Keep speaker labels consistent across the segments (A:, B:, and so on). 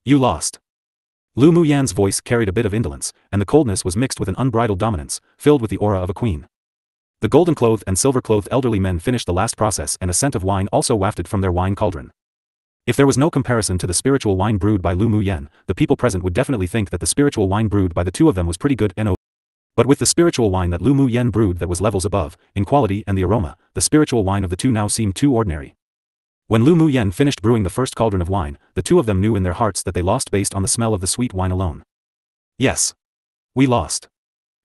A: You lost. Lu Muyan's voice carried a bit of indolence, and the coldness was mixed with an unbridled dominance, filled with the aura of a queen. The golden-clothed and silver-clothed elderly men finished the last process, and a scent of wine also wafted from their wine cauldron. If there was no comparison to the spiritual wine brewed by Lu Muyan, the people present would definitely think that the spiritual wine brewed by the two of them was pretty good and but with the spiritual wine that Lu Muyan brewed that was levels above, in quality and the aroma, the spiritual wine of the two now seemed too ordinary. When Lu Muyan finished brewing the first cauldron of wine, the two of them knew in their hearts that they lost based on the smell of the sweet wine alone. Yes. We lost.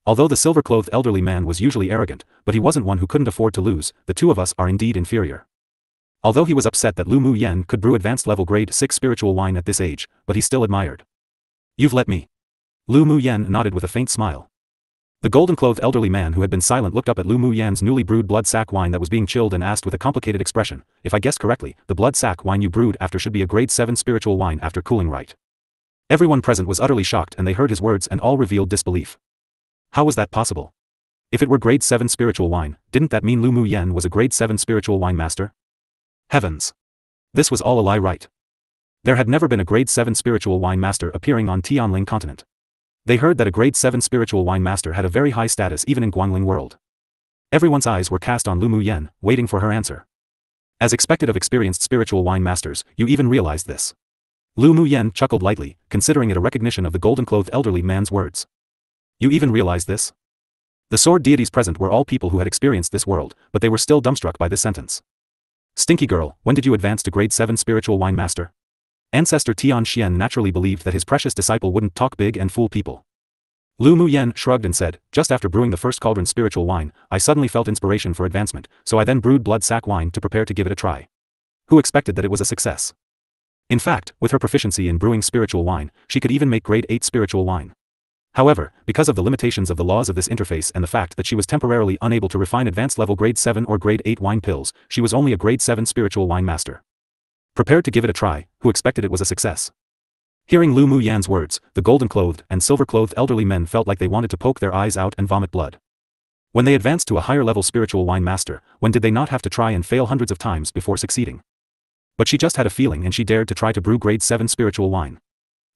A: Although the silver-clothed elderly man was usually arrogant, but he wasn't one who couldn't afford to lose, the two of us are indeed inferior. Although he was upset that Lu Muyan could brew advanced level grade 6 spiritual wine at this age, but he still admired. You've let me. Lu Muyan nodded with a faint smile. The golden-clothed elderly man who had been silent looked up at Lu Muyan's newly brewed blood sack wine that was being chilled and asked with a complicated expression, if I guessed correctly, the blood sack wine you brewed after should be a grade 7 spiritual wine after cooling right. Everyone present was utterly shocked and they heard his words and all revealed disbelief. How was that possible? If it were grade 7 spiritual wine, didn't that mean Lu Muyan was a grade 7 spiritual wine master? Heavens! This was all a lie, right? There had never been a grade 7 spiritual wine master appearing on Tianling continent. They heard that a grade 7 spiritual wine master had a very high status even in Guangling world. Everyone's eyes were cast on Lu Muyan, waiting for her answer. As expected of experienced spiritual wine masters, you even realized this. Lu Muyan chuckled lightly, considering it a recognition of the golden-clothed elderly man's words. You even realized this? The sword deities present were all people who had experienced this world, but they were still dumbstruck by this sentence. Stinky girl, when did you advance to grade 7 spiritual wine master? Ancestor Tian Xian naturally believed that his precious disciple wouldn't talk big and fool people. Lu Muyan shrugged and said, just after brewing the first cauldron spiritual wine, I suddenly felt inspiration for advancement, so I then brewed blood sack wine to prepare to give it a try. Who expected that it was a success? In fact, with her proficiency in brewing spiritual wine, she could even make grade 8 spiritual wine. However, because of the limitations of the laws of this interface and the fact that she was temporarily unable to refine advanced level grade 7 or grade 8 wine pills, she was only a grade 7 spiritual wine master. Prepared to give it a try, who expected it was a success? Hearing Lu Muyan's words, the golden-clothed and silver-clothed elderly men felt like they wanted to poke their eyes out and vomit blood. When they advanced to a higher-level spiritual wine master, when did they not have to try and fail hundreds of times before succeeding? But she just had a feeling and she dared to try to brew grade 7 spiritual wine.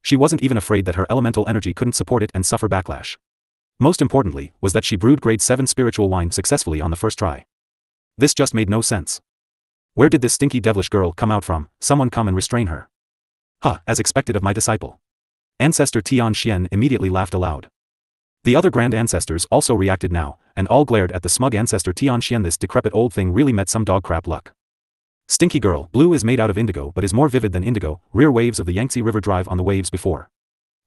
A: She wasn't even afraid that her elemental energy couldn't support it and suffer backlash. Most importantly, was that she brewed grade 7 spiritual wine successfully on the first try. This just made no sense. Where did this stinky devilish girl come out from? Someone come and restrain her. As expected of my disciple. Ancestor Tian Xian immediately laughed aloud. The other grand ancestors also reacted now, and all glared at the smug ancestor Tian Xian. This decrepit old thing really met some dog crap luck. Stinky girl, blue is made out of indigo but is more vivid than indigo, rear waves of the Yangtze River drive on the waves before.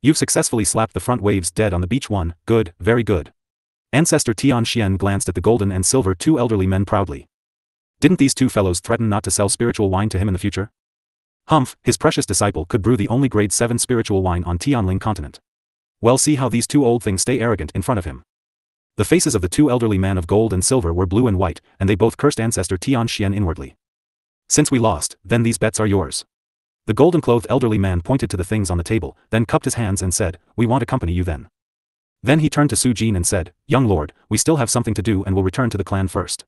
A: You've successfully slapped the front waves dead on the beach. One, good, very good. Ancestor Tian Xian glanced at the golden and silver two elderly men proudly. Didn't these two fellows threaten not to sell spiritual wine to him in the future? Humph, his precious disciple could brew the only grade 7 spiritual wine on Tianling continent. Well, see how these two old things stay arrogant in front of him. The faces of the two elderly men of gold and silver were blue and white, and they both cursed Ancestor Tian Xian inwardly. Since we lost, then these bets are yours. The golden-clothed elderly man pointed to the things on the table, then cupped his hands and said, we want to accompany you then. Then he turned to Su Jin and said, young lord, we still have something to do and will return to the clan first.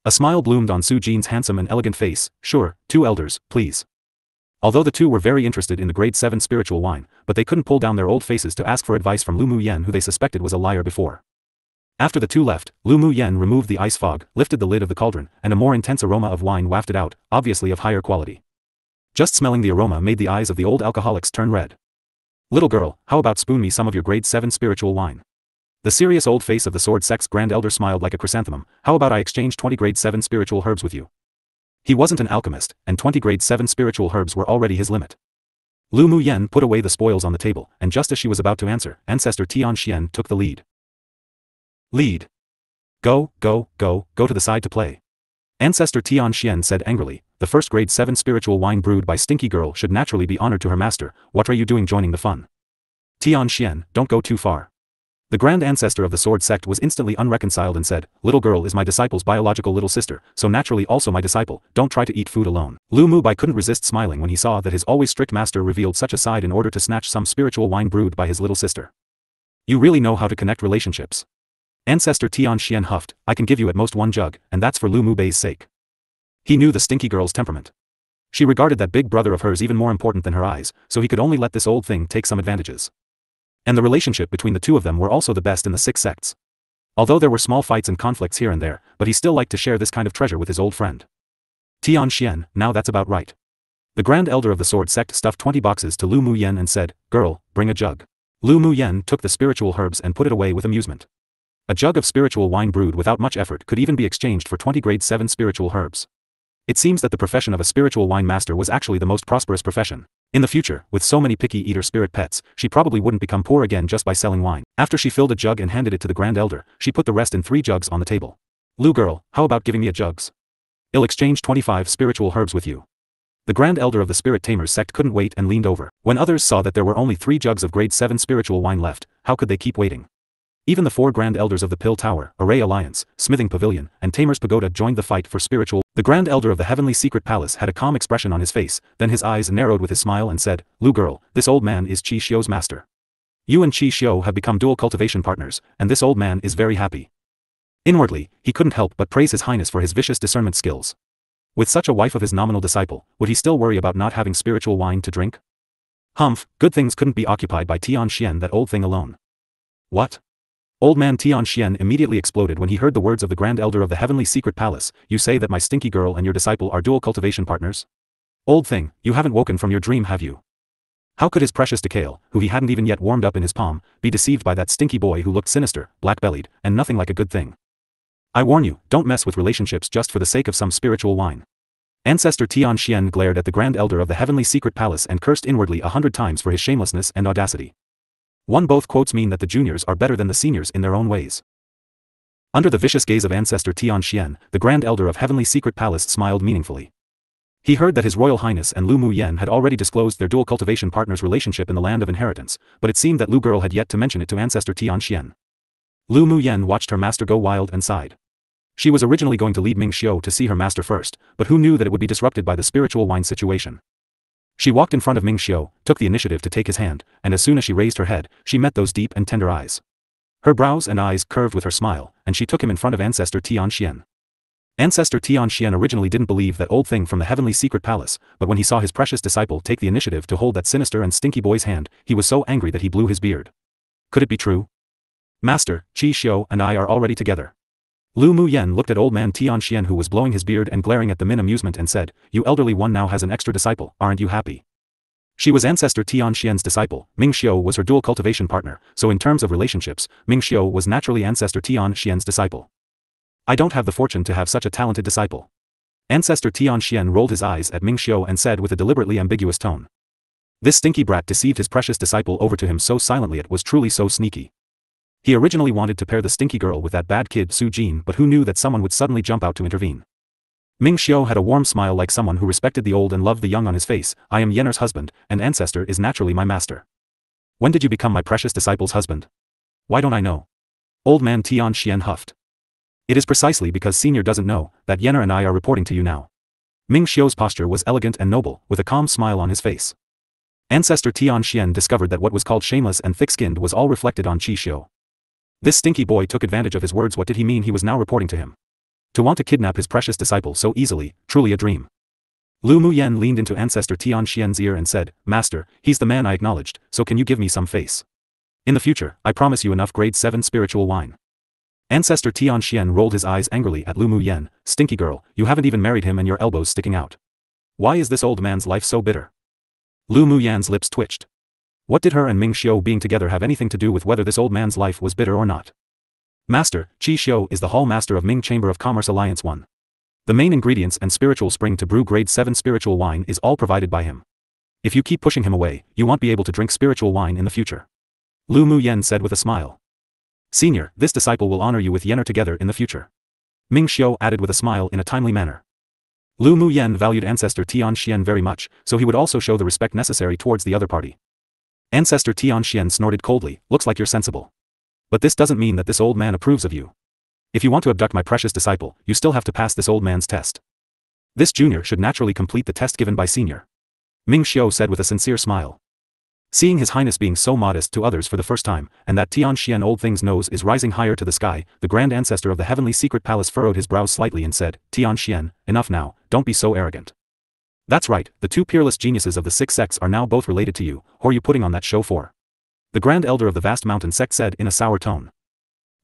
A: A smile bloomed on Su Jin's handsome and elegant face. Sure, two elders, please. Although the two were very interested in the grade 7 spiritual wine, but they couldn't pull down their old faces to ask for advice from Lu Muyan, who they suspected was a liar before. After the two left, Lu Muyan removed the ice fog, lifted the lid of the cauldron, and a more intense aroma of wine wafted out, obviously of higher quality. Just smelling the aroma made the eyes of the old alcoholics turn red. Little girl, how about spoon me some of your grade 7 spiritual wine? The serious old face of the sword sect's grand elder smiled like a chrysanthemum. How about I exchange 20 grade 7 spiritual herbs with you? He wasn't an alchemist, and 20 grade 7 spiritual herbs were already his limit. Lu Muyan put away the spoils on the table, and just as she was about to answer, Ancestor Tian Xian took the lead. Lead. Go to the side to play. Ancestor Tian Xian said angrily, the first grade 7 spiritual wine brewed by Stinky Girl should naturally be honored to her master. What are you doing joining the fun? Tian Xian, don't go too far. The grand ancestor of the sword sect was instantly unreconciled and said, little girl is my disciple's biological little sister, so naturally also my disciple, don't try to eat food alone. Lu Mubai couldn't resist smiling when he saw that his always strict master revealed such a side in order to snatch some spiritual wine brewed by his little sister. You really know how to connect relationships. Ancestor Tian Xian huffed, I can give you at most one jug, and that's for Lu Mubei's sake. He knew the Stinky Girl's temperament. She regarded that big brother of hers even more important than her eyes, so he could only let this old thing take some advantages. And the relationship between the two of them were also the best in the 6 sects. Although there were small fights and conflicts here and there, but he still liked to share this kind of treasure with his old friend. Tian Xian, now that's about right. The Grand Elder of the Sword Sect stuffed 20 boxes to Lu Muyen and said, "Girl, bring a jug." Lu Muyen took the spiritual herbs and put it away with amusement. A jug of spiritual wine brewed without much effort could even be exchanged for 20 grade 7 spiritual herbs. It seems that the profession of a spiritual wine master was actually the most prosperous profession. In the future, with so many picky eater spirit pets, she probably wouldn't become poor again just by selling wine. After she filled a jug and handed it to the Grand Elder, she put the rest in 3 jugs on the table. "Lu girl, how about giving me a jugs? I'll exchange 25 spiritual herbs with you." The Grand Elder of the Spirit Tamers sect couldn't wait and leaned over. When others saw that there were only 3 jugs of grade 7 spiritual wine left, how could they keep waiting? Even the 4 Grand Elders of the Pill Tower, Array Alliance, Smithing Pavilion, and Tamer's Pagoda joined the fight for spiritual. The Grand Elder of the Heavenly Secret Palace had a calm expression on his face, then his eyes narrowed with his smile and said, "Lu girl, this old man is Qi Xiu's master. You and Qi Xiu have become dual cultivation partners, and this old man is very happy." Inwardly, he couldn't help but praise His Highness for his vicious discernment skills. With such a wife of his nominal disciple, would he still worry about not having spiritual wine to drink? Humph, good things couldn't be occupied by Tian Xian, that old thing alone. What? Old man Tian Xian immediately exploded when he heard the words of the Grand Elder of the Heavenly Secret Palace. "You say that my stinky girl and your disciple are dual cultivation partners? Old thing, you haven't woken from your dream, have you?" How could his precious Decale, who he hadn't even yet warmed up in his palm, be deceived by that stinky boy who looked sinister, black-bellied, and nothing like a good thing? "I warn you, don't mess with relationships just for the sake of some spiritual wine." Ancestor Tian Xian glared at the Grand Elder of the Heavenly Secret Palace and cursed inwardly 100 times for his shamelessness and audacity. Both quotes mean that the juniors are better than the seniors in their own ways. Under the vicious gaze of Ancestor Tian Xian, the Grand Elder of Heavenly Secret Palace smiled meaningfully. He heard that His Royal Highness and Lu Muyen had already disclosed their dual cultivation partners' relationship in the Land of Inheritance, but it seemed that Lu girl had yet to mention it to Ancestor Tian Xian. Lu Muyen watched her master go wild and sighed. She was originally going to lead Ming Xiu to see her master first, but who knew that it would be disrupted by the spiritual wine situation. She walked in front of Ming Xiu, took the initiative to take his hand, and as soon as she raised her head, she met those deep and tender eyes. Her brows and eyes curved with her smile, and she took him in front of Ancestor Tian Xian. Ancestor Tian Xian originally didn't believe that old thing from the Heavenly Secret Palace, but when he saw his precious disciple take the initiative to hold that sinister and stinky boy's hand, he was so angry that he blew his beard. Could it be true? "Master, Qi Xiu and I are already together." Lu Muyen looked at old man Tian Xian, who was blowing his beard and glaring at them in amusement, and said, "You elderly one now has an extra disciple, aren't you happy?" She was Ancestor Tian Xian's disciple, Ming Xiu was her dual cultivation partner, so in terms of relationships, Ming Xiu was naturally Ancestor Tian Xian's disciple. "I don't have the fortune to have such a talented disciple." Ancestor Tian Xian rolled his eyes at Ming Xiu and said with a deliberately ambiguous tone. This stinky brat deceived his precious disciple over to him so silently, it was truly so sneaky. He originally wanted to pair the stinky girl with that bad kid Su Jin, but who knew that someone would suddenly jump out to intervene. Ming Xiu had a warm smile like someone who respected the old and loved the young on his face. "I am Yenner's husband, and Ancestor is naturally my master." "When did you become my precious disciple's husband?" "Why don't I know?" Old man Tian Xian huffed. "It is precisely because Senior doesn't know, that Yenner and I are reporting to you now." Ming Xiu's posture was elegant and noble, with a calm smile on his face. Ancestor Tian Xian discovered that what was called shameless and thick-skinned was all reflected on Qi Xiu. This stinky boy took advantage of his words. What did he mean he was now reporting to him? To want to kidnap his precious disciple so easily, truly a dream. Lu Muyen leaned into Ancestor Tian Xian's ear and said, "Master, he's the man I acknowledged, so can you give me some face? In the future, I promise you enough grade 7 spiritual wine." Ancestor Tian Xian rolled his eyes angrily at Lu Muyen. "Stinky girl, you haven't even married him and your elbows sticking out. Why is this old man's life so bitter?" Lu Muyen's lips twitched. What did her and Ming Xiu being together have anything to do with whether this old man's life was bitter or not? "Master, Qi Xiu is the Hall Master of Ming Chamber of Commerce Alliance 1. The main ingredients and spiritual spring to brew grade 7 spiritual wine is all provided by him. If you keep pushing him away, you won't be able to drink spiritual wine in the future." Lu Muyen said with a smile. "Senior, this disciple will honor you with Yenner together in the future." Ming Xiu added with a smile in a timely manner. Lu Muyen valued Ancestor Tian Xian very much, so he would also show the respect necessary towards the other party. Ancestor Tian Xian snorted coldly, "Looks like you're sensible. But this doesn't mean that this old man approves of you. If you want to abduct my precious disciple, you still have to pass this old man's test. This junior should naturally complete the test given by senior." Ming Xiu said with a sincere smile. Seeing His Highness being so modest to others for the first time, and that Tian Xian old thing's nose is rising higher to the sky, the Grand Ancestor of the Heavenly Secret Palace furrowed his brows slightly and said, "Tian Xian, enough now, don't be so arrogant. That's right, the two peerless geniuses of the six sects are now both related to you, who are you putting on that show for? The Grand Elder of the vast mountain sect said in a sour tone.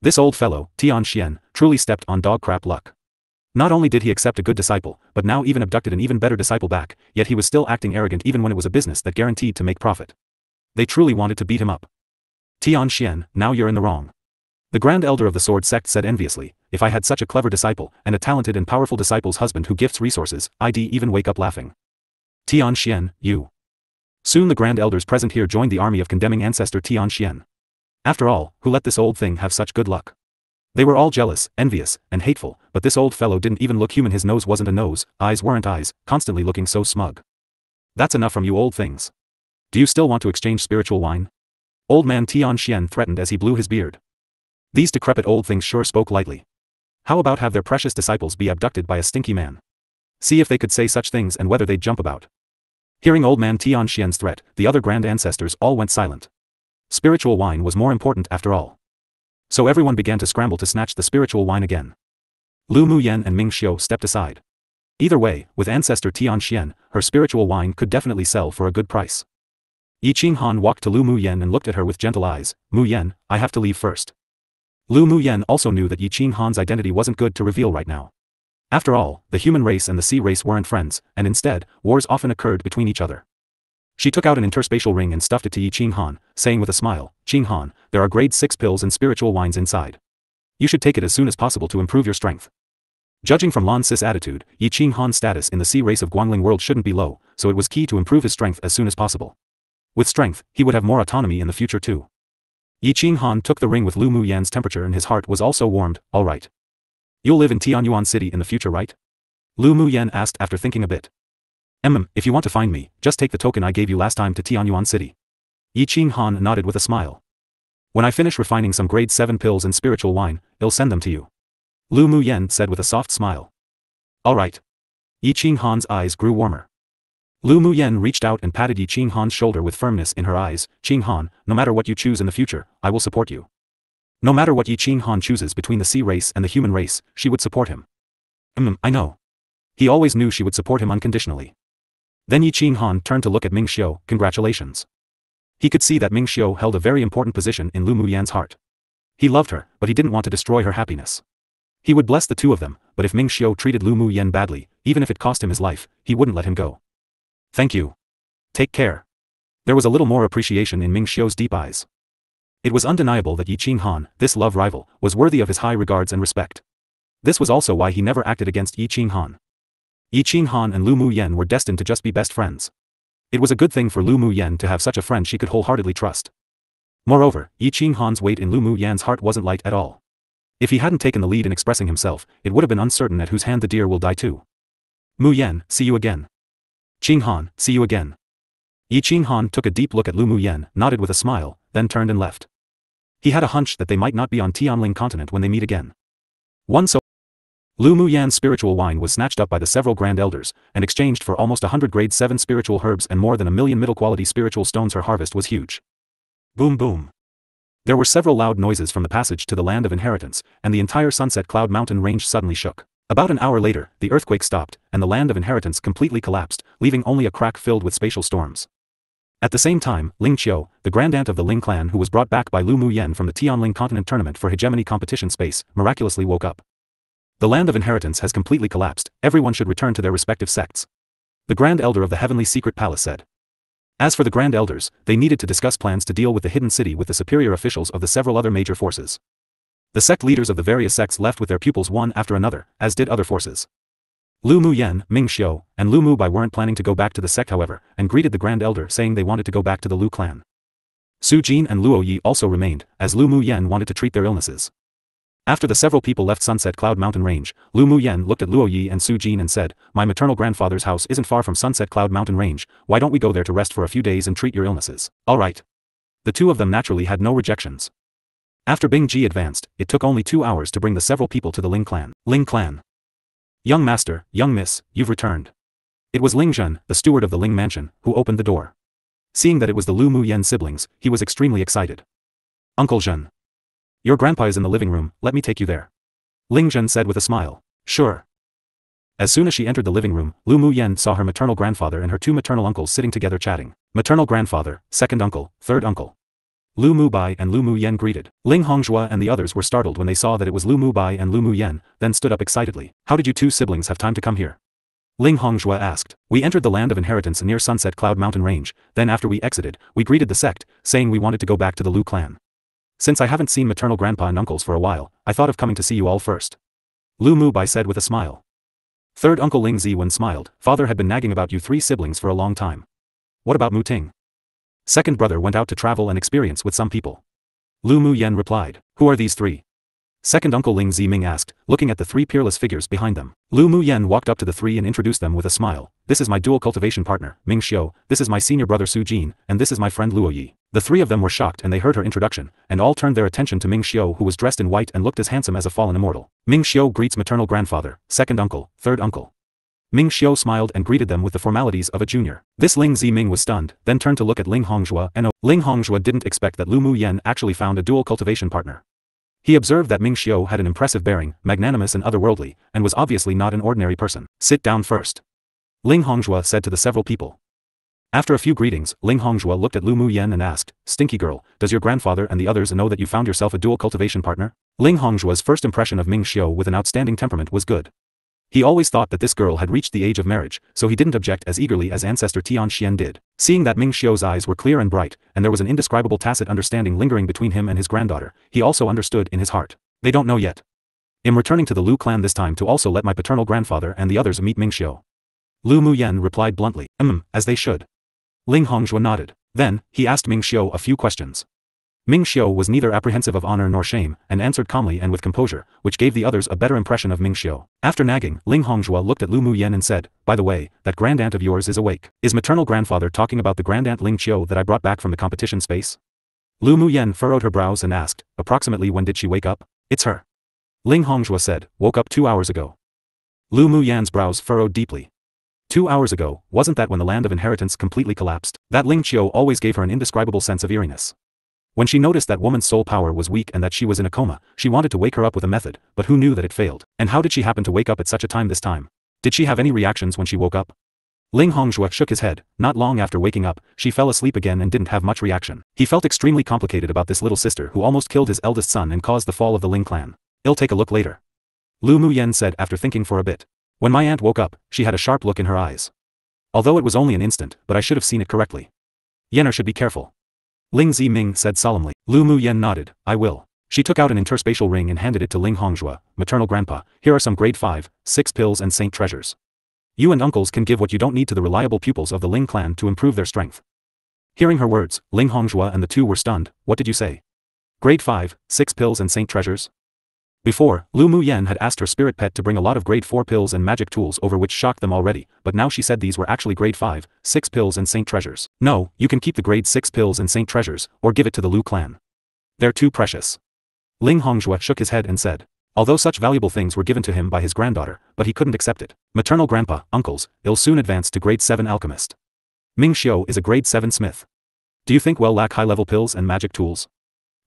A: This old fellow, Tian Xian, truly stepped on dog crap luck. Not only did he accept a good disciple, but now even abducted an even better disciple back, yet he was still acting arrogant even when it was a business that guaranteed to make profit. They truly wanted to beat him up. Tian Xian, now you're in the wrong. The Grand Elder of the Sword Sect said enviously, if I had such a clever disciple, and a talented and powerful disciple's husband who gifts resources, I'd even wake up laughing. Tian Xian, you. Soon the Grand Elders present here joined the army of condemning ancestor Tian Xian. After all, who let this old thing have such good luck? They were all jealous, envious, and hateful, but this old fellow didn't even look human. His nose wasn't a nose, eyes weren't eyes, constantly looking so smug. That's enough from you old things. Do you still want to exchange spiritual wine? Old man Tian Xian threatened as he blew his beard. These decrepit old things sure spoke lightly. How about have their precious disciples be abducted by a stinky man? See if they could say such things and whether they'd jump about. Hearing old man Tian Xian's threat, the other grand ancestors all went silent. Spiritual wine was more important after all. So everyone began to scramble to snatch the spiritual wine again. Lu Muyan and Ming Xiu stepped aside. Either way, with ancestor Tian Xian, her spiritual wine could definitely sell for a good price. Yi Qinghan walked to Lu Muyan and looked at her with gentle eyes. Muyan, I have to leave first. Lu Muyan also knew that Yi Qinghan's identity wasn't good to reveal right now. After all, the human race and the sea race weren't friends, and instead, wars often occurred between each other. She took out an interspatial ring and stuffed it to Yi Qinghan, saying with a smile, Qinghan, there are grade 6 pills and spiritual wines inside. You should take it as soon as possible to improve your strength. Judging from Lan Sis' attitude, Yi Qinghan's status in the sea race of Guangling world shouldn't be low, so it was key to improve his strength as soon as possible. With strength, he would have more autonomy in the future too. Yi Qinghan took the ring with Lu Muyan's temperature and his heart was also warmed. All right. You'll live in Tianyuan City in the future, right? Lu Muyan asked after thinking a bit. If you want to find me, just take the token I gave you last time to Tianyuan City. Yi Qinghan nodded with a smile. When I finish refining some grade 7 pills and spiritual wine, I'll send them to you. Lu Muyan said with a soft smile. All right. Yi Qinghan's eyes grew warmer. Lu Muyan reached out and patted Yi Qinghan's shoulder with firmness in her eyes. Qinghan, no matter what you choose in the future, I will support you. No matter what Yi Qinghan chooses between the sea race and the human race, she would support him. I know. He always knew she would support him unconditionally. Then Yi Qinghan turned to look at Ming Xiu. Congratulations. He could see that Ming Xiu held a very important position in Lu Muyan's heart. He loved her, but he didn't want to destroy her happiness. He would bless the two of them, but if Ming Xiu treated Lu Muyan badly, even if it cost him his life, he wouldn't let him go. Thank you. Take care. There was a little more appreciation in Ming Xiu's deep eyes. It was undeniable that Yi Qinghan, this love rival, was worthy of his high regards and respect. This was also why he never acted against Yi Qinghan. Yi Qinghan and Lu Muyan were destined to just be best friends. It was a good thing for Lu Muyan to have such a friend she could wholeheartedly trust. Moreover, Yi Qinghan's weight in Lu Muyan's heart wasn't light at all. If he hadn't taken the lead in expressing himself, it would have been uncertain at whose hand the deer will die too. Muyan, see you again. Qinghan, see you again. Yi Qinghan took a deep look at Lu Muyan, nodded with a smile, then turned and left. He had a hunch that they might not be on Tianling continent when they meet again. Lu Muyan's spiritual wine was snatched up by the several grand elders, and exchanged for almost 100 grade 7 spiritual herbs and more than 1,000,000 middle-quality spiritual stones. Her harvest was huge. Boom boom. There were several loud noises from the passage to the land of inheritance, and the entire Sunset Cloud Mountain range suddenly shook. About an hour later, the earthquake stopped, and the land of inheritance completely collapsed, leaving only a crack filled with spatial storms. At the same time, Ling Qiu, the grandaunt of the Ling clan who was brought back by Lu Muyan from the Tianling continent tournament for hegemony competition space, miraculously woke up. The land of inheritance has completely collapsed, everyone should return to their respective sects. The Grand Elder of the Heavenly Secret Palace said. As for the Grand Elders, they needed to discuss plans to deal with the hidden city with the superior officials of the several other major forces. The sect leaders of the various sects left with their pupils one after another, as did other forces. Lu Muyan, Ming Xiu, and Lu Mubai weren't planning to go back to the sect however, and greeted the Grand Elder saying they wanted to go back to the Lu clan. Su Jin and Luo Yi also remained, as Lu Muyan wanted to treat their illnesses. After the several people left Sunset Cloud Mountain Range, Lu Muyan looked at Luo Yi and Su Jin and said, my maternal grandfather's house isn't far from Sunset Cloud Mountain Range, why don't we go there to rest for a few days and treat your illnesses? All right. The two of them naturally had no rejections. After Bing Ji advanced, it took only 2 hours to bring the several people to the Ling clan. Ling clan. Young master, young miss, you've returned. It was Ling Zhen, the steward of the Ling mansion, who opened the door. Seeing that it was the Lu Muyan siblings, he was extremely excited. Uncle Zhen. Your grandpa is in the living room, let me take you there. Ling Zhen said with a smile. Sure. As soon as she entered the living room, Lu Muyen saw her maternal grandfather and her two maternal uncles sitting together chatting. Maternal grandfather, second uncle, third uncle. Lu Mubai and Lu Muyen greeted. Ling Hongzhua and the others were startled when they saw that it was Lu Mubai and Lu Muyen, then stood up excitedly. How did you two siblings have time to come here? Ling Hongzhua asked. We entered the land of inheritance near Sunset Cloud Mountain Range, then after we exited, we greeted the sect, saying we wanted to go back to the Lu clan. Since I haven't seen maternal grandpa and uncles for a while, I thought of coming to see you all first. Lu Mubai said with a smile. Third uncle Ling Ziwen smiled. Father had been nagging about you three siblings for a long time. What about Mu Ting? Second brother went out to travel and experience with some people. Lu Muyen replied. Who are these three? Second uncle Ling Ziming asked, looking at the three peerless figures behind them. Lu Muyen walked up to the three and introduced them with a smile. This is my dual cultivation partner, Ming Xiu, this is my senior brother Su Jin, and this is my friend Luo Yi. The three of them were shocked and they heard her introduction, and all turned their attention to Ming Xiu who was dressed in white and looked as handsome as a fallen immortal. Ming Xiu greets maternal grandfather, second uncle, third uncle. Ming Xiu smiled and greeted them with the formalities of a junior. This Ling Ziming was stunned, then turned to look at Ling Hongzhua and Ling Hongzhua didn't expect that Lu Muyen actually found a dual cultivation partner. He observed that Ming Xiu had an impressive bearing, magnanimous and otherworldly, and was obviously not an ordinary person. Sit down first. Ling Hongzhua said to the several people. After a few greetings, Ling Hongzhua looked at Lu Muyen and asked, Stinky girl, does your grandfather and the others know that you found yourself a dual cultivation partner? Ling Hongzhua's first impression of Ming Xiu with an outstanding temperament was good. He always thought that this girl had reached the age of marriage, so he didn't object as eagerly as ancestor Tian Xian did. Seeing that Ming Xiu's eyes were clear and bright, and there was an indescribable tacit understanding lingering between him and his granddaughter, he also understood in his heart. They don't know yet. I'm returning to the Lu clan this time to also let my paternal grandfather and the others meet Ming Xiu. Lu Muyen replied bluntly, as they should. Ling Hongzhua nodded. Then, he asked Ming Xiu a few questions. Ming Xiu was neither apprehensive of honor nor shame, and answered calmly and with composure, which gave the others a better impression of Ming Xiu. After nagging, Ling Hongzhua looked at Lu Muyen and said, by the way, that grandaunt of yours is awake. Is maternal grandfather talking about the grandaunt Ling Qiu that I brought back from the competition space? Lu Muyen furrowed her brows and asked, approximately when did she wake up? It's her. Ling Hongzhua said, woke up 2 hours ago. Lu Muyen's brows furrowed deeply. 2 hours ago, wasn't that when the land of inheritance completely collapsed? That Ling Qiu always gave her an indescribable sense of eeriness. When she noticed that woman's soul power was weak and that she was in a coma, she wanted to wake her up with a method, but who knew that it failed? And how did she happen to wake up at such a time this time? Did she have any reactions when she woke up? Ling Hongzhua shook his head. Not long after waking up, she fell asleep again and didn't have much reaction. He felt extremely complicated about this little sister who almost killed his eldest son and caused the fall of the Ling clan. I'll take a look later. Lu Muyen said after thinking for a bit. When my aunt woke up, she had a sharp look in her eyes. Although it was only an instant, but I should have seen it correctly. Yenner should be careful. Ling Ziming said solemnly. Lu Muyen nodded. I will. She took out an interspatial ring and handed it to Ling Hongzhua, maternal grandpa. Here are some grade 5, 6 pills and saint treasures. You and uncles can give what you don't need to the reliable pupils of the Ling clan to improve their strength. Hearing her words, Ling Hongzhua and the two were stunned. What did you say? Grade 5, 6 pills and saint treasures? Before, Lu Muyen had asked her spirit pet to bring a lot of grade 4 pills and magic tools over which shocked them already, but now she said these were actually grade 5, 6 pills and saint treasures. No, you can keep the grade 6 pills and saint treasures, or give it to the Lu clan. They're too precious. Ling Hongzhua shook his head and said. Although such valuable things were given to him by his granddaughter, but he couldn't accept it. Maternal grandpa, uncles, I'll soon advance to grade 7 alchemist. Ming Xiu is a grade 7 smith. Do you think we'll lack high-level pills and magic tools?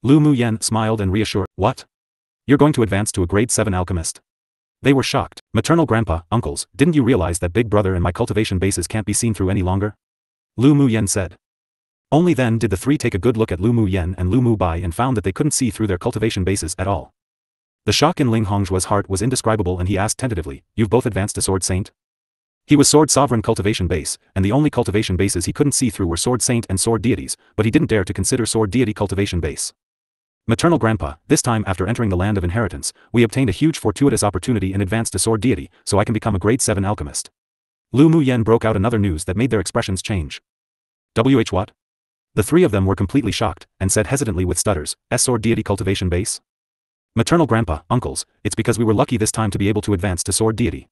A: Lu Muyen smiled and reassured. What? You're going to advance to a grade 7 alchemist? They were shocked. Maternal grandpa, uncles, didn't you realize that big brother and my cultivation bases can't be seen through any longer? Lu Muyen said. Only then did the three take a good look at Lu Muyen and Lu Mubai and found that they couldn't see through their cultivation bases at all. The shock in Ling Hongzhua's heart was indescribable and he asked tentatively, you've both advanced to Sword Saint? He was Sword Sovereign cultivation base, and the only cultivation bases he couldn't see through were Sword Saint and Sword Deities, but he didn't dare to consider Sword Deity cultivation base. Maternal grandpa, this time after entering the land of inheritance, we obtained a huge fortuitous opportunity and advanced to Sword Deity, so I can become a grade 7 alchemist. Lu Muyen broke out another news that made their expressions change. What? The three of them were completely shocked, and said hesitantly with stutters, Sword Deity cultivation base? Maternal grandpa, uncles, it's because we were lucky this time to be able to advance to Sword Deity.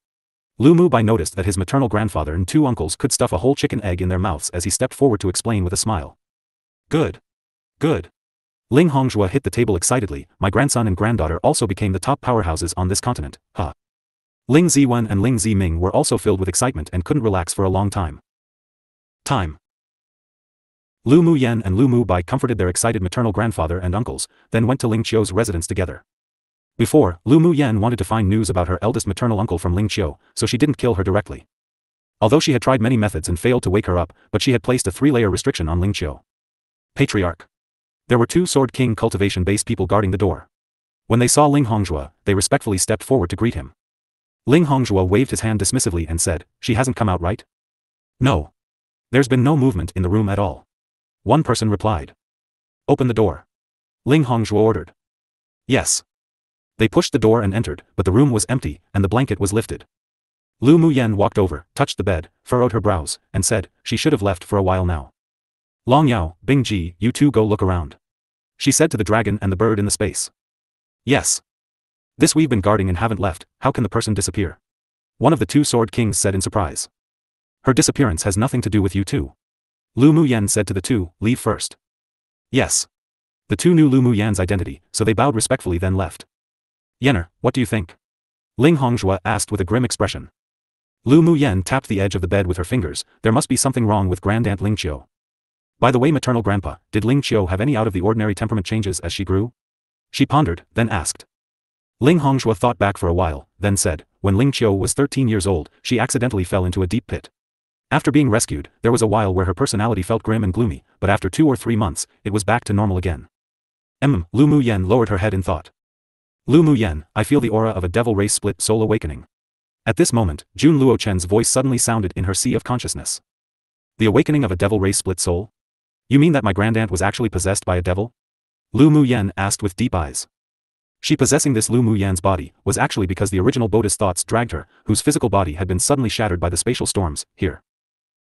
A: Lu Mubai noticed that his maternal grandfather and two uncles could stuff a whole chicken egg in their mouths as he stepped forward to explain with a smile. Good. Good. Ling Hongzhua hit the table excitedly, my grandson and granddaughter also became the top powerhouses on this continent, huh? Ling Ziwen and Ling Ziming were also filled with excitement and couldn't relax for a long time. Lu Muyen and Lu Mubai comforted their excited maternal grandfather and uncles, then went to Ling Qiu's residence together. Before, Lu Muyan wanted to find news about her eldest maternal uncle from Ling Qiu, so she didn't kill her directly. Although she had tried many methods and failed to wake her up, but she had placed a 3-layer restriction on Ling Qiu. Patriarch. There were 2 Sword King cultivation-based people guarding the door. When they saw Ling Hongzhua, they respectfully stepped forward to greet him. Ling Hongzhua waved his hand dismissively and said, "She hasn't come out, right?" "No. There's been no movement in the room at all." One person replied. "Open the door." Ling Hongzhua ordered. "Yes." They pushed the door and entered, but the room was empty, and the blanket was lifted. Lu Muyan walked over, touched the bed, furrowed her brows, and said, "She should have left for a while now. Long Yao, Bing Ji, you two go look around." She said to the dragon and the bird in the space. "Yes. This we've been guarding and haven't left, how can the person disappear?" One of the 2 Sword Kings said in surprise. "Her disappearance has nothing to do with you two." Lu Muyan said to the 2, "Leave first." "Yes." The 2 knew Lu Muyan's identity, so they bowed respectfully then left. "Yenner, what do you think?" Ling Hongzhua asked with a grim expression. Lu Muyan tapped the edge of the bed with her fingers. There must be something wrong with Grandaunt Ling Qiu. By the way, maternal grandpa, did Ling Qiu have any out-of-the-ordinary temperament changes as she grew? She pondered, then asked. Ling Hongzhua thought back for a while, then said, when Ling Qiu was 13 years old, she accidentally fell into a deep pit. After being rescued, there was a while where her personality felt grim and gloomy, but after 2 or 3 months, it was back to normal again. Lu Muyan lowered her head in thought. Lu Muyan, I feel the aura of a devil race split soul awakening. At this moment, Jun Luochen's voice suddenly sounded in her sea of consciousness. The awakening of a devil race split soul? You mean that my grandaunt was actually possessed by a devil? Lu Muyan asked with deep eyes. She possessing this Lu Muyan's body was actually because the original Buddhist thoughts dragged her, whose physical body had been suddenly shattered by the spatial storms, here.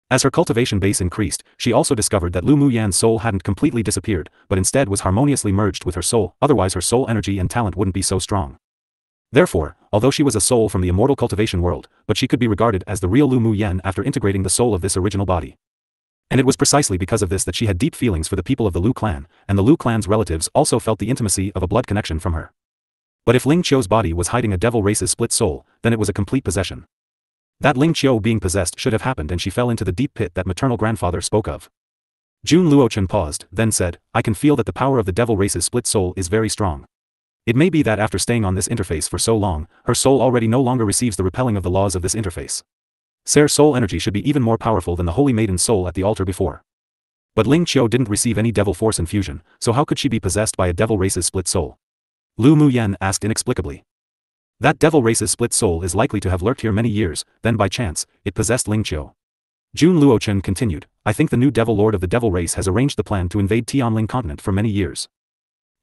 A: As her cultivation base increased, she also discovered that Lu Muyan's soul hadn't completely disappeared, but instead was harmoniously merged with her soul, otherwise her soul energy and talent wouldn't be so strong. Therefore, although she was a soul from the immortal cultivation world, but she could be regarded as the real Lu Muyan after integrating the soul of this original body. And it was precisely because of this that she had deep feelings for the people of the Lu clan, and the Lu clan's relatives also felt the intimacy of a blood connection from her. But if Ling Qiu's body was hiding a devil race's split soul, then it was a complete possession. That Ling Qiu being possessed should have happened and she fell into the deep pit that maternal grandfather spoke of. Jun Luochen paused, then said, I can feel that the power of the devil race's split soul is very strong. It may be that after staying on this interface for so long, her soul already no longer receives the repelling of the laws of this interface. Ser's soul energy should be even more powerful than the Holy Maiden's soul at the altar before. But Ling Qiu didn't receive any devil force infusion, so how could she be possessed by a devil race's split soul? Lu Muyan asked inexplicably. That devil race's split soul is likely to have lurked here many years, then by chance, it possessed Ling Qiu. Jun Luochen continued, I think the new devil lord of the devil race has arranged the plan to invade Tianling continent for many years.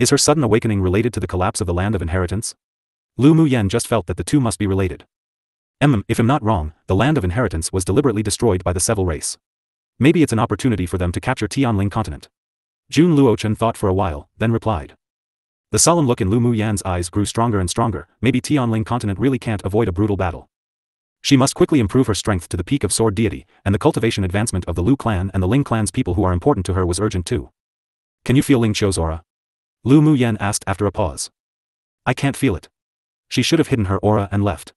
A: Is her sudden awakening related to the collapse of the land of inheritance? Lu Muyan just felt that the two must be related. If I'm not wrong, the land of inheritance was deliberately destroyed by the Seville race. Maybe it's an opportunity for them to capture Tianling continent. Jun Luochen thought for a while, then replied. The solemn look in Lu Muyan's eyes grew stronger and stronger. Maybe Tianling continent really can't avoid a brutal battle. She must quickly improve her strength to the peak of sword deity, and the cultivation advancement of the Lu clan and the Ling clan's people who are important to her was urgent too. Can you feel Ling Qiu's aura? Lu Muyan asked after a pause. I can't feel it. She should have hidden her aura and left.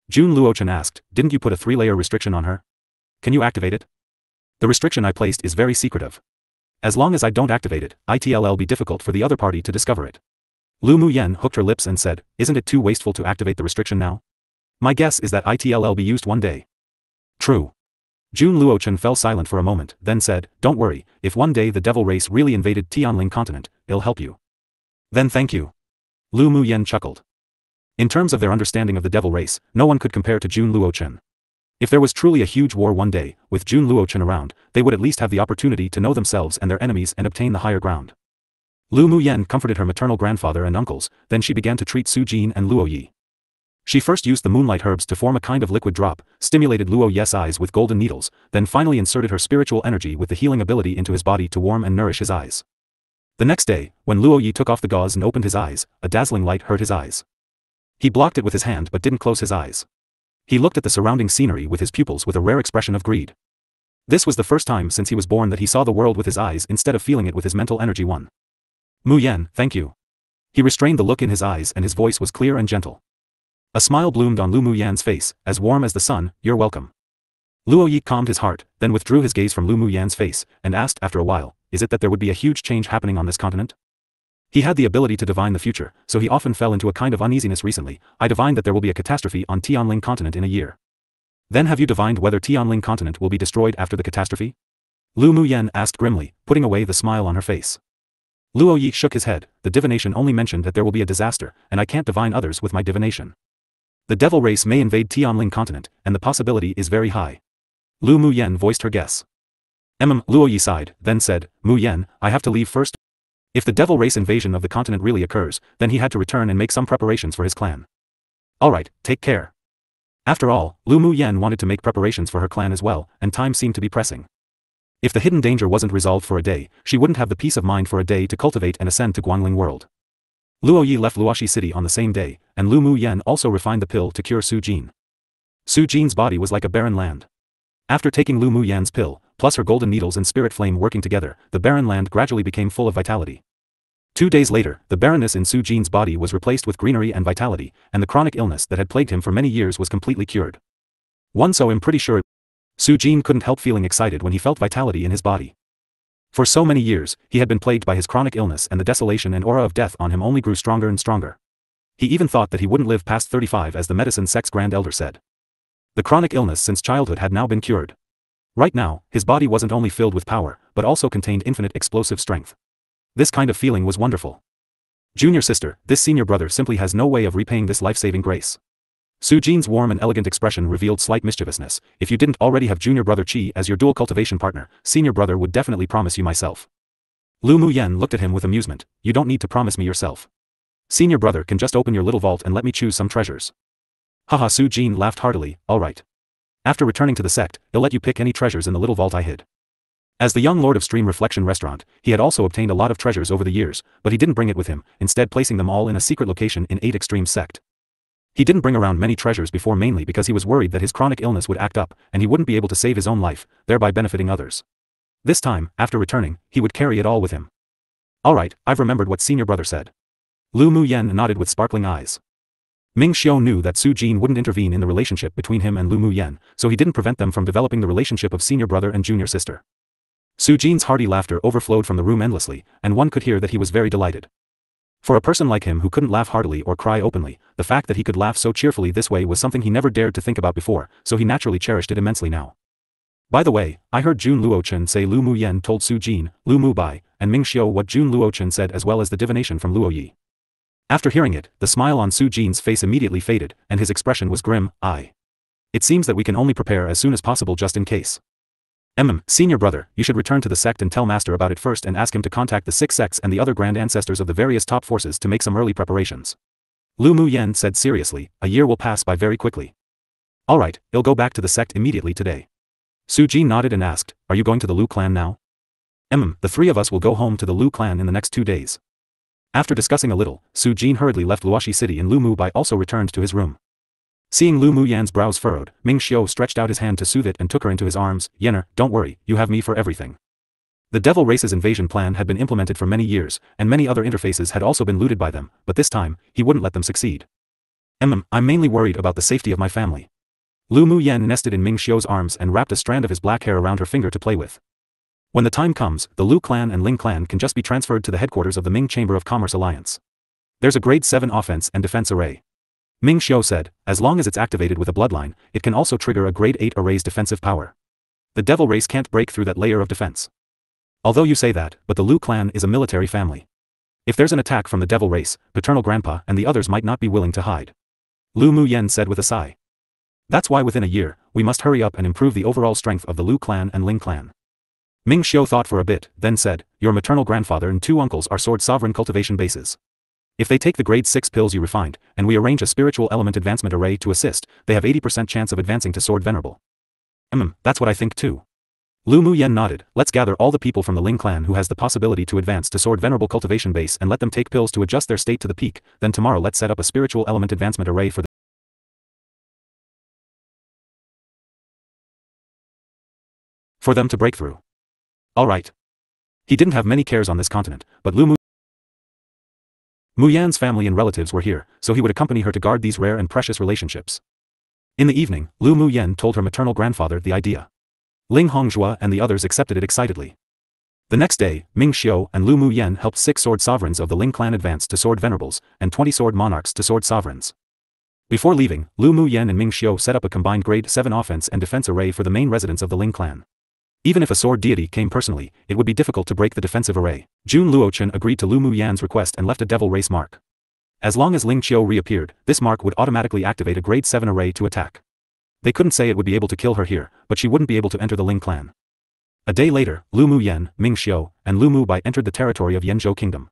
A: Jun Luochen asked, didn't you put a 3-layer restriction on her? Can you activate it? The restriction I placed is very secretive. As long as I don't activate it, it'll be difficult for the other party to discover it. Lu Muyan hooked her lips and said, isn't it too wasteful to activate the restriction now? My guess is that it'll be used one day. True. Jun Luochen fell silent for a moment, then said, don't worry, if one day the devil race really invaded Tianling continent, it'll help you. Then thank you. Lu Muyan chuckled. In terms of their understanding of the devil race, no one could compare to Jun Luochen. If there was truly a huge war one day, with Jun Luochen around, they would at least have the opportunity to know themselves and their enemies and obtain the higher ground. Lu Muyan comforted her maternal grandfather and uncles, then she began to treat Su Jin and Luo Yi. She first used the moonlight herbs to form a kind of liquid drop, stimulated Luo Yi's eyes with golden needles, then finally inserted her spiritual energy with the healing ability into his body to warm and nourish his eyes. The next day, when Luo Yi took off the gauze and opened his eyes, a dazzling light hurt his eyes. He blocked it with his hand but didn't close his eyes. He looked at the surrounding scenery with his pupils with a rare expression of greed. This was the first time since he was born that he saw the world with his eyes instead of feeling it with his mental energy. Muyan, thank you. He restrained the look in his eyes and his voice was clear and gentle. A smile bloomed on Lu Muyan's face, as warm as the sun, you're welcome. Luo Yi calmed his heart, then withdrew his gaze from Lu Muyan's face, and asked after a while, is it that there would be a huge change happening on this continent? He had the ability to divine the future, so he often fell into a kind of uneasiness recently. I divined that there will be a catastrophe on Tianling continent in a year. Then have you divined whether Tianling continent will be destroyed after the catastrophe? Lu Muyen asked grimly, putting away the smile on her face. Luo Yi shook his head. The divination only mentioned that there will be a disaster, and I can't divine others with my divination. The devil race may invade Tianling continent, and the possibility is very high. Lu Muyen voiced her guess. Luo Yi sighed, then said, Muyen, I have to leave first. If the devil race invasion of the continent really occurs, then he had to return and make some preparations for his clan. Alright, take care. After all, Lu Muyen wanted to make preparations for her clan as well, and time seemed to be pressing. If the hidden danger wasn't resolved for a day, she wouldn't have the peace of mind for a day to cultivate and ascend to Guanling world. Luo Yi left Luoxi city on the same day, and Lu Muyen also refined the pill to cure Su Jin. Su Jin's body was like a barren land. After taking Lu Muyen's pill, plus her golden needles and spirit flame working together, the barren land gradually became full of vitality. 2 days later, the barrenness in Su Jin's body was replaced with greenery and vitality, and the chronic illness that had plagued him for many years was completely cured. So I'm pretty sure Su Jin couldn't help feeling excited when he felt vitality in his body. For so many years, he had been plagued by his chronic illness, and the desolation and aura of death on him only grew stronger and stronger. He even thought that he wouldn't live past 35, as the medicine sect's grand elder said. The chronic illness since childhood had now been cured. Right now, his body wasn't only filled with power, but also contained infinite explosive strength. This kind of feeling was wonderful. Junior sister, this senior brother simply has no way of repaying this life-saving grace. Su Jin's warm and elegant expression revealed slight mischievousness. If you didn't already have junior brother Qi as your dual cultivation partner, senior brother would definitely promise you myself. Lu Muyen looked at him with amusement. You don't need to promise me yourself. Senior brother can just open your little vault and let me choose some treasures. Haha, Su Jin laughed heartily. Alright. After returning to the sect, he'll let you pick any treasures in the little vault I hid. As the young lord of Stream Reflection Restaurant, he had also obtained a lot of treasures over the years, but he didn't bring it with him, instead placing them all in a secret location in 8 Extreme sect. He didn't bring around many treasures before, mainly because he was worried that his chronic illness would act up, and he wouldn't be able to save his own life, thereby benefiting others. This time, after returning, he would carry it all with him. Alright, I've remembered what senior brother said. Lu Muyen nodded with sparkling eyes. Ming Xiao knew that Su Jin wouldn't intervene in the relationship between him and Lu Muyen, so he didn't prevent them from developing the relationship of senior brother and junior sister. Su Jin's hearty laughter overflowed from the room endlessly, and one could hear that he was very delighted. For a person like him who couldn't laugh heartily or cry openly, the fact that he could laugh so cheerfully this way was something he never dared to think about before, so he naturally cherished it immensely now. By the way, I heard Jun Luochen say Lu Muyen told Su Jin, Lu Mubai, and Ming Xiao what Jun Luochen said, as well as the divination from Luo Yi. After hearing it, the smile on Su Jin's face immediately faded, and his expression was grim. It seems that we can only prepare as soon as possible just in case. Senior brother, you should return to the sect and tell master about it first, and ask him to contact the 6 sects and the other grand ancestors of the various top forces to make some early preparations. Lu Muyen said seriously. A year will pass by very quickly. Alright, he'll go back to the sect immediately today. Su Jin nodded and asked, are you going to the Lu clan now? The 3 of us will go home to the Lu clan in the next 2 days. After discussing a little, Su Jin hurriedly left Luoxi city, and Lu Mubai also returned to his room. Seeing Lu Muyen's brows furrowed, Ming Xiao stretched out his hand to soothe it and took her into his arms. Yenner, don't worry, you have me for everything. The devil race's invasion plan had been implemented for many years, and many other interfaces had also been looted by them, but this time, he wouldn't let them succeed. I'm mainly worried about the safety of my family. Lu Muyen nested in Ming Xiao's arms and wrapped a strand of his black hair around her finger to play with. When the time comes, the Lu clan and Ling clan can just be transferred to the headquarters of the Ming Chamber of Commerce Alliance. There's a grade 7 offense and defense array. Ming Xiao said, as long as it's activated with a bloodline, it can also trigger a grade 8 array's defensive power. The devil race can't break through that layer of defense. Although you say that, but the Lu clan is a military family. If there's an attack from the devil race, paternal grandpa and the others might not be willing to hide. Lu Muyen said with a sigh. That's why within a year, we must hurry up and improve the overall strength of the Lu clan and Ling clan. Ming Xiao thought for a bit, then said, your maternal grandfather and 2 uncles are sword sovereign cultivation bases. If they take the grade 6 pills you refined, and we arrange a spiritual element advancement array to assist, they have 80% chance of advancing to sword venerable. That's what I think too. Lu Muyen nodded. Let's gather all the people from the Ling clan who has the possibility to advance to sword venerable cultivation base and let them take pills to adjust their state to the peak, then tomorrow let's set up a spiritual element advancement array for them to break through. Alright. He didn't have many cares on this continent, but Lu Muyen's family and relatives were here, so he would accompany her to guard these rare and precious relationships. In the evening, Lu Muyen told her maternal grandfather the idea. Ling Hongzhua and the others accepted it excitedly. The next day, Ming Xiu and Lu Mu Yen helped 6 sword sovereigns of the Ling clan advance to sword venerables, and 20 sword monarchs to sword sovereigns. Before leaving, Lu Mu Yen and Ming Xiu set up a combined grade 7 offense and defense array for the main residents of the Ling clan. Even if a sword deity came personally, it would be difficult to break the defensive array. Jun Luochen agreed to Lu Mu Yan's request and left a devil race mark. As long as Ling Qiu reappeared, this mark would automatically activate a grade 7 array to attack. They couldn't say it would be able to kill her here, but she wouldn't be able to enter the Ling clan. A day later, Lu Mu Yen, Ming Xiu, and Lu Mu Bai entered the territory of Yanzhou Kingdom.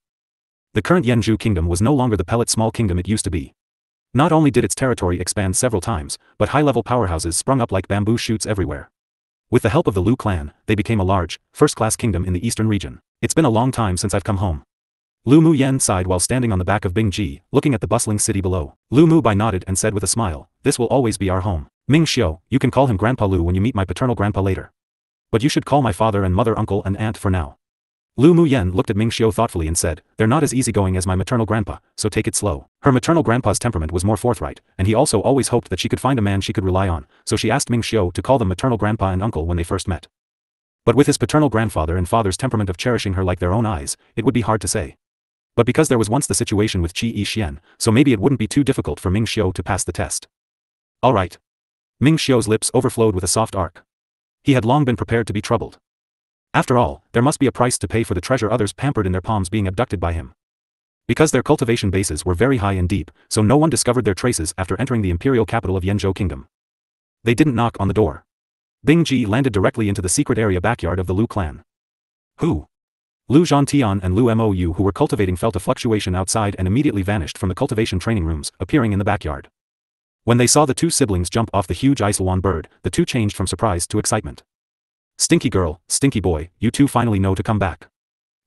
A: The current Yanzhou Kingdom was no longer the pellet small kingdom it used to be. Not only did its territory expand several times, but high-level powerhouses sprung up like bamboo shoots everywhere. With the help of the Lu clan, they became a large, first-class kingdom in the eastern region. It's been a long time since I've come home. Lu Mu Yen sighed while standing on the back of Bing Ji, looking at the bustling city below. Lu Mu Bai nodded and said with a smile, "This will always be our home. Ming Xiu, you can call him Grandpa Lu when you meet my paternal grandpa later. But you should call my father and mother uncle and aunt for now." Lu Mu Yen looked at Ming Xiu thoughtfully and said, "They're not as easygoing as my maternal grandpa, so take it slow." Her maternal grandpa's temperament was more forthright, and he also always hoped that she could find a man she could rely on, so she asked Ming Xiu to call them maternal grandpa and uncle when they first met. But with his paternal grandfather and father's temperament of cherishing her like their own eyes, it would be hard to say. But because there was once the situation with Qi Yixian, so maybe it wouldn't be too difficult for Ming Xiu to pass the test. All right. Ming Xiu's lips overflowed with a soft arc. He had long been prepared to be troubled. After all, there must be a price to pay for the treasure others pampered in their palms being abducted by him. Because their cultivation bases were very high and deep, so no one discovered their traces after entering the imperial capital of Yanzhou Kingdom. They didn't knock on the door. Bing Ji landed directly into the secret area backyard of the Lu clan. Who? Lu Zhantian and Lu Mou, who were cultivating, felt a fluctuation outside and immediately vanished from the cultivation training rooms, appearing in the backyard. When they saw the two siblings jump off the huge Icelwan bird, the two changed from surprise to excitement. "Stinky girl, stinky boy, you two finally know to come back."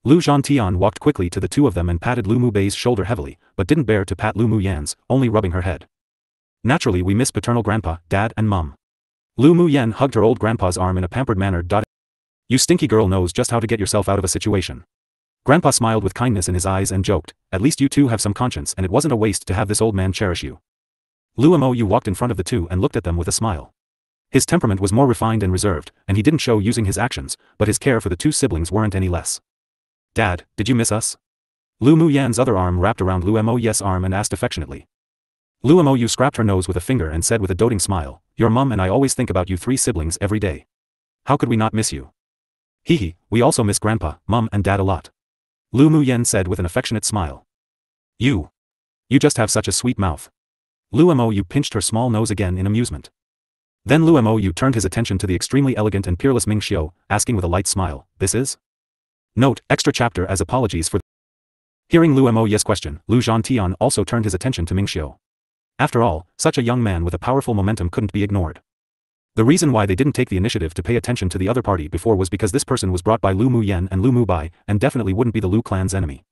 A: Lu Zhantian walked quickly to the two of them and patted Lu Mu Bei's shoulder heavily, but didn't bear to pat Lu Mu Yan's, only rubbing her head. "Naturally we miss paternal grandpa, dad and mum." Lu Mu Yan hugged her old grandpa's arm in a pampered manner. "You stinky girl knows just how to get yourself out of a situation." Grandpa smiled with kindness in his eyes and joked, "At least you two have some conscience and it wasn't a waste to have this old man cherish you." Lu Mou walked in front of the two and looked at them with a smile. His temperament was more refined and reserved, and he didn't show using his actions, but his care for the two siblings weren't any less. "Dad, did you miss us?" Lu Mu Yan's other arm wrapped around Lu Mou's arm and asked affectionately. Lu Mou scrapped her nose with a finger and said with a doting smile, "Your mum and I always think about you three siblings every day. How could we not miss you?" "Hee, we also miss grandpa, mum and dad a lot." Lu Mu Yan said with an affectionate smile. You just have such a sweet mouth." Lu Mou pinched her small nose again in amusement. Then Lu Mou turned his attention to the extremely elegant and peerless Ming Xiu, asking with a light smile, "This is?" Note, extra chapter as apologies for. Hearing Lu Mou's question, Lu Zhantian also turned his attention to Ming Xiu. After all, such a young man with a powerful momentum couldn't be ignored. The reason why they didn't take the initiative to pay attention to the other party before was because this person was brought by Lu Mu Yen and Lu Mu Bai, and definitely wouldn't be the Lu clan's enemy.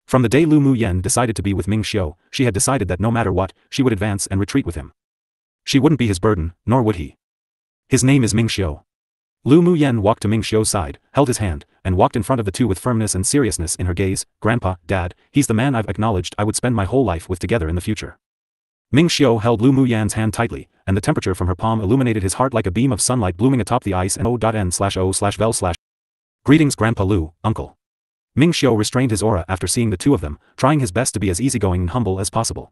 A: From the day Lu Mu Yen decided to be with Ming Xiu, she had decided that no matter what, she would advance and retreat with him. She wouldn't be his burden, nor would he. His name is Ming Xiu. Lu Mu Yen walked to Ming Xiu's side, held his hand, and walked in front of the two with firmness and seriousness in her gaze. "Grandpa, Dad, he's the man I've acknowledged I would spend my whole life with together in the future." Ming Xiu held Lu Mu Yan's hand tightly, and the temperature from her palm illuminated his heart like a beam of sunlight blooming atop the ice and O.N/O/Vel/. "Greetings Grandpa Lu, uncle." Ming Xiu restrained his aura after seeing the two of them, trying his best to be as easygoing and humble as possible.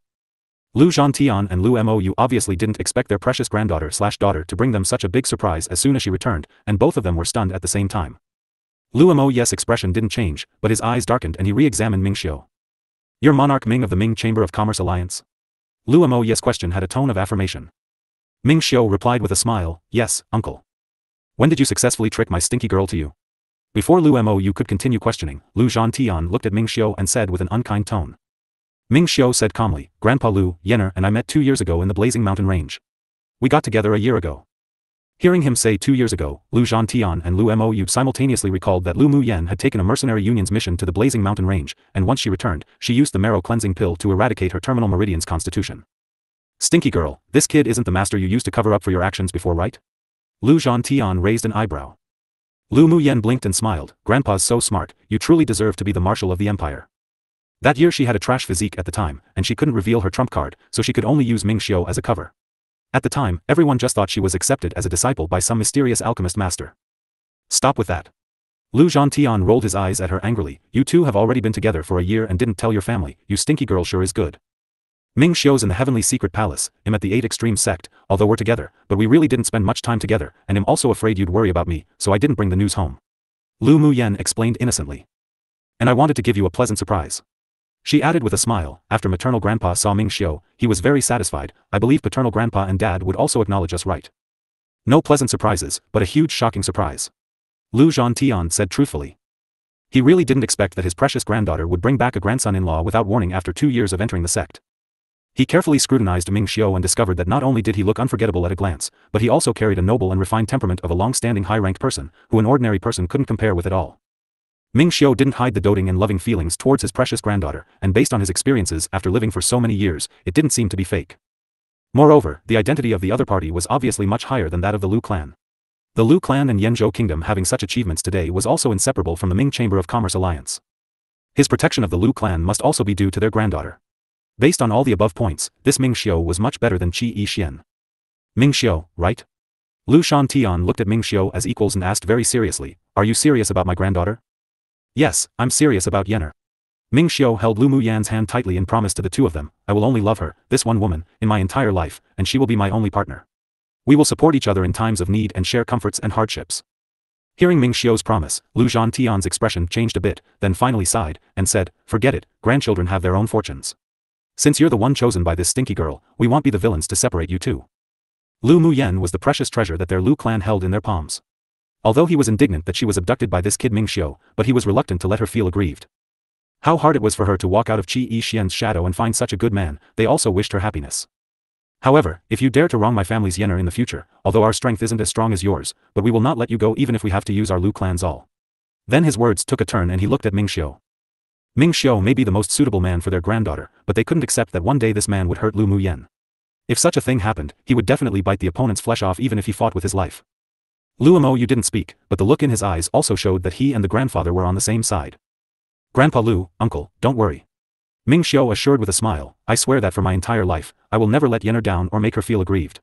A: Lu Zhantian and Lu Mou obviously didn't expect their precious granddaughter/daughter to bring them such a big surprise as soon as she returned, and both of them were stunned at the same time. Lu Mou's expression didn't change, but his eyes darkened and he re-examined Ming Xiu. "You're Monarch Ming of the Ming Chamber of Commerce Alliance?" Lu Mou's question had a tone of affirmation. Ming Xiu replied with a smile, "Yes, uncle." "When did you successfully trick my stinky girl to you?" Before Lu Mou could continue questioning, Lu Zhantian looked at Ming Xiu and said with an unkind tone. Ming Xiu said calmly, "Grandpa Lu, Yenner and I met 2 years ago in the Blazing Mountain Range. We got together a year ago." Hearing him say 2 years ago, Lu Zhantian and Lu Mou simultaneously recalled that Lu Mu Yen had taken a mercenary union's mission to the Blazing Mountain Range, and once she returned, she used the marrow cleansing pill to eradicate her terminal meridian's constitution. "Stinky girl, this kid isn't the master you used to cover up for your actions before, right?" Lu Zhantian raised an eyebrow. Lu Mu Yen blinked and smiled, "Grandpa's so smart, you truly deserve to be the marshal of the empire." That year she had a trash physique at the time, and she couldn't reveal her trump card, so she could only use Ming Xiu as a cover. At the time, everyone just thought she was accepted as a disciple by some mysterious alchemist master. "Stop with that. Lu Zhantian rolled his eyes at her angrily. You two have already been together for a year and didn't tell your family, you stinky girl sure is good. Ming Xiu's in the Heavenly Secret Palace, I'm at the 8 Extreme Sect, although we're together, but we really didn't spend much time together, and I'm also afraid you'd worry about me, so I didn't bring the news home. Lu Muyen explained innocently. And I wanted to give you a pleasant surprise. She added with a smile, after maternal grandpa saw Ming Xiu, he was very satisfied, I believe paternal grandpa and dad would also acknowledge us right. No pleasant surprises, but a huge shocking surprise. Lu Zhantian said truthfully. He really didn't expect that his precious granddaughter would bring back a grandson-in-law without warning after 2 years of entering the sect. He carefully scrutinized Ming Xiu and discovered that not only did he look unforgettable at a glance, but he also carried a noble and refined temperament of a long-standing high-ranked person, who an ordinary person couldn't compare with at all. Ming Xiu didn't hide the doting and loving feelings towards his precious granddaughter, and based on his experiences after living for so many years, it didn't seem to be fake. Moreover, the identity of the other party was obviously much higher than that of the Lu clan. The Lu clan and Yanzhou kingdom having such achievements today was also inseparable from the Ming Chamber of Commerce alliance. His protection of the Lu clan must also be due to their granddaughter. Based on all the above points, this Ming Xiu was much better than Qi Yixian. Ming Xiu, right? Lu Shantian looked at Ming Xiu as equals and asked very seriously, are you serious about my granddaughter? Yes, I'm serious about Yenner. Ming Xiu held Lu Muyan's hand tightly and promised to the two of them, I will only love her, this one woman, in my entire life, and she will be my only partner. We will support each other in times of need and share comforts and hardships. Hearing Ming Xiu's promise, Lu Zhantian's expression changed a bit, then finally sighed, and said, forget it, grandchildren have their own fortunes. Since you're the one chosen by this stinky girl, we won't be the villains to separate you two. Lu Muyen was the precious treasure that their Lu clan held in their palms. Although he was indignant that she was abducted by this kid Ming Xiu, but he was reluctant to let her feel aggrieved. How hard it was for her to walk out of Qi Yixian's shadow and find such a good man, they also wished her happiness. However, if you dare to wrong my family's Yenner in the future, although our strength isn't as strong as yours, but we will not let you go even if we have to use our Lu clan's all. Then his words took a turn and he looked at Ming Xiu. Ming Xiu may be the most suitable man for their granddaughter, but they couldn't accept that one day this man would hurt Lu Muyen. If such a thing happened, he would definitely bite the opponent's flesh off even if he fought with his life. Lu Mo you didn't speak, but the look in his eyes also showed that he and the grandfather were on the same side. Grandpa Lu, uncle, don't worry. Ming Xiu assured with a smile, I swear that for my entire life, I will never let Yenner down or make her feel aggrieved.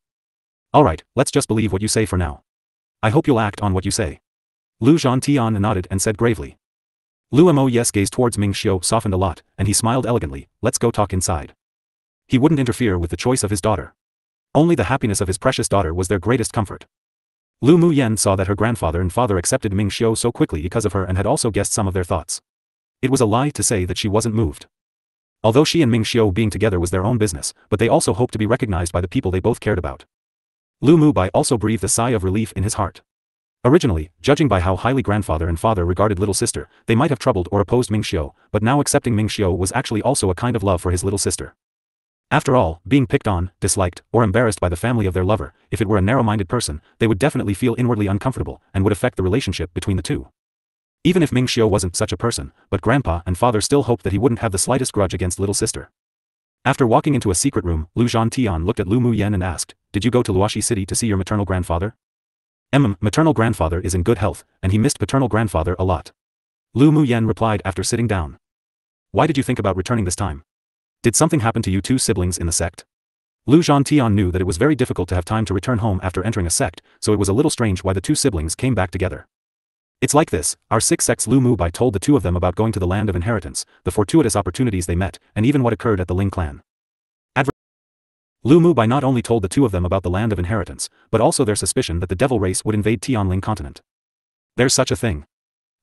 A: Alright, let's just believe what you say for now. I hope you'll act on what you say. Lu Zhantian nodded and said gravely. Lu Mo's gaze towards Ming Xiu softened a lot, and he smiled elegantly, let's go talk inside. He wouldn't interfere with the choice of his daughter. Only the happiness of his precious daughter was their greatest comfort. Lu Muyen saw that her grandfather and father accepted Ming Xiu so quickly because of her and had also guessed some of their thoughts. It was a lie to say that she wasn't moved. Although she and Ming Xiu being together was their own business, but they also hoped to be recognized by the people they both cared about. Lu Mubai also breathed a sigh of relief in his heart. Originally, judging by how highly grandfather and father regarded little sister, they might have troubled or opposed Ming Xiu, but now accepting Ming Xiu was actually also a kind of love for his little sister. After all, being picked on, disliked, or embarrassed by the family of their lover, if it were a narrow-minded person, they would definitely feel inwardly uncomfortable, and would affect the relationship between the two. Even if Ming Xiu wasn't such a person, but grandpa and father still hoped that he wouldn't have the slightest grudge against little sister. After walking into a secret room, Lu Zhantian looked at Lu Muyen and asked, did you go to Luoxi City to see your maternal grandfather? Maternal grandfather is in good health, and he missed paternal grandfather a lot. Lu Muyen replied after sitting down. Why did you think about returning this time? Did something happen to you two siblings in the sect? Lu Zhantian knew that it was very difficult to have time to return home after entering a sect, so it was a little strange why the two siblings came back together. It's like this, our 6 sects Lu Mubai told the two of them about going to the land of inheritance, the fortuitous opportunities they met, and even what occurred at the Ling clan. Lu Mubai not only told the two of them about the land of inheritance, but also their suspicion that the devil race would invade Tianling continent. There's such a thing.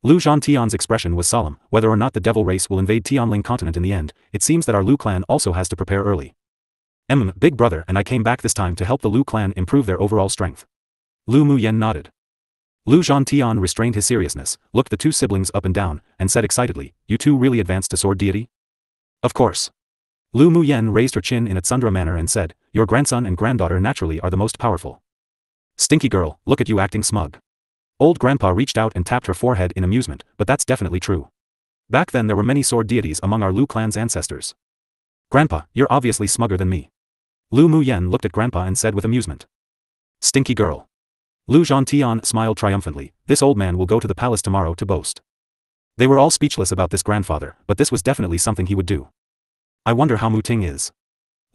A: Lu Zhantian's expression was solemn, whether or not the devil race will invade Tianling continent in the end, it seems that our Lu clan also has to prepare early. Big brother and I came back this time to help the Lu clan improve their overall strength. Lu Muyen nodded. Lu Zhantian restrained his seriousness, looked the two siblings up and down, and said excitedly, you two really advanced to sword deity? Of course. Lu Muyen raised her chin in a tsundere manner and said, your grandson and granddaughter naturally are the most powerful. Stinky girl, look at you acting smug. Old grandpa reached out and tapped her forehead in amusement, but that's definitely true. Back then there were many sword deities among our Lu clan's ancestors. Grandpa, you're obviously smugger than me. Lu Muyen looked at grandpa and said with amusement. Stinky girl. Lu Zhantian smiled triumphantly, this old man will go to the palace tomorrow to boast. They were all speechless about this grandfather, but this was definitely something he would do. I wonder how Mu Ting is.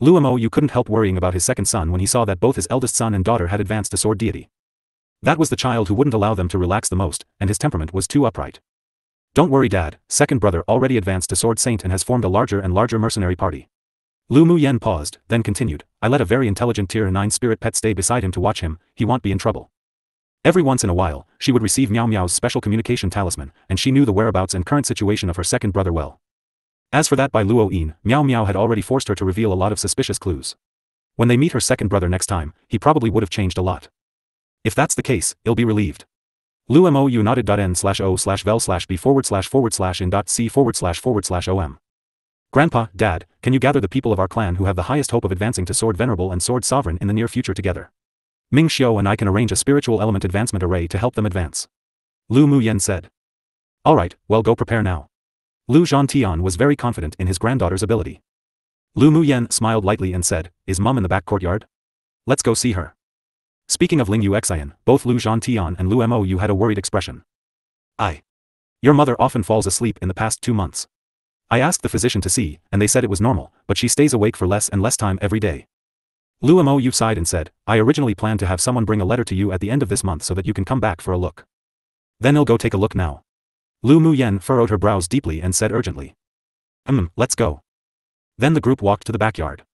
A: Lu Mo you couldn't help worrying about his second son when he saw that both his eldest son and daughter had advanced to sword deity. That was the child who wouldn't allow them to relax the most, and his temperament was too upright. Don't worry dad, second brother already advanced to Sword Saint and has formed a larger and larger mercenary party. Lu Muyen paused, then continued, I let a very intelligent tier 9 spirit pet stay beside him to watch him, he won't be in trouble. Every once in a while, she would receive Meow Meow's special communication talisman, and she knew the whereabouts and current situation of her second brother well. As for that by Luo Yin, Meow Meow had already forced her to reveal a lot of suspicious clues. When they meet her second brother next time, he probably would have changed a lot. If that's the case, he'll be relieved. Lu Mou nodded.n/o/vel/b/in.c/.c/om. Grandpa, Dad, can you gather the people of our clan who have the highest hope of advancing to Sword Venerable and Sword Sovereign in the near future together? Ming Xiao and I can arrange a spiritual element advancement array to help them advance. Lu Muyen said. Alright, well go prepare now. Lu Zhantian was very confident in his granddaughter's ability. Lu Muyen smiled lightly and said, Is Mum in the back courtyard? Let's go see her. Speaking of Ling Yu Xian, both Lu Zhantian and Lu Mou had a worried expression. Your mother often falls asleep in the past 2 months. I asked the physician to see, and they said it was normal, but she stays awake for less and less time every day. Lu Mou sighed and said, I originally planned to have someone bring a letter to you at the end of this month so that you can come back for a look. Then I'll go take a look now. Lu Muyen furrowed her brows deeply and said urgently. Let's go. Then the group walked to the backyard.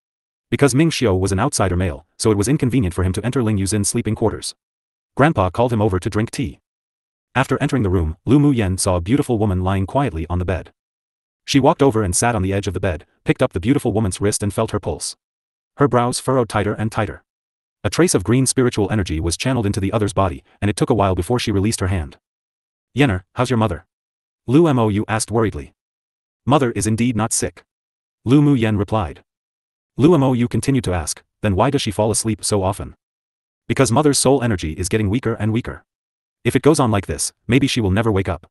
A: Because Ming Xiao was an outsider male, so it was inconvenient for him to enter Ling Yuzin's sleeping quarters. Grandpa called him over to drink tea. After entering the room, Lu Muyen saw a beautiful woman lying quietly on the bed. She walked over and sat on the edge of the bed, picked up the beautiful woman's wrist and felt her pulse. Her brows furrowed tighter and tighter. A trace of green spiritual energy was channeled into the other's body, and it took a while before she released her hand. Yenner, how's your mother? Lu Mou asked worriedly. Mother is indeed not sick. Lu Muyen replied. Lu Mou continued to ask, then why does she fall asleep so often? Because mother's soul energy is getting weaker and weaker. If it goes on like this, maybe she will never wake up.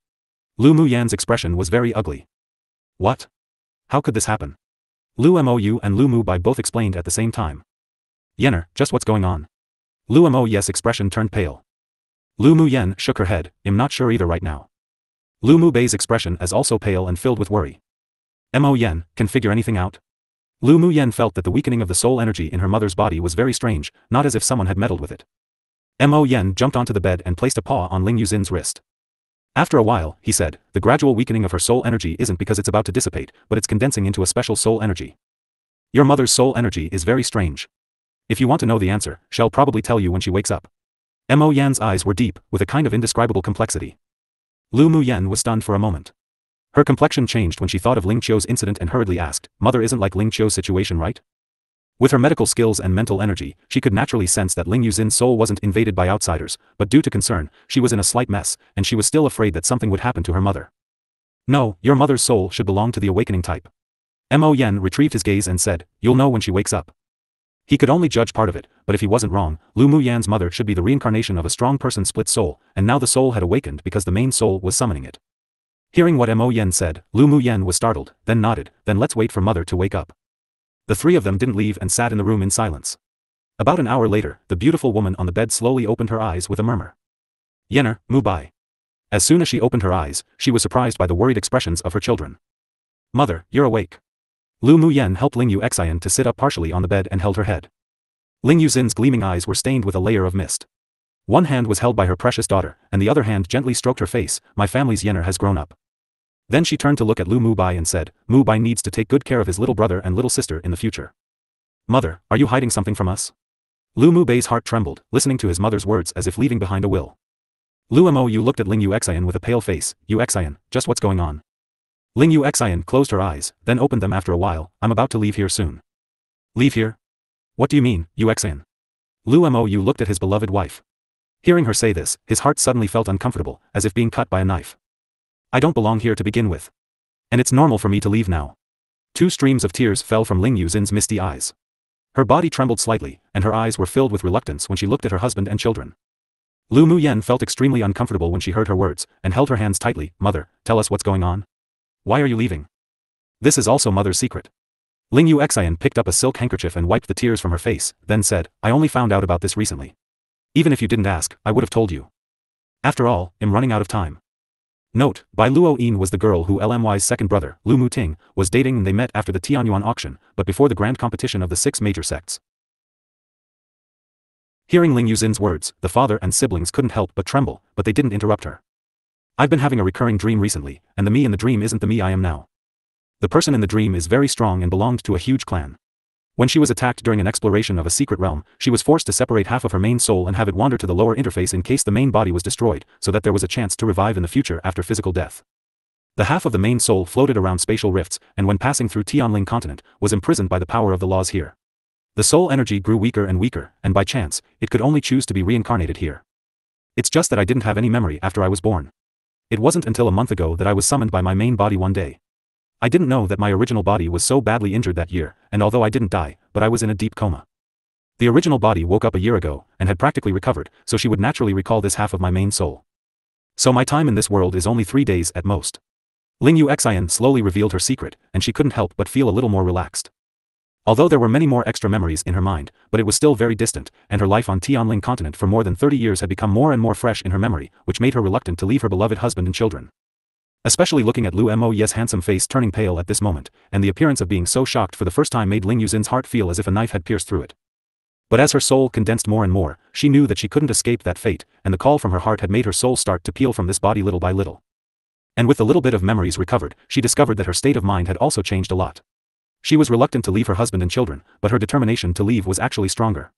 A: Lu Muyen's expression was very ugly. What? How could this happen? Lu Mou and Lu Mu Bai both explained at the same time. Yenner, just what's going on? Lu Mou's expression turned pale. Lu Muyen shook her head, I'm not sure either right now. Lu Mu Bai's expression is also pale and filled with worry. Mo Yen, can figure anything out? Lu Muyen felt that the weakening of the soul energy in her mother's body was very strange, not as if someone had meddled with it. Mo Yen jumped onto the bed and placed a paw on Ling Yuzin's wrist. After a while, he said, the gradual weakening of her soul energy isn't because it's about to dissipate, but it's condensing into a special soul energy. Your mother's soul energy is very strange. If you want to know the answer, she'll probably tell you when she wakes up. Mo Yan's eyes were deep, with a kind of indescribable complexity. Lu Muyen was stunned for a moment. Her complexion changed when she thought of Ling Qiu's incident and hurriedly asked, Mother isn't like Ling Qiu's situation, right? With her medical skills and mental energy, she could naturally sense that Ling Yuzin's soul wasn't invaded by outsiders, but due to concern, she was in a slight mess, and she was still afraid that something would happen to her mother. No, your mother's soul should belong to the awakening type. Mo Yen retrieved his gaze and said, you'll know when she wakes up. He could only judge part of it, but if he wasn't wrong, Lu Muyen's mother should be the reincarnation of a strong person's split soul, and now the soul had awakened because the main soul was summoning it. Hearing what Mo Yen said, Lu Muyen was startled, then nodded, then let's wait for mother to wake up. The three of them didn't leave and sat in the room in silence. About an hour later, the beautiful woman on the bed slowly opened her eyes with a murmur. Yenner, Mu Bai. As soon as she opened her eyes, she was surprised by the worried expressions of her children. Mother, you're awake. Lu Muyen helped Ling Yu Xian to sit up partially on the bed and held her head. Ling Yuzin's gleaming eyes were stained with a layer of mist. One hand was held by her precious daughter, and the other hand gently stroked her face, my family's Yenner has grown up. Then she turned to look at Lu Mu Bai and said, Mu Bai needs to take good care of his little brother and little sister in the future. Mother, are you hiding something from us? Lu Mu Bai's heart trembled, listening to his mother's words as if leaving behind a will. Lu Mou looked at Ling Yu Xian with a pale face, Yu Xian, just what's going on? Ling Yu Xian closed her eyes, then opened them after a while, I'm about to leave here soon. Leave here? What do you mean, Yu Xian? Lu Mou looked at his beloved wife. Hearing her say this, his heart suddenly felt uncomfortable, as if being cut by a knife. I don't belong here to begin with. And it's normal for me to leave now. 2 streams of tears fell from Ling Yuzin's misty eyes. Her body trembled slightly, and her eyes were filled with reluctance when she looked at her husband and children. Lu Muyen felt extremely uncomfortable when she heard her words, and held her hands tightly, Mother, tell us what's going on. Why are you leaving? This is also Mother's secret. Ling Yu Xian picked up a silk handkerchief and wiped the tears from her face, then said, I only found out about this recently. Even if you didn't ask, I would have told you. After all, I'm running out of time. Note, Bai Luo Yin was the girl who LMY's second brother, Lu Muting, was dating and they met after the Tianyuan auction, but before the grand competition of the 6 major sects. Hearing Ling Yuzin's words, the father and siblings couldn't help but tremble, but they didn't interrupt her. I've been having a recurring dream recently, and the me in the dream isn't the me I am now. The person in the dream is very strong and belonged to a huge clan. When she was attacked during an exploration of a secret realm, she was forced to separate half of her main soul and have it wander to the lower interface in case the main body was destroyed, so that there was a chance to revive in the future after physical death. The half of the main soul floated around spatial rifts, and when passing through Tianling continent, was imprisoned by the power of the laws here. The soul energy grew weaker and weaker, and by chance, it could only choose to be reincarnated here. It's just that I didn't have any memory after I was born. It wasn't until a month ago that I was summoned by my main body one day. I didn't know that my original body was so badly injured that year, and although I didn't die, but I was in a deep coma. The original body woke up a year ago, and had practically recovered, so she would naturally recall this half of my main soul. So my time in this world is only 3 days at most. Ling Yuxian slowly revealed her secret, and she couldn't help but feel a little more relaxed. Although there were many more extra memories in her mind, but it was still very distant, and her life on Tianling continent for more than 30 years had become more and more fresh in her memory, which made her reluctant to leave her beloved husband and children. Especially looking at Lu Mo's handsome face turning pale at this moment, and the appearance of being so shocked for the first time made Ling Yuzin's heart feel as if a knife had pierced through it. But as her soul condensed more and more, she knew that she couldn't escape that fate, and the call from her heart had made her soul start to peel from this body little by little. And with the little bit of memories recovered, she discovered that her state of mind had also changed a lot. She was reluctant to leave her husband and children, but her determination to leave was actually stronger.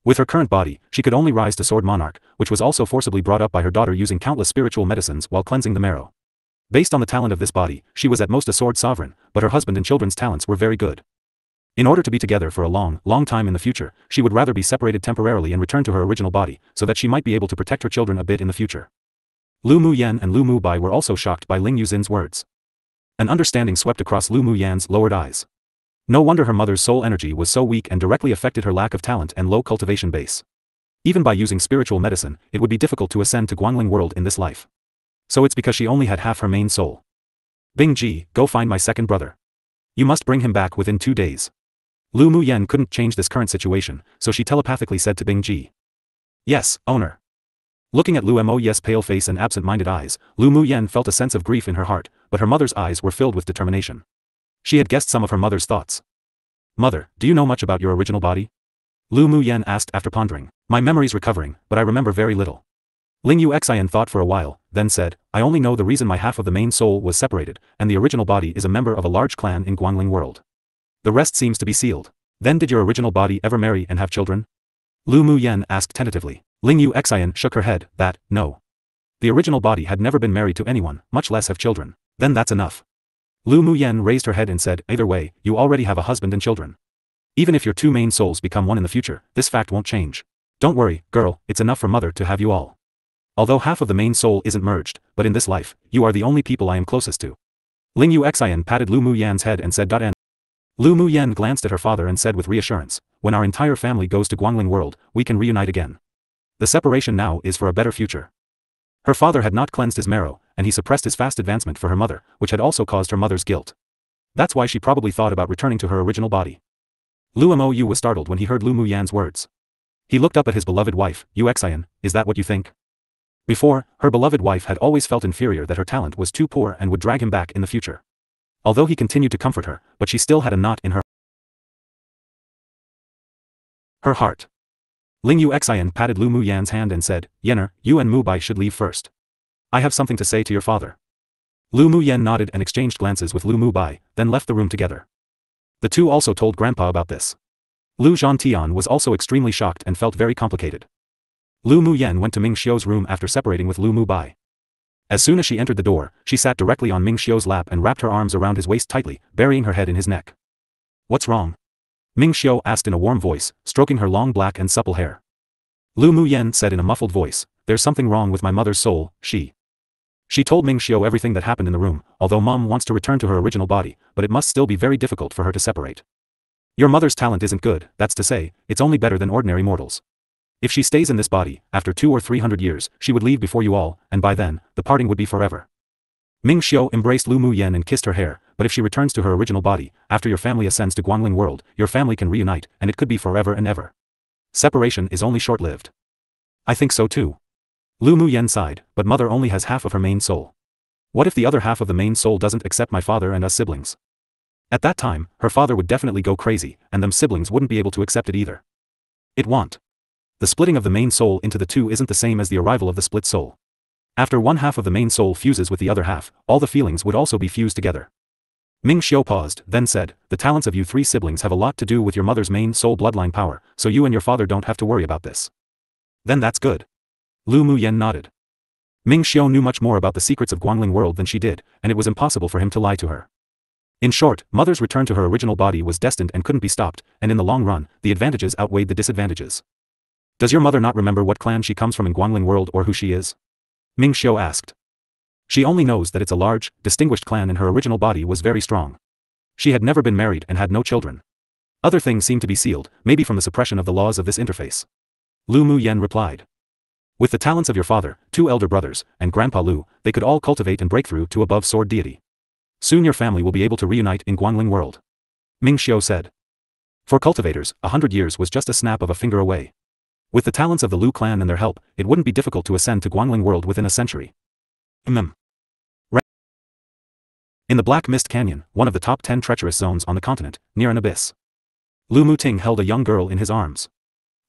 A: With her current body, she could only rise to Sword Monarch, which was also forcibly brought up by her daughter using countless spiritual medicines while cleansing the marrow. Based on the talent of this body, she was at most a sword sovereign, but her husband and children's talents were very good. In order to be together for a long, long time in the future, she would rather be separated temporarily and return to her original body, so that she might be able to protect her children a bit in the future. Lu Muyan and Lu Mubai were also shocked by Ling Yuzin's words. An understanding swept across Lu Muyan's lowered eyes. No wonder her mother's soul energy was so weak and directly affected her lack of talent and low cultivation base. Even by using spiritual medicine, it would be difficult to ascend to Guangling world in this life. So it's because she only had half her main soul. Bing Ji, go find my second brother. You must bring him back within 2 days. Lu Muyan couldn't change this current situation, so she telepathically said to Bing Ji. Yes, owner. Looking at Lu Mo's pale face and absent-minded eyes, Lu Muyan felt a sense of grief in her heart, but her mother's eyes were filled with determination. She had guessed some of her mother's thoughts. Mother, do you know much about your original body? Lu Muyan asked after pondering. My memory's recovering, but I remember very little. Ling Yuxian thought for a while, then said, I only know the reason my half of the main soul was separated, and the original body is a member of a large clan in Guangling world. The rest seems to be sealed. Then did your original body ever marry and have children? Lu Muyan asked tentatively. Ling Yuxian shook her head, no. The original body had never been married to anyone, much less have children. Then that's enough. Lu Muyan raised her head and said, either way, you already have a husband and children. Even if your 2 main souls become one in the future, this fact won't change. Don't worry, girl, it's enough for mother to have you all. Although half of the main soul isn't merged, but in this life, you are the only people I am closest to. Ling Yuxian patted Lu Muyan's head and said, "N." Lu Muyan glanced at her father and said with reassurance, when our entire family goes to Guangling world, we can reunite again. The separation now is for a better future. Her father had not cleansed his marrow, and he suppressed his fast advancement for her mother, which had also caused her mother's guilt. That's why she probably thought about returning to her original body. Lu Mou was startled when he heard Lu Muyan's words. He looked up at his beloved wife, Yuxian, is that what you think? Before, her beloved wife had always felt inferior that her talent was too poor and would drag him back in the future. Although he continued to comfort her, but she still had a knot in her heart. Ling Yuxian patted Lu Muyan's hand and said, Yener, you and Mubai should leave first. I have something to say to your father. Lu Muyan nodded and exchanged glances with Lu Mubai, then left the room together. The two also told Grandpa about this. Lu Zhantian was also extremely shocked and felt very complicated. Lu Muyan went to Ming Xiu's room after separating with Lu Mubai. As soon as she entered the door, she sat directly on Ming Xiu's lap and wrapped her arms around his waist tightly, burying her head in his neck. What's wrong? Ming Xiu asked in a warm voice, stroking her long black and supple hair. Lu Muyan said in a muffled voice, there's something wrong with my mother's soul, She told Ming Xiu everything that happened in the room, although Mom wants to return to her original body, but it must still be very difficult for her to separate. Your mother's talent isn't good, that's to say, it's only better than ordinary mortals. If she stays in this body, after 200 or 300 years, she would leave before you all, and by then, the parting would be forever. Ming Xiu embraced Lu Muyan and kissed her hair, but if she returns to her original body, after your family ascends to Guangling world, your family can reunite, and it could be forever and ever. Separation is only short-lived. I think so too. Lu Muyan sighed, but mother only has half of her main soul. What if the other half of the main soul doesn't accept my father and us siblings? At that time, her father would definitely go crazy, and them siblings wouldn't be able to accept it either. It won't. The splitting of the main soul into the two isn't the same as the arrival of the split soul. After one half of the main soul fuses with the other half, all the feelings would also be fused together. Ming Xiu paused, then said, the talents of you three siblings have a lot to do with your mother's main soul bloodline power, so you and your father don't have to worry about this. Then that's good. Lu Muyen nodded. Ming Xiu knew much more about the secrets of Guangling world than she did, and it was impossible for him to lie to her. In short, Mother's return to her original body was destined and couldn't be stopped, and in the long run, the advantages outweighed the disadvantages. Does your mother not remember what clan she comes from in Guangling world or who she is? Ming Xiu asked. She only knows that it's a large, distinguished clan and her original body was very strong. She had never been married and had no children. Other things seemed to be sealed, maybe from the suppression of the laws of this interface. Lu Muyen replied. With the talents of your father, 2 elder brothers, and Grandpa Lu, they could all cultivate and break through to above sword deity. Soon your family will be able to reunite in Guangling world. Ming Xiu said. For cultivators, 100 years was just a snap of a finger away. With the talents of the Lu clan and their help, it wouldn't be difficult to ascend to Guangling world within a century. In the Black Mist Canyon, one of the top 10 treacherous zones on the continent, near an abyss. Lu Muting held a young girl in his arms.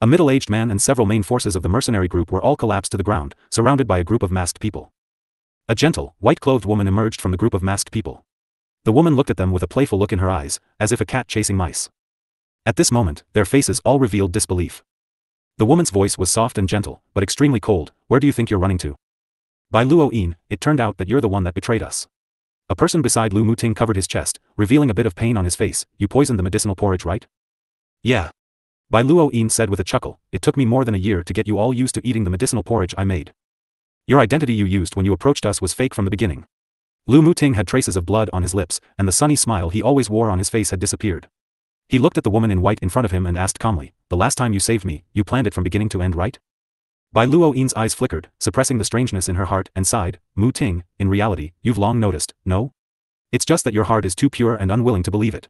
A: A middle-aged man and several main forces of the mercenary group were all collapsed to the ground, surrounded by a group of masked people. A gentle, white-clothed woman emerged from the group of masked people. The woman looked at them with a playful look in her eyes, as if a cat chasing mice. At this moment, their faces all revealed disbelief. The woman's voice was soft and gentle, but extremely cold. Where do you think you're running to? By Luo Yin, it turned out that you're the one that betrayed us. A person beside Lu Muting covered his chest, revealing a bit of pain on his face. You poisoned the medicinal porridge, right? Yeah. Bai Luo Yin said with a chuckle, it took me more than a year to get you all used to eating the medicinal porridge I made. Your identity you used when you approached us was fake from the beginning. Lu Muting had traces of blood on his lips, and the sunny smile he always wore on his face had disappeared. He looked at the woman in white in front of him and asked calmly, the last time you saved me, you planned it from beginning to end, right? Bai Luo Yin's eyes flickered, suppressing the strangeness in her heart, and sighed, Mu Ting, in reality, you've long noticed, no? It's just that your heart is too pure and unwilling to believe it.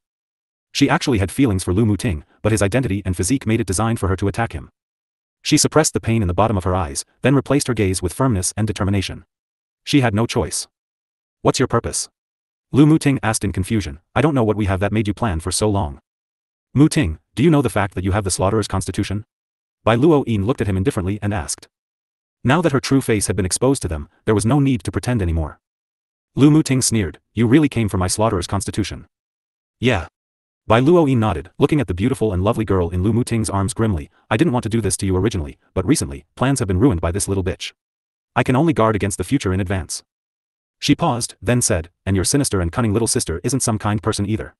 A: She actually had feelings for Lu Muting, but his identity and physique made it designed for her to attack him. She suppressed the pain in the bottom of her eyes, then replaced her gaze with firmness and determination. She had no choice. What's your purpose? Lu Muting asked in confusion, I don't know what we have that made you plan for so long. Muting, do you know the fact that you have the slaughterer's constitution? Bai Luo Yin looked at him indifferently and asked. Now that her true face had been exposed to them, there was no need to pretend anymore. Lu Muting sneered, you really came for my slaughterer's constitution. Yeah. Bai Luo Yin nodded, looking at the beautiful and lovely girl in Lu Muting's arms grimly, I didn't want to do this to you originally, but recently, plans have been ruined by this little bitch. I can only guard against the future in advance. She paused, then said, and your sinister and cunning little sister isn't some kind person either.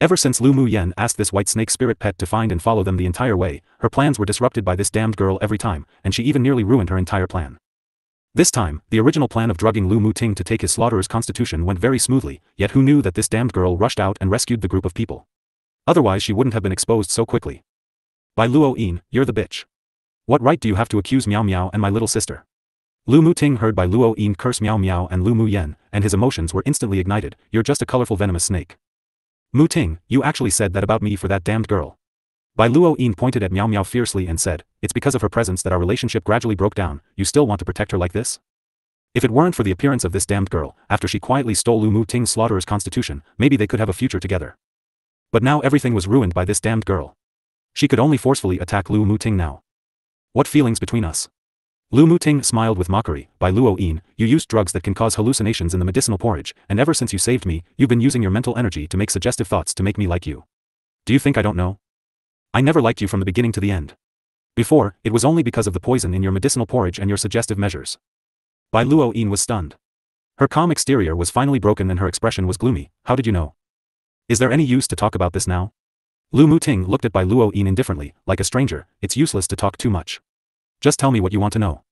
A: Ever since Lu Muyen asked this white snake spirit pet to find and follow them the entire way, her plans were disrupted by this damned girl every time, and she even nearly ruined her entire plan. This time, the original plan of drugging Lu Muting to take his slaughterer's constitution went very smoothly, yet who knew that this damned girl rushed out and rescued the group of people. Otherwise she wouldn't have been exposed so quickly. By Luo Yin, you're the bitch. What right do you have to accuse Miao Miao and my little sister? Lu Muting heard Bai Luo Yin curse Miao Miao and Lu Muyen, and his emotions were instantly ignited, you're just a colorful venomous snake. Muting, you actually said that about me for that damned girl. Bai Luo Yin pointed at Miao Miao fiercely and said, it's because of her presence that our relationship gradually broke down, you still want to protect her like this? If it weren't for the appearance of this damned girl, after she quietly stole Lu Muting's slaughterer's constitution, maybe they could have a future together. But now everything was ruined by this damned girl. She could only forcefully attack Lu Muting now. What feelings between us? Lu Muting smiled with mockery, Bai Luo Yin, you used drugs that can cause hallucinations in the medicinal porridge, and ever since you saved me, you've been using your mental energy to make suggestive thoughts to make me like you. Do you think I don't know? I never liked you from the beginning to the end. Before, it was only because of the poison in your medicinal porridge and your suggestive measures. Bai Luo Yin was stunned. Her calm exterior was finally broken and her expression was gloomy, how did you know? Is there any use to talk about this now? Lu Muting looked at Bai Luo Yin indifferently, like a stranger, it's useless to talk too much. Just tell me what you want to know.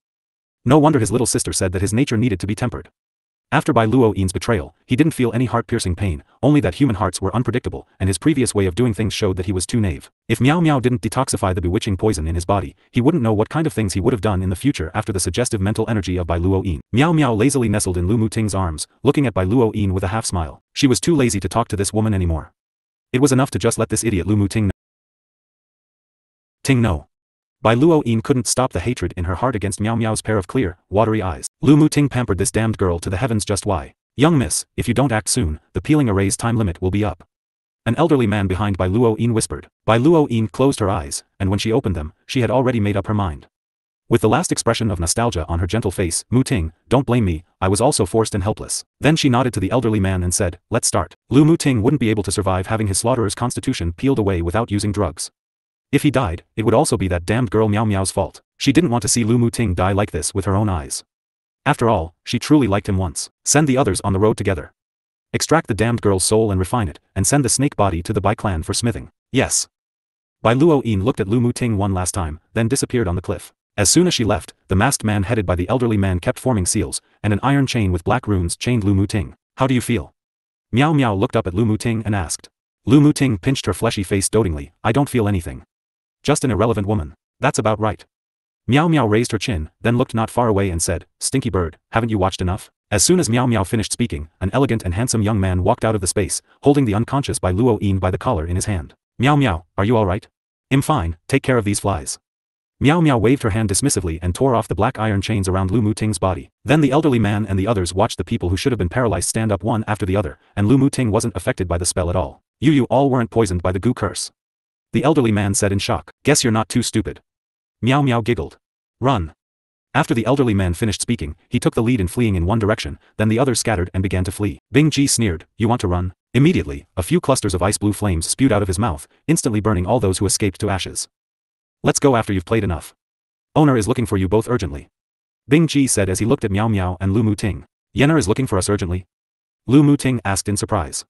A: No wonder his little sister said that his nature needed to be tempered. After Bai Luo Yin's betrayal, he didn't feel any heart-piercing pain, only that human hearts were unpredictable, and his previous way of doing things showed that he was too naive. If Miao Miao didn't detoxify the bewitching poison in his body, he wouldn't know what kind of things he would have done in the future after the suggestive mental energy of Bai Luo Yin. Miao Miao lazily nestled in Lu Muting's arms, looking at Bai Luo Yin with a half-smile. She was too lazy to talk to this woman anymore. It was enough to just let this idiot Lu Muting know. Bai Luo Yin couldn't stop the hatred in her heart against Miao Miao's pair of clear, watery eyes. Lu Muting pampered this damned girl to the heavens just why. Young miss, if you don't act soon, the peeling array's time limit will be up. An elderly man behind Bai Luo-yin whispered. Bai Luo-yin closed her eyes, and when she opened them, she had already made up her mind. With the last expression of nostalgia on her gentle face, Mu Ting, don't blame me, I was also forced and helpless. Then she nodded to the elderly man and said, let's start. Mu Ting wouldn't be able to survive having his slaughterer's constitution peeled away without using drugs. If he died, it would also be that damned girl Miao Miao's fault. She didn't want to see Mu Ting die like this with her own eyes. After all, she truly liked him once. Send the others on the road together. Extract the damned girl's soul and refine it, and send the snake body to the Bai clan for smithing. Yes. Bai Luo-yin looked at Mu Ting one last time, then disappeared on the cliff. As soon as she left, the masked man headed by the elderly man kept forming seals, and an iron chain with black runes chained Mu Ting. How do you feel? Miao Miao looked up at Mu Ting and asked. Mu Ting pinched her fleshy face dotingly. I don't feel anything. Just an irrelevant woman. That's about right. Miao Miao raised her chin, then looked not far away and said, Stinky bird, haven't you watched enough? As soon as Miao Miao finished speaking, an elegant and handsome young man walked out of the space, holding the unconscious Bai Luo-yin by the collar in his hand. Miao Miao, are you alright? I'm fine, take care of these flies. Miao Miao waved her hand dismissively and tore off the black iron chains around Mu Ting's body. Then the elderly man and the others watched the people who should have been paralyzed stand up one after the other, and Mu Ting wasn't affected by the spell at all. You all weren't poisoned by the goo curse. The elderly man said in shock. Guess you're not too stupid. Miao Miao giggled. Run. After the elderly man finished speaking, he took the lead in fleeing in one direction, then the others scattered and began to flee. Bing Ji sneered, you want to run? Immediately, a few clusters of ice blue flames spewed out of his mouth, instantly burning all those who escaped to ashes. Let's go after you've played enough. Owner is looking for you both urgently. Bing Ji said as he looked at Miao Miao and Mu Ting. Yener is looking for us urgently? Mu Ting asked in surprise.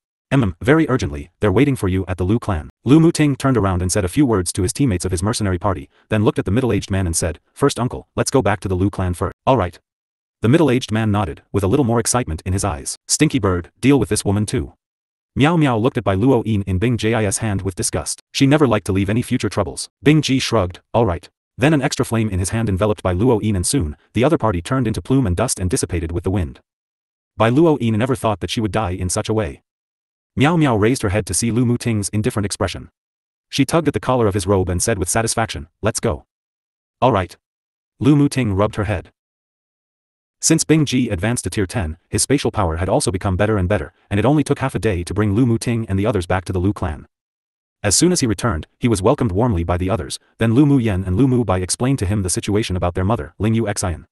A: Very urgently, they're waiting for you at the Lu clan. Mu Ting turned around and said a few words to his teammates of his mercenary party, then looked at the middle-aged man and said, First uncle, let's go back to the Lu clan first. Alright. The middle-aged man nodded, with a little more excitement in his eyes. Stinky bird, deal with this woman too. Miao Miao looked at Bai Luo-yin in Bing Ji's hand with disgust. She never liked to leave any future troubles. Bing Ji shrugged, alright. Then an extra flame in his hand enveloped Bai Luo-yin and soon, the other party turned into plume and dust and dissipated with the wind. Bai Luo-yin never thought that she would die in such a way. Miao Miao raised her head to see Mu Ting's indifferent expression. She tugged at the collar of his robe and said with satisfaction, let's go. Alright. Mu Ting rubbed her head. Since Bing Ji advanced to tier 10, his spatial power had also become better and better, and it only took half a day to bring Mu Ting and the others back to the Lu clan. As soon as he returned, he was welcomed warmly by the others, then Lu Mu Yen and Lu Mu Bai explained to him the situation about their mother, Ling Yu Xian.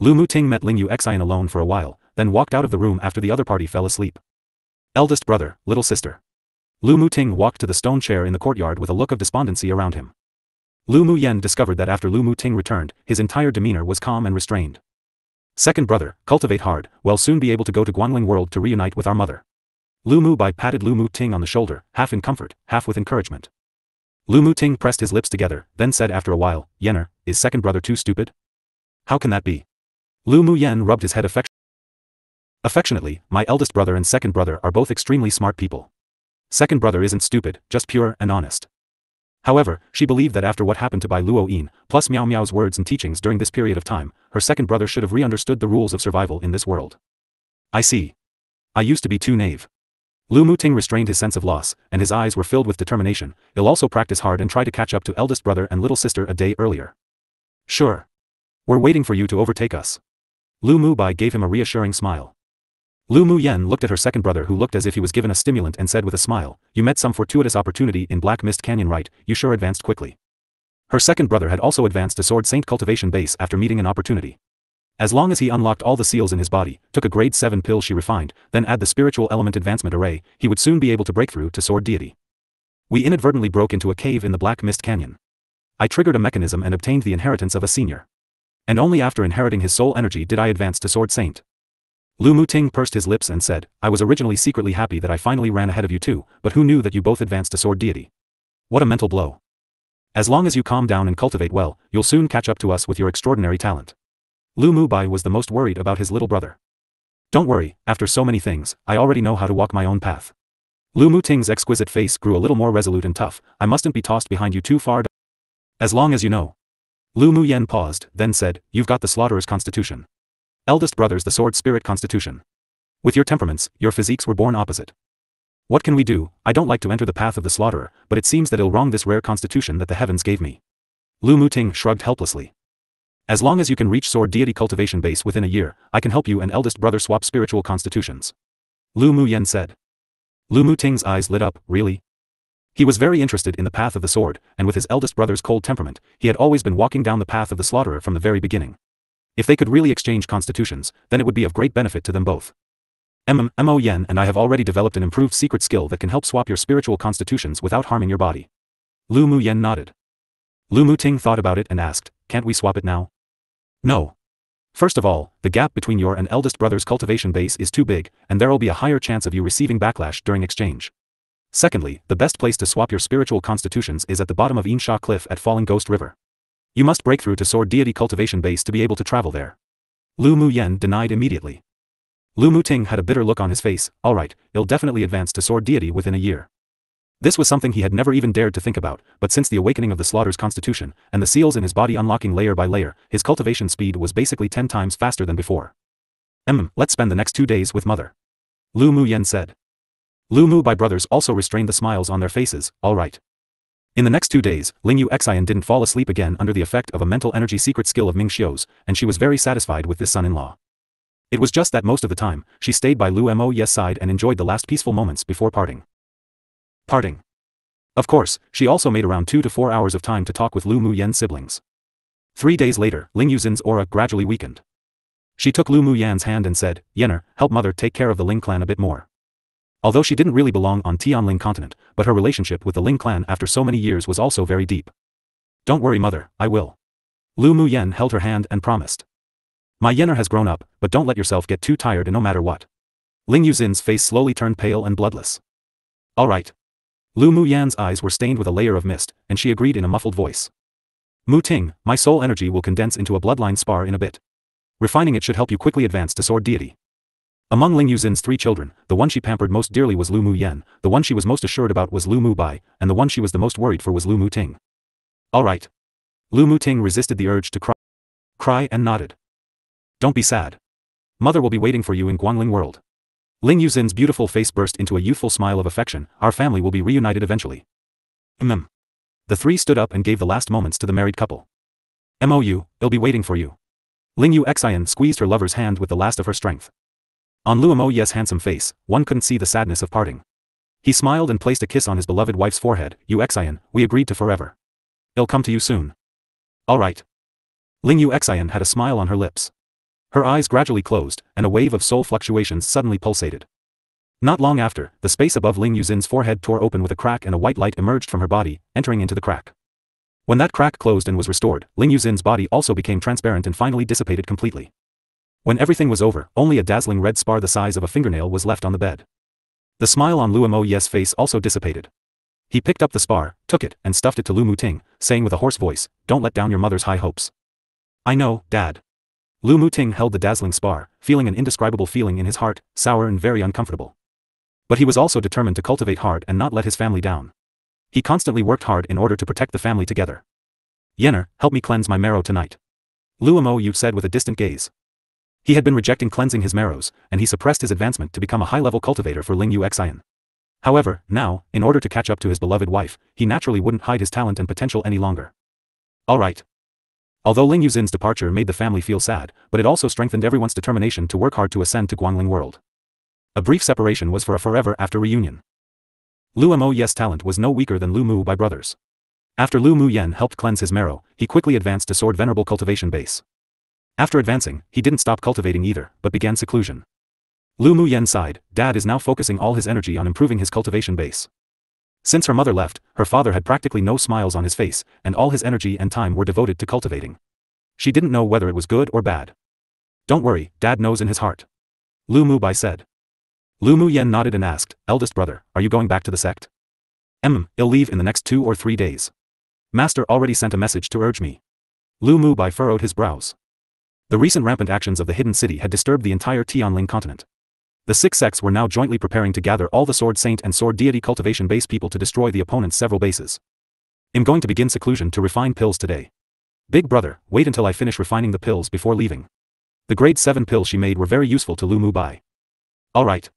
A: Mu Ting met Ling Yu Xian alone for a while, then walked out of the room after the other party fell asleep. Eldest brother, little sister. Mu Ting walked to the stone chair in the courtyard with a look of despondency around him. Lu Mu Yen discovered that after Mu Ting returned, his entire demeanor was calm and restrained. Second brother, cultivate hard, we'll soon be able to go to Guanling world to reunite with our mother. Lu Mu Bai patted Mu Ting on the shoulder, half in comfort, half with encouragement. Mu Ting pressed his lips together, then said after a while, Yener, is second brother too stupid? How can that be? Lu Mu Yen rubbed his head affectionately, my eldest brother and second brother are both extremely smart people. Second brother isn't stupid, just pure and honest. However, she believed that after what happened to Bai Luo-yin, plus Miao Miao's words and teachings during this period of time, her second brother should have re-understood the rules of survival in this world. I see. I used to be too naive. Mu Ting restrained his sense of loss, and his eyes were filled with determination. He'll also practice hard and try to catch up to eldest brother and little sister a day earlier. Sure. We're waiting for you to overtake us. Lu Mu Bai gave him a reassuring smile. Lu Mu Yen looked at her second brother who looked as if he was given a stimulant and said with a smile, you met some fortuitous opportunity in Black Mist Canyon, right? You sure advanced quickly. Her second brother had also advanced to Sword Saint Cultivation base after meeting an opportunity. As long as he unlocked all the seals in his body, took a grade 7 pill she refined, then add the spiritual element advancement array, he would soon be able to break through to Sword Deity. We inadvertently broke into a cave in the Black Mist Canyon. I triggered a mechanism and obtained the inheritance of a senior. And only after inheriting his soul energy did I advance to Sword Saint. Mu Ting pursed his lips and said, I was originally secretly happy that I finally ran ahead of you too, but who knew that you both advanced to Sword Deity? What a mental blow. As long as you calm down and cultivate well, you'll soon catch up to us with your extraordinary talent. Lu Mu Bai was the most worried about his little brother. Don't worry, after so many things, I already know how to walk my own path. Mu Ting's exquisite face grew a little more resolute and tough, I mustn't be tossed behind you too far. As long as you know. Lu Mu Yen paused, then said, you've got the Slaughterer's constitution. Eldest brother's the Sword Spirit constitution. With your temperaments, your physiques were born opposite. What can we do? I don't like to enter the path of the Slaughterer, but it seems that it'll wrong this rare constitution that the heavens gave me. Mu Ting shrugged helplessly. As long as you can reach Sword Deity Cultivation base within a year, I can help you and eldest brother swap spiritual constitutions. Lu Mu Yen said. Lu Muting's eyes lit up, really? He was very interested in the path of the sword, and with his eldest brother's cold temperament, he had always been walking down the path of the slaughterer from the very beginning. If they could really exchange constitutions, then it would be of great benefit to them both. Mo Yen and I have already developed an improved secret skill that can help swap your spiritual constitutions without harming your body. Lu Mu Yen nodded. Lu Muting thought about it and asked, can't we swap it now? No. First of all, the gap between your and eldest brother's cultivation base is too big, and there'll be a higher chance of you receiving backlash during exchange. Secondly, the best place to swap your spiritual constitutions is at the bottom of Insha Cliff at Falling Ghost River. You must break through to Sword Deity cultivation base to be able to travel there. Lu Mu Yen denied immediately. Lu Muting had a bitter look on his face. Alright, he'll definitely advance to Sword Deity within a year. This was something he had never even dared to think about, but since the awakening of the Slaughter's constitution, and the seals in his body unlocking layer by layer, his cultivation speed was basically 10 times faster than before. Let's spend the next 2 days with mother. Lu Mu Yen said. Lu Mu Bai brothers also restrained the smiles on their faces. Alright. In the next 2 days, Ling Yu Xian didn't fall asleep again under the effect of a mental energy secret skill of Ming Xiu's, and she was very satisfied with this son-in-law. It was just that most of the time, she stayed by Lu Mo Ye's side and enjoyed the last peaceful moments before parting. Of course, she also made around 2 to 4 hours of time to talk with Lu Mu Yen's siblings. 3 days later, Ling Yuzin's aura gradually weakened. She took Lu Mu Yan's hand and said, Yener, help mother take care of the Ling clan a bit more. Although she didn't really belong on Tianling continent, but her relationship with the Ling clan after so many years was also very deep. Don't worry mother, I will. Lu Mu Yen held her hand and promised. My Yener has grown up, but don't let yourself get too tired no matter what. Ling Yuzin's face slowly turned pale and bloodless. Alright. Lu Mu Yan's eyes were stained with a layer of mist, and she agreed in a muffled voice. Mu Ting, my soul energy will condense into a bloodline spar in a bit. Refining it should help you quickly advance to Sword Deity. Among Ling Yuzin's 3 children, the one she pampered most dearly was Lu Mu Yen, the one she was most assured about was Lu Mu Bai, and the one she was the most worried for was Lu Mu Ting. Alright. Lu Mu Ting resisted the urge to cry and nodded. Don't be sad. Mother will be waiting for you in Guangling World. Ling Yuzin's beautiful face burst into a youthful smile of affection. Our family will be reunited eventually. The 3 stood up and gave the last moments to the married couple. Mou, I'll be waiting for you. Ling Yu Xian squeezed her lover's hand with the last of her strength. On Lu Mo Ye's handsome face, one couldn't see the sadness of parting. He smiled and placed a kiss on his beloved wife's forehead. Yu Xian, we agreed to forever. I'll come to you soon. Alright. Ling Yu Xian had a smile on her lips. Her eyes gradually closed, and a wave of soul fluctuations suddenly pulsated. Not long after, the space above Ling Yuzin's forehead tore open with a crack and a white light emerged from her body, entering into the crack. When that crack closed and was restored, Ling Yuzin's body also became transparent and finally dissipated completely. When everything was over, only a dazzling red spar the size of a fingernail was left on the bed. The smile on Lu Mo Ye's face also dissipated. He picked up the spar, took it, and stuffed it to Lu Mu Ting, saying with a hoarse voice, don't let down your mother's high hopes. I know, Dad. Lu Mu Ting held the dazzling spar, feeling an indescribable feeling in his heart, sour and very uncomfortable. But he was also determined to cultivate hard and not let his family down. He constantly worked hard in order to protect the family together. Yener, help me cleanse my marrow tonight. Lu Mo Yu said with a distant gaze. He had been rejecting cleansing his marrows, and he suppressed his advancement to become a high-level cultivator for Ling Yu Xian. However, now, in order to catch up to his beloved wife, he naturally wouldn't hide his talent and potential any longer. Alright. Although Ling Yuzin's departure made the family feel sad, but it also strengthened everyone's determination to work hard to ascend to Guangling World. A brief separation was for a forever after reunion. Lu Mo Ye's talent was no weaker than Lu Mu Bai brothers. After Lu Mu Yen helped cleanse his marrow, he quickly advanced to Sword Venerable cultivation base. After advancing, he didn't stop cultivating either, but began seclusion. Lu Mu Yen sighed. Dad is now focusing all his energy on improving his cultivation base. Since her mother left, her father had practically no smiles on his face, and all his energy and time were devoted to cultivating. She didn't know whether it was good or bad. Don't worry, Dad knows in his heart. Lu Mu Bai said. Lu Mu Yen nodded and asked, eldest brother, are you going back to the sect? I'll leave in the next 2 or 3 days. Master already sent a message to urge me. Lu Mu Bai furrowed his brows. The recent rampant actions of the hidden city had disturbed the entire Tianling continent. The 6 sects were now jointly preparing to gather all the Sword Saint and Sword Deity cultivation base people to destroy the opponent's several bases. I'm going to begin seclusion to refine pills today. Big brother, wait until I finish refining the pills before leaving. The grade 7 pills she made were very useful to Lu Mu Bai. Alright.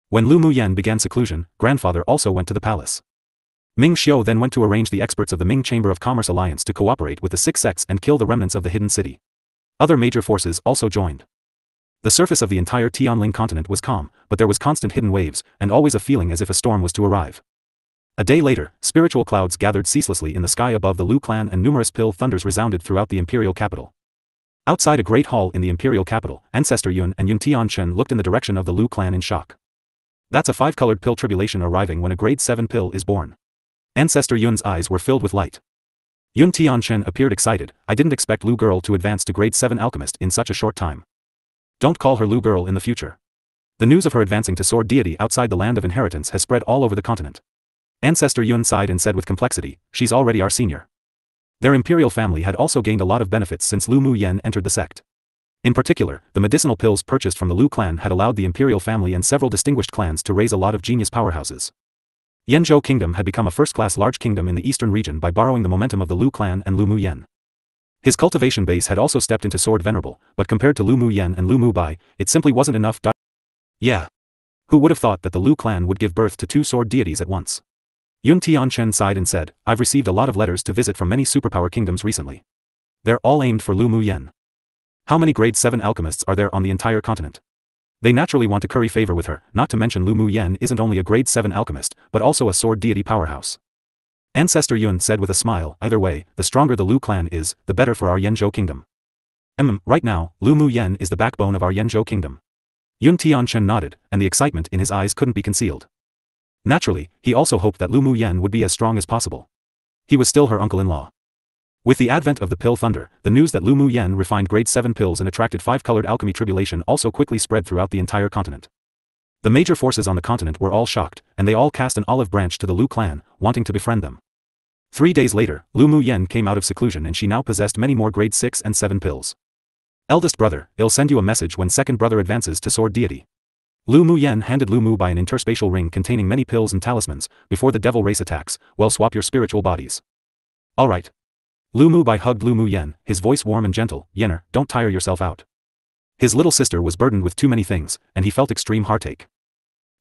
A: When Lu Mu Yen began seclusion, grandfather also went to the palace. Ming Xiu then went to arrange the experts of the Ming Chamber of Commerce Alliance to cooperate with the 6 sects and kill the remnants of the hidden city. Other major forces also joined. The surface of the entire Tianling continent was calm, but there was constant hidden waves, and always a feeling as if a storm was to arrive. A day later, spiritual clouds gathered ceaselessly in the sky above the Lu clan and numerous pill thunders resounded throughout the imperial capital. Outside a great hall in the imperial capital, Ancestor Yun and Yun Tianchen looked in the direction of the Lu clan in shock. That's a 5-colored pill tribulation arriving when a grade 7 pill is born. Ancestor Yun's eyes were filled with light. Yun Tianchen appeared excited. I didn't expect Lu girl to advance to grade 7 alchemist in such a short time. Don't call her Lu girl in the future. The news of her advancing to sword deity outside the land of inheritance has spread all over the continent. Ancestor Yun sighed and said with complexity, she's already our senior. Their imperial family had also gained a lot of benefits since Lu Muyen entered the sect. In particular, the medicinal pills purchased from the Lu clan had allowed the imperial family and several distinguished clans to raise a lot of genius powerhouses. Yanzhou Kingdom had become a first-class large kingdom in the eastern region by borrowing the momentum of the Lu clan and Lu Muyen. His cultivation base had also stepped into sword venerable, but compared to Lu Muyen and Lu Mubai, it simply wasn't enough. Yeah. Who would have thought that the Lu clan would give birth to 2 sword deities at once? Yun Tianchen sighed and said, I've received a lot of letters to visit from many superpower kingdoms recently. They're all aimed for Lu Muyen. How many grade 7 alchemists are there on the entire continent? They naturally want to curry favor with her, not to mention Lu Muyen isn't only a grade 7 alchemist, but also a sword deity powerhouse. Ancestor Yun said with a smile, either way, the stronger the Lu clan is, the better for our Yanzhou kingdom. Right now, Lu Muyen is the backbone of our Yanzhou kingdom. Yun Tianchen nodded, and the excitement in his eyes couldn't be concealed. Naturally, he also hoped that Lu Muyen would be as strong as possible. He was still her uncle-in-law. With the advent of the pill thunder, the news that Lu Muyen refined grade 7 pills and attracted 5-colored alchemy tribulation also quickly spread throughout the entire continent. The major forces on the continent were all shocked, and they all cast an olive branch to the Lu clan, wanting to befriend them. 3 days later, Lu Muyen came out of seclusion and she now possessed many more grade 6 and 7 pills. Eldest brother, I'll send you a message when second brother advances to sword deity. Lu Muyen handed Lu Mubai an interspatial ring containing many pills and talismans. Before the devil race attacks, well, swap your spiritual bodies. Alright. Lu Mubai hugged Lu Muyen, his voice warm and gentle, Yenner, don't tire yourself out. His little sister was burdened with too many things, and he felt extreme heartache.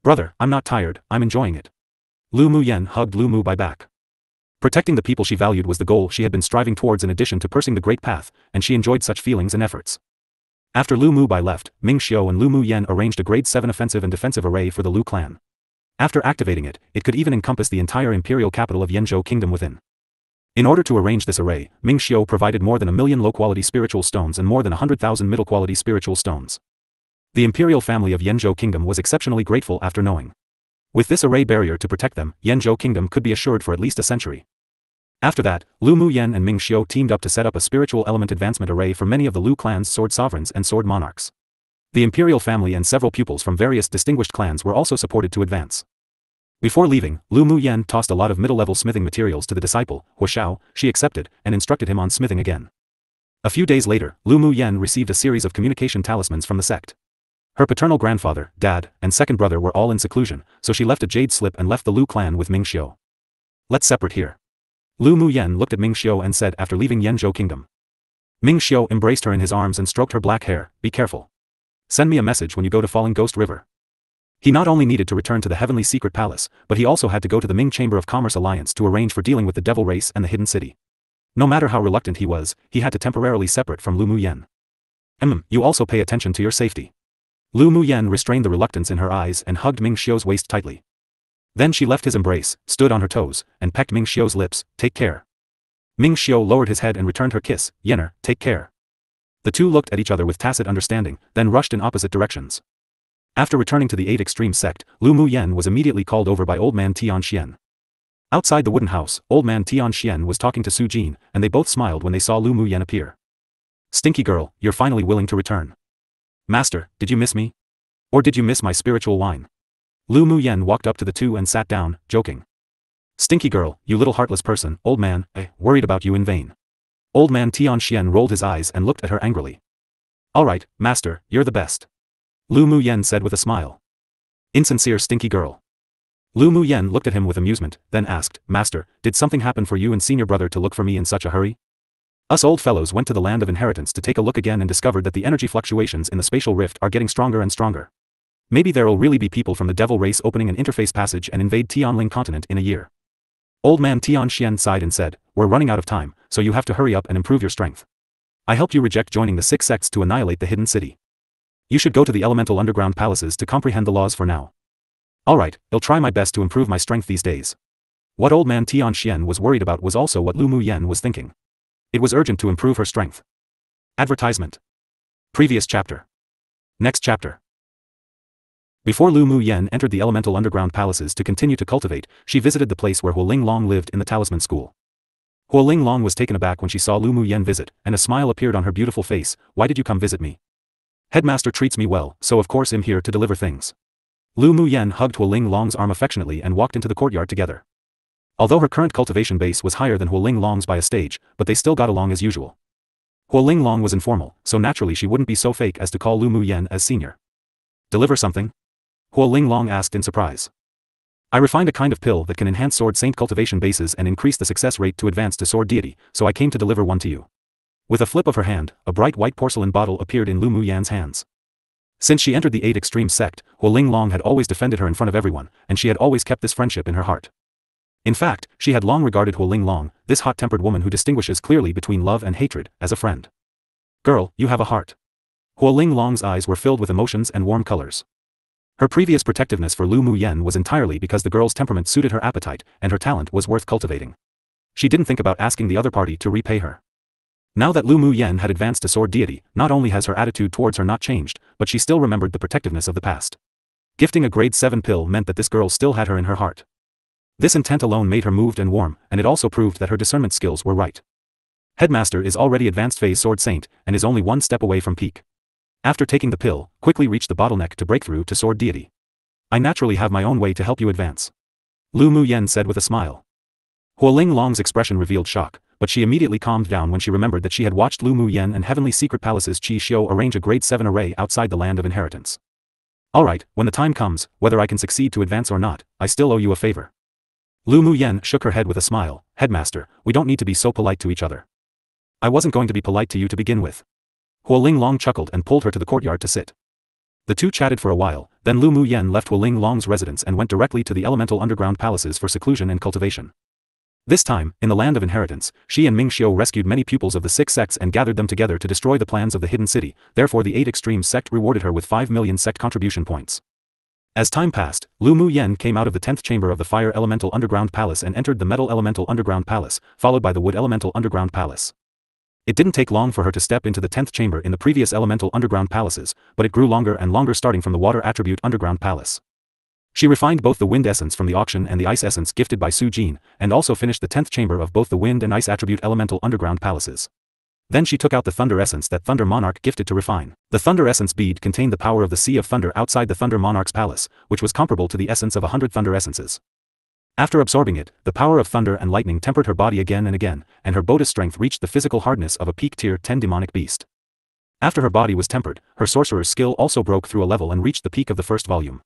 A: Brother, I'm not tired, I'm enjoying it. Lu Muyen hugged Lu Mubai back. Protecting the people she valued was the goal she had been striving towards in addition to pursuing the great path, and she enjoyed such feelings and efforts. After Lu Mubai left, Ming Xiu and Lu Muyen arranged a grade 7 offensive and defensive array for the Lu clan. After activating it, it could even encompass the entire imperial capital of Yanzhou Kingdom within. In order to arrange this array, Ming Xiu provided more than 1 million low-quality spiritual stones and more than 100,000 middle-quality spiritual stones. The imperial family of Yanzhou Kingdom was exceptionally grateful after knowing. With this array barrier to protect them, Yanzhou Kingdom could be assured for at least a century. After that, Lu Muyen and Ming Xiu teamed up to set up a spiritual element advancement array for many of the Lu clan's sword sovereigns and sword monarchs. The imperial family and several pupils from various distinguished clans were also supported to advance. Before leaving, Lu Muyen tossed a lot of middle-level smithing materials to the disciple, Huo. She accepted, and instructed him on smithing again. A few days later, Lu Muyen received a series of communication talismans from the sect. Her paternal grandfather, dad, and second brother were all in seclusion, so she left a jade slip and left the Lu clan with Ming Xiu. Let's separate here. Lu Muyen looked at Ming Xiu and said after leaving Yanzhou Kingdom. Ming Xiu embraced her in his arms and stroked her black hair, be careful. Send me a message when you go to Falling Ghost River. He not only needed to return to the Heavenly Secret Palace, but he also had to go to the Ming Chamber of Commerce Alliance to arrange for dealing with the Devil Race and the Hidden City. No matter how reluctant he was, he had to temporarily separate from Lu Muyen. You also pay attention to your safety. Lu Muyen restrained the reluctance in her eyes and hugged Ming Xiu's waist tightly. Then she left his embrace, stood on her toes, and pecked Ming Xiu's lips, take care. Ming Xiu lowered his head and returned her kiss, Yenner, take care. The two looked at each other with tacit understanding, then rushed in opposite directions. After returning to the 8 Extreme sect, Lu Muyen was immediately called over by Old Man Tianxian. Outside the wooden house, Old Man Tianxian was talking to Su Jin, and they both smiled when they saw Lu Muyen appear. Stinky girl, you're finally willing to return. Master, did you miss me? Or did you miss my spiritual wine? Lu Muyen walked up to the two and sat down, joking. Stinky girl, you little heartless person, old man, I worried about you in vain. Old Man Tianxian rolled his eyes and looked at her angrily. Alright, master, you're the best. Lu Muyen said with a smile. Insincere stinky girl. Lu Muyen looked at him with amusement, then asked, Master, did something happen for you and senior brother to look for me in such a hurry? Us old fellows went to the land of inheritance to take a look again and discovered that the energy fluctuations in the spatial rift are getting stronger and stronger. Maybe there'll really be people from the devil race opening an interface passage and invade Tianling continent in a year. Old Man Tianxian sighed and said, we're running out of time, so you have to hurry up and improve your strength. I helped you reject joining the 6 sects to annihilate the hidden city. You should go to the elemental underground palaces to comprehend the laws for now. Alright, I'll try my best to improve my strength these days. What old man Tian Xian was worried about was also what Lu Mu Yen was thinking. It was urgent to improve her strength. Advertisement. Previous chapter. Next chapter. Before Lu Mu Yen entered the elemental underground palaces to continue to cultivate, she visited the place where Huoling Long lived in the talisman school. Huoling Long was taken aback when she saw Lu Mu Yen visit, and a smile appeared on her beautiful face. Why did you come visit me? Headmaster treats me well, so of course I'm here to deliver things. Lu Mu Yen hugged Huoling Long's arm affectionately and walked into the courtyard together. Although her current cultivation base was higher than Huoling Long's by a stage, but they still got along as usual. Huoling Long was informal, so naturally she wouldn't be so fake as to call Lu Mu Yen as senior. Deliver something? Huoling Long asked in surprise. I refined a kind of pill that can enhance sword saint cultivation bases and increase the success rate to advance to sword deity, so I came to deliver one to you. With a flip of her hand, a bright white porcelain bottle appeared in Lu Mu Yan's hands. Since she entered the 8 Extreme sect, Huoling Long had always defended her in front of everyone, and she had always kept this friendship in her heart. In fact, she had long regarded Huoling Long, this hot-tempered woman who distinguishes clearly between love and hatred, as a friend. Girl, you have a heart. Huoling Long's eyes were filled with emotions and warm colors. Her previous protectiveness for Lu Mu Yen was entirely because the girl's temperament suited her appetite, and her talent was worth cultivating. She didn't think about asking the other party to repay her. Now that Lu Mu Yen had advanced to sword deity, not only has her attitude towards her not changed, but she still remembered the protectiveness of the past. Gifting a grade 7 pill meant that this girl still had her in her heart. This intent alone made her moved and warm, and it also proved that her discernment skills were right. Headmaster is already advanced phase sword saint, and is only one step away from peak. After taking the pill, quickly reach the bottleneck to break through to sword deity. I naturally have my own way to help you advance. Lu Mu Yen said with a smile. Huoling Long's expression revealed shock, but she immediately calmed down when she remembered that she had watched Lu Mu Yen and Heavenly Secret Palace's Qi Xiu arrange a grade 7 array outside the land of inheritance. Alright, when the time comes, whether I can succeed to advance or not, I still owe you a favor. Lu Mu Yen shook her head with a smile. Headmaster, we don't need to be so polite to each other. I wasn't going to be polite to you to begin with. Huoling Long chuckled and pulled her to the courtyard to sit. The two chatted for a while, then Lu Mu Yen left Huoling Long's residence and went directly to the elemental underground palaces for seclusion and cultivation. This time, in the land of inheritance, she and Ming Xiu rescued many pupils of the 6 sects and gathered them together to destroy the plans of the hidden city, therefore the 8 Extreme sect rewarded her with 5 million sect contribution points. As time passed, Lu Mu Yen came out of the 10th chamber of the Fire Elemental Underground Palace and entered the Metal Elemental Underground Palace, followed by the Wood Elemental Underground Palace. It didn't take long for her to step into the 10th chamber in the previous Elemental Underground Palaces, but it grew longer and longer starting from the Water Attribute Underground Palace. She refined both the Wind Essence from the auction and the Ice Essence gifted by Su Jin, and also finished the 10th chamber of both the Wind and Ice Attribute Elemental Underground Palaces. Then she took out the Thunder Essence that Thunder Monarch gifted to refine. The Thunder Essence bead contained the power of the Sea of Thunder outside the Thunder Monarch's palace, which was comparable to the essence of 100 Thunder Essences. After absorbing it, the power of thunder and lightning tempered her body again and again, and her Bodhi's strength reached the physical hardness of a peak tier 10 demonic beast. After her body was tempered, her sorcerer's skill also broke through a level and reached the peak of the first volume.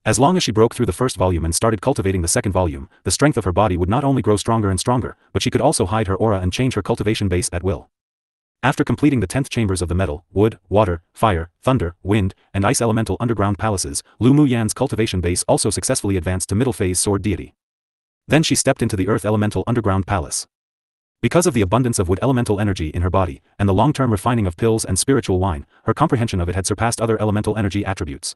A: As long as she broke through the first volume and started cultivating the second volume, the strength of her body would not only grow stronger and stronger, but she could also hide her aura and change her cultivation base at will. After completing the 10th chambers of the metal, wood, water, fire, thunder, wind, and ice elemental underground palaces, Lu Mu Yan's cultivation base also successfully advanced to middle phase sword deity. Then she stepped into the earth elemental underground palace. Because of the abundance of wood elemental energy in her body, and the long-term refining of pills and spiritual wine, her comprehension of it had surpassed other elemental energy attributes.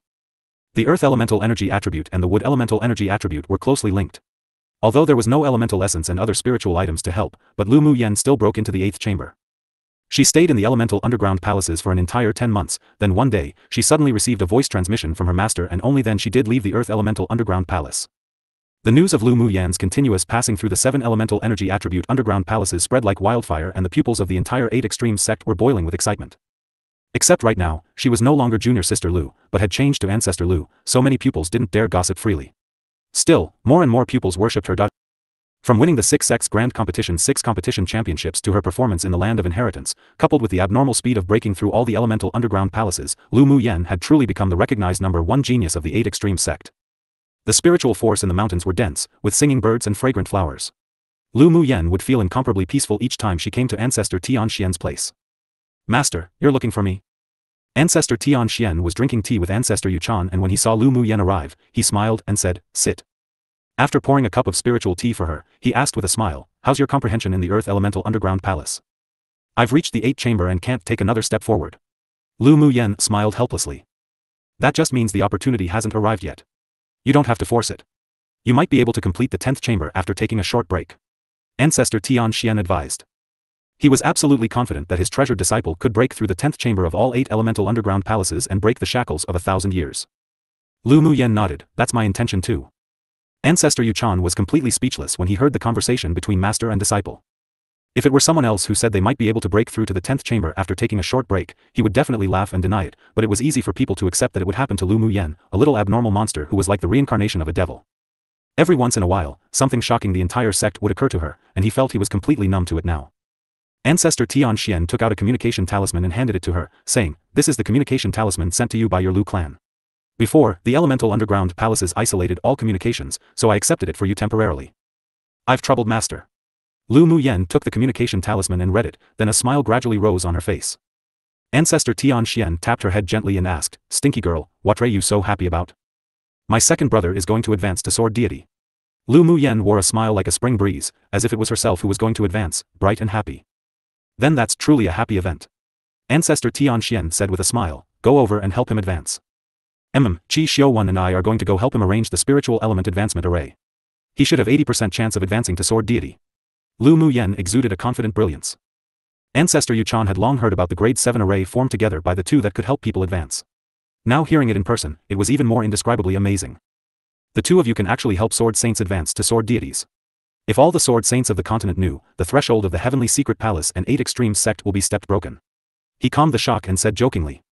A: The earth elemental energy attribute and the wood elemental energy attribute were closely linked. Although there was no elemental essence and other spiritual items to help, but Lu Mu Yen still broke into the 8th chamber. She stayed in the elemental underground palaces for an entire 10 months, then one day, she suddenly received a voice transmission from her master and only then she did leave the earth elemental underground palace. The news of Lu Mu Yan's continuous passing through the 7 elemental energy attribute underground palaces spread like wildfire and the pupils of the entire 8 Extreme sect were boiling with excitement. Except right now, she was no longer Junior Sister Lu, but had changed to Ancestor Lu, so many pupils didn't dare gossip freely. Still, more and more pupils worshipped her. From winning the 6 sects Grand Competition 6 competition championships to her performance in the Land of Inheritance, coupled with the abnormal speed of breaking through all the elemental underground palaces, Lu Mu Yen had truly become the recognized #1 genius of the 8 Extreme sect. The spiritual force in the mountains were dense, with singing birds and fragrant flowers. Lu Mu Yen would feel incomparably peaceful each time she came to Ancestor Tian Xian's place. Master, you're looking for me? Ancestor Tian Xian was drinking tea with Ancestor Yuchan and when he saw Lu Mu Yen arrive, he smiled and said, "Sit." After pouring a cup of spiritual tea for her, he asked with a smile, "How's your comprehension in the Earth Elemental Underground Palace?" "I've reached the 8th chamber and can't take another step forward." Lu Muyen smiled helplessly. That just means the opportunity hasn't arrived yet. You don't have to force it. You might be able to complete the 10th chamber after taking a short break. Ancestor Tian Xian advised. He was absolutely confident that his treasured disciple could break through the 10th chamber of all 8 elemental underground palaces and break the shackles of 1,000 years. Lu Muyen nodded, that's my intention too. Ancestor Yuchan was completely speechless when he heard the conversation between master and disciple. If it were someone else who said they might be able to break through to the 10th chamber after taking a short break, he would definitely laugh and deny it, but it was easy for people to accept that it would happen to Lu Muyen, a little abnormal monster who was like the reincarnation of a devil. Every once in a while, something shocking the entire sect would occur to her, and he felt he was completely numb to it now. Ancestor Tian Xian took out a communication talisman and handed it to her, saying, "This is the communication talisman sent to you by your Lu clan. Before, the elemental underground palaces isolated all communications, so I accepted it for you temporarily. I've troubled master." Lu Muyen took the communication talisman and read it, then a smile gradually rose on her face. Ancestor Tian Xian tapped her head gently and asked, "Stinky girl, what are you so happy about?" "My second brother is going to advance to sword deity." Lu Muyen wore a smile like a spring breeze, as if it was herself who was going to advance, bright and happy. "Then that's truly a happy event." Ancestor Tian Xian said with a smile, "Go over and help him advance." Qi Xiuwan and I are going to go help him arrange the spiritual element advancement array. He should have 80% chance of advancing to sword deity. Lu Muyen exuded a confident brilliance. Ancestor Yuchan had long heard about the grade 7 array formed together by the two that could help people advance. Now hearing it in person, it was even more indescribably amazing. The two of you can actually help sword saints advance to sword deities. If all the sword saints of the continent knew, the threshold of the heavenly secret palace and 8 extremes sect will be stepped broken. He calmed the shock and said jokingly.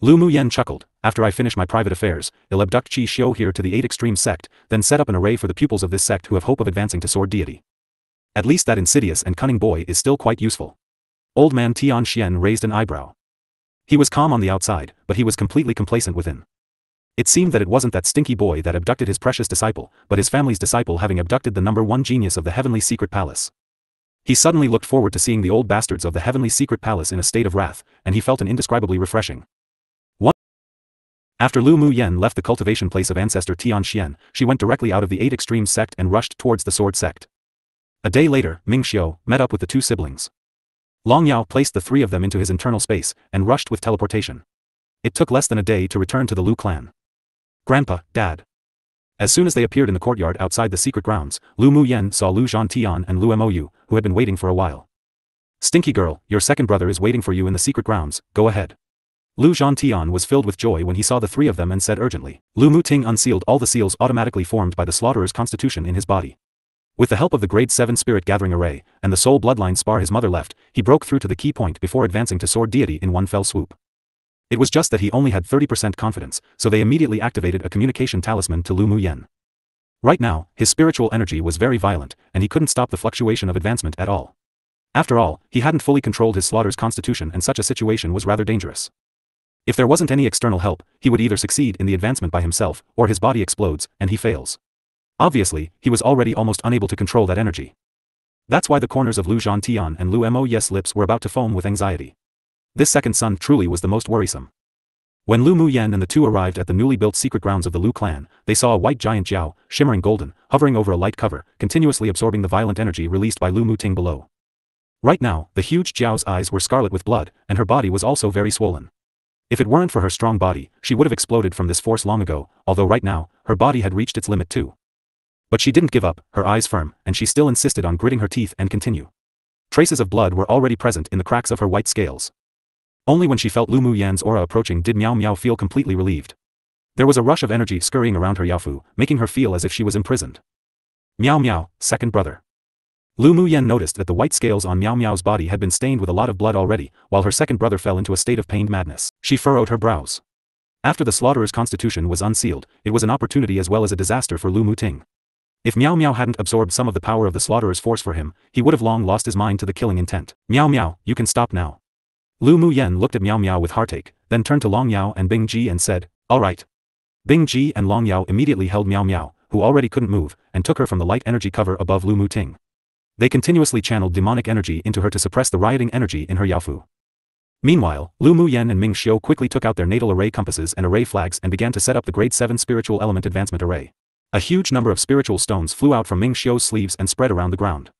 A: Lu Muyen chuckled, "After I finish my private affairs, I'll abduct Qi Xiu here to the 8 extreme sect, then set up an array for the pupils of this sect who have hope of advancing to sword deity. At least that insidious and cunning boy is still quite useful." Old man Tian Xian raised an eyebrow. He was calm on the outside, but he was completely complacent within. It seemed that it wasn't that stinky boy that abducted his precious disciple, but his family's disciple having abducted the #1 genius of the heavenly secret palace. He suddenly looked forward to seeing the old bastards of the heavenly secret palace in a state of wrath, and he felt an indescribably refreshing. After Lu Muyen left the cultivation place of Ancestor Tian Xian, she went directly out of the 8 extreme sect and rushed towards the sword sect. A day later, Ming Xiu met up with the 2 siblings. Long Yao placed the 3 of them into his internal space, and rushed with teleportation. It took less than a day to return to the Lu clan. "Grandpa, Dad." As soon as they appeared in the courtyard outside the secret grounds, Lu Muyen saw Lu Zhantian and Lu Mou, who had been waiting for a while. "Stinky girl, your second brother is waiting for you in the secret grounds, go ahead." Lu Zhantian was filled with joy when he saw the 3 of them and said urgently. Lu Muting unsealed all the seals automatically formed by the Slaughterer's constitution in his body. With the help of the grade 7 spirit gathering array, and the soul bloodline spar his mother left, he broke through to the key point before advancing to sword deity in one fell swoop. It was just that he only had 30% confidence, so they immediately activated a communication talisman to Lu Muyen. Right now, his spiritual energy was very violent, and he couldn't stop the fluctuation of advancement at all. After all, he hadn't fully controlled his Slaughter's constitution, and such a situation was rather dangerous. If there wasn't any external help, he would either succeed in the advancement by himself, or his body explodes, and he fails. Obviously, he was already almost unable to control that energy. That's why the corners of Lu Zhantian and Lu Mou's lips were about to foam with anxiety. This second son truly was the most worrisome. When Lu Muyen and the 2 arrived at the newly built secret grounds of the Lu clan, they saw a white giant Jiao, shimmering golden, hovering over a light cover, continuously absorbing the violent energy released by Lu Muting below. Right now, the huge Jiao's eyes were scarlet with blood, and her body was also very swollen. If it weren't for her strong body, she would have exploded from this force long ago, although right now, her body had reached its limit too. But she didn't give up, her eyes firm, and she still insisted on gritting her teeth and continue. Traces of blood were already present in the cracks of her white scales. Only when she felt Lu Muyen's aura approaching did Miao Miao feel completely relieved. There was a rush of energy scurrying around her Yaofu, making her feel as if she was imprisoned. Miao Miao, second brother. Lu Muyen noticed that the white scales on Miao Miao's body had been stained with a lot of blood already, while her second brother fell into a state of pained madness. She furrowed her brows. After the Slaughterer's constitution was unsealed, it was an opportunity as well as a disaster for Lu Muting. If Miao Miao hadn't absorbed some of the power of the Slaughterer's force for him, he would have long lost his mind to the killing intent. "Miao Miao, you can stop now." Lu Muyen looked at Miao Miao with heartache, then turned to Long Yao and Bing Ji and said, "All right." Bing Ji and Long Yao immediately held Miao Miao, who already couldn't move, and took her from the light energy cover above Lu Muting. They continuously channeled demonic energy into her to suppress the rioting energy in her Yaofu. Meanwhile, Lu Muyen and Ming Xiu quickly took out their natal array compasses and array flags and began to set up the grade 7 spiritual element advancement array. A huge number of spiritual stones flew out from Ming Xiu's sleeves and spread around the ground.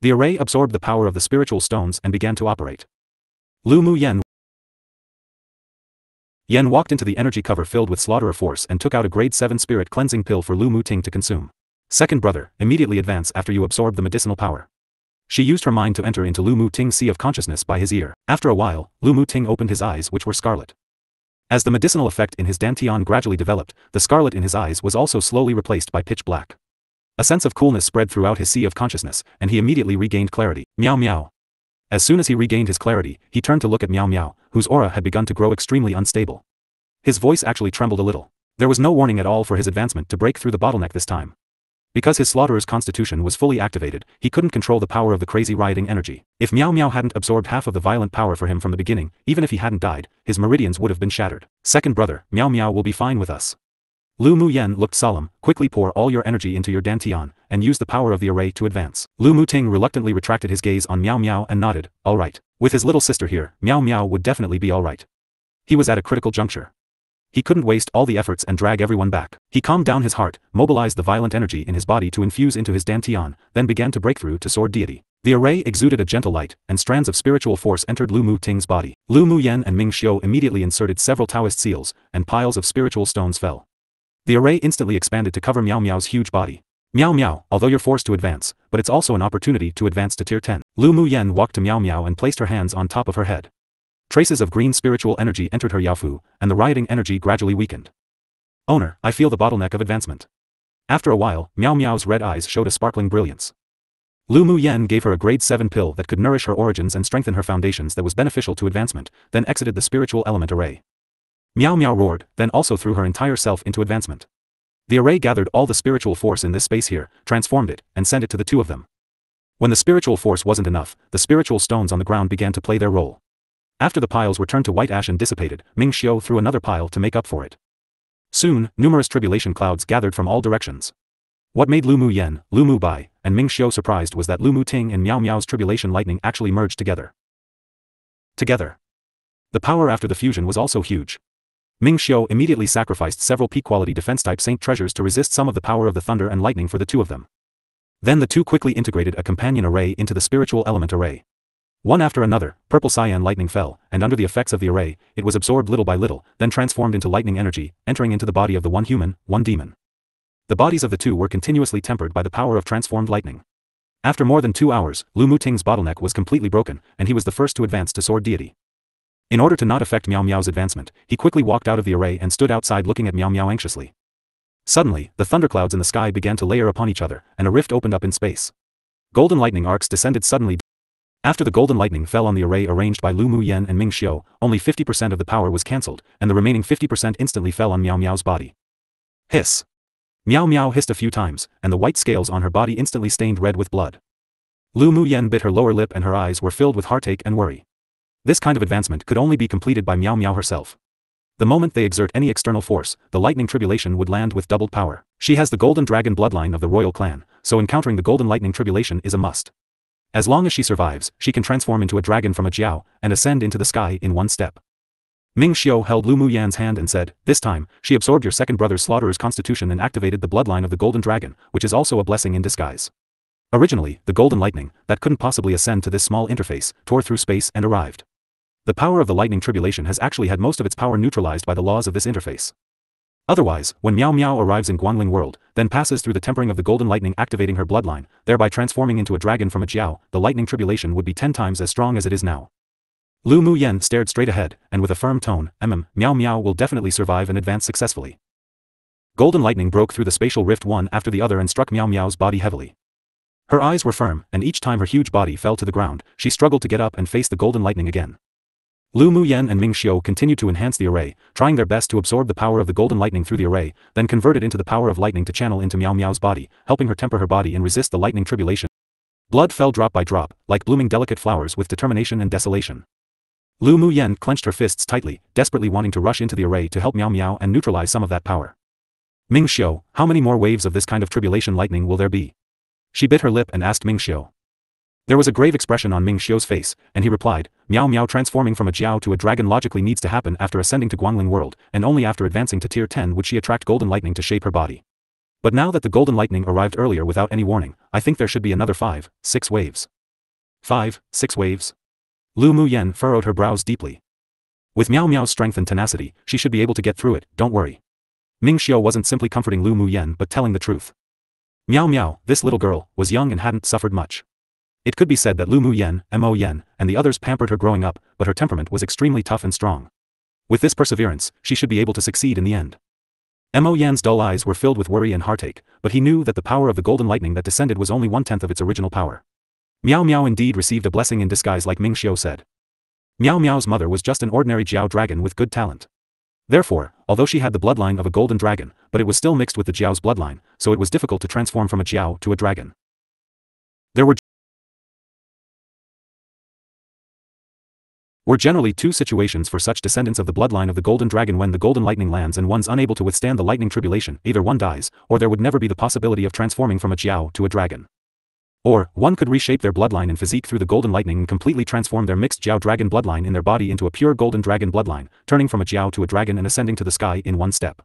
A: The array absorbed the power of the spiritual stones and began to operate. Lu Muyen Yen walked into the energy cover filled with Slaughterer Force and took out a grade 7 spirit cleansing pill for Lu Muting to consume. Second brother, immediately advance after you absorb the medicinal power. She used her mind to enter into Lu Muting's sea of consciousness by his ear. After a while, Lu Muting opened his eyes which were scarlet. As the medicinal effect in his dantian gradually developed, the scarlet in his eyes was also slowly replaced by pitch black. A sense of coolness spread throughout his sea of consciousness, and he immediately regained clarity. Meow meow. As soon as he regained his clarity, he turned to look at Meow Meow, whose aura had begun to grow extremely unstable. His voice actually trembled a little. There was no warning at all for his advancement to break through the bottleneck this time. Because his Slaughterer's constitution was fully activated, he couldn't control the power of the crazy rioting energy. If Meow Meow hadn't absorbed half of the violent power for him from the beginning, even if he hadn't died, his meridians would have been shattered. Second brother, Meow Meow will be fine with us. Lu Muyen looked solemn. Quickly pour all your energy into your dantian, and use the power of the array to advance. Lu Muting reluctantly retracted his gaze on Meow Meow and nodded. Alright. With his little sister here, Meow Meow would definitely be alright. He was at a critical juncture. He couldn't waste all the efforts and drag everyone back. He calmed down his heart, mobilized the violent energy in his body to infuse into his dantian, then began to break through to Sword Deity. The array exuded a gentle light, and strands of spiritual force entered Lu Muting's body. Lu Muyen and Ming Xiu immediately inserted several Taoist seals, and piles of spiritual stones fell. The array instantly expanded to cover Meow Meow's huge body. Meow Meow, although you're forced to advance, but it's also an opportunity to advance to tier 10. Lu Muyen walked to Meow Meow and placed her hands on top of her head. Traces of green spiritual energy entered her Yaofu, and the rioting energy gradually weakened. Owner, I feel the bottleneck of advancement. After a while, Meow Meow's red eyes showed a sparkling brilliance. Lu Muyen gave her a grade 7 pill that could nourish her origins and strengthen her foundations that was beneficial to advancement, then exited the spiritual element array. Meow Meow roared, then also threw her entire self into advancement. The array gathered all the spiritual force in this space here, transformed it, and sent it to the two of them. When the spiritual force wasn't enough, the spiritual stones on the ground began to play their role. After the piles were turned to white ash and dissipated, Ming Xiu threw another pile to make up for it. Soon, numerous tribulation clouds gathered from all directions. What made Lu Muyen, Lu Mu Bai, and Ming Xiu surprised was that Lu Muting and Meow Meow's tribulation lightning actually merged together. The power after the fusion was also huge. Ming Xiu immediately sacrificed several peak-quality defense-type saint treasures to resist some of the power of the thunder and lightning for the two of them. Then the two quickly integrated a companion array into the spiritual element array. One after another, purple cyan lightning fell, and under the effects of the array, it was absorbed little by little, then transformed into lightning energy, entering into the body of the one human, one demon. The bodies of the two were continuously tempered by the power of transformed lightning. After more than 2 hours, Lu Muting's bottleneck was completely broken, and he was the first to advance to Sword Deity. In order to not affect Meow Meow's advancement, he quickly walked out of the array and stood outside looking at Meow Meow anxiously. Suddenly, the thunderclouds in the sky began to layer upon each other, and a rift opened up in space. Golden lightning arcs descended suddenly. After the golden lightning fell on the array arranged by Lu Muyen and Ming Xiu, only 50% of the power was cancelled, and the remaining 50% instantly fell on Meow Meow's body. Hiss! Meow Meow hissed a few times, and the white scales on her body instantly stained red with blood. Lu Muyen bit her lower lip and her eyes were filled with heartache and worry. This kind of advancement could only be completed by Meow Meow herself. The moment they exert any external force, the lightning tribulation would land with doubled power. She has the golden dragon bloodline of the royal clan, so encountering the golden lightning tribulation is a must. As long as she survives, she can transform into a dragon from a jiao, and ascend into the sky in one step. Ming Xiu held Lu Muyan's hand and said, this time, she absorbed your second brother's Slaughterer's constitution and activated the bloodline of the golden dragon, which is also a blessing in disguise. Originally, the golden lightning, that couldn't possibly ascend to this small interface, tore through space and arrived. The power of the lightning tribulation has actually had most of its power neutralized by the laws of this interface. Otherwise, when Meow Meow arrives in Guangling world, then passes through the tempering of the golden lightning activating her bloodline, thereby transforming into a dragon from a jiao, the lightning tribulation would be 10 times as strong as it is now. Lu Muyen stared straight ahead, and with a firm tone, Meow Meow will definitely survive and advance successfully. Golden lightning broke through the spatial rift one after the other and struck Meow Meow's body heavily. Her eyes were firm, and each time her huge body fell to the ground, she struggled to get up and face the golden lightning again. Lu Muyen and Ming Xiu continued to enhance the array, trying their best to absorb the power of the golden lightning through the array, then convert it into the power of lightning to channel into Meow Meow's body, helping her temper her body and resist the lightning tribulation. Blood fell drop by drop, like blooming delicate flowers with determination and desolation. Lu Muyen clenched her fists tightly, desperately wanting to rush into the array to help Meow Meow and neutralize some of that power. Ming Xiu, how many more waves of this kind of tribulation lightning will there be? She bit her lip and asked Ming Xiu. There was a grave expression on Ming Xiu's face, and he replied, Meow Meow transforming from a jiao to a dragon logically needs to happen after ascending to Guangling world, and only after advancing to tier 10 would she attract golden lightning to shape her body. But now that the golden lightning arrived earlier without any warning, I think there should be another 5, 6 waves. 5, 6 waves? Lu Muyen furrowed her brows deeply. With Miao Miao's strength and tenacity, she should be able to get through it, don't worry. Ming Xiao wasn't simply comforting Lu Muyan but telling the truth. Miao Miao, this little girl, was young and hadn't suffered much. It could be said that Lu Muyan, Mo Yan, and the others pampered her growing up, but her temperament was extremely tough and strong. With this perseverance, she should be able to succeed in the end. Mo Yan's dull eyes were filled with worry and heartache, but he knew that the power of the golden lightning that descended was only 1/10 of its original power. Miao Miao indeed received a blessing in disguise like Ming Xiao said. Miao Miao's mother was just an ordinary Jiao dragon with good talent. Therefore, although she had the bloodline of a golden dragon, but it was still mixed with the Jiao's bloodline, so it was difficult to transform from a Jiao to a dragon. There were generally two situations for such descendants of the bloodline of the golden dragon when the golden lightning lands and one's unable to withstand the lightning tribulation, either one dies, or there would never be the possibility of transforming from a Jiao to a dragon. Or, one could reshape their bloodline and physique through the golden lightning and completely transform their mixed Jiao dragon bloodline in their body into a pure golden dragon bloodline, turning from a Jiao to a dragon and ascending to the sky in one step.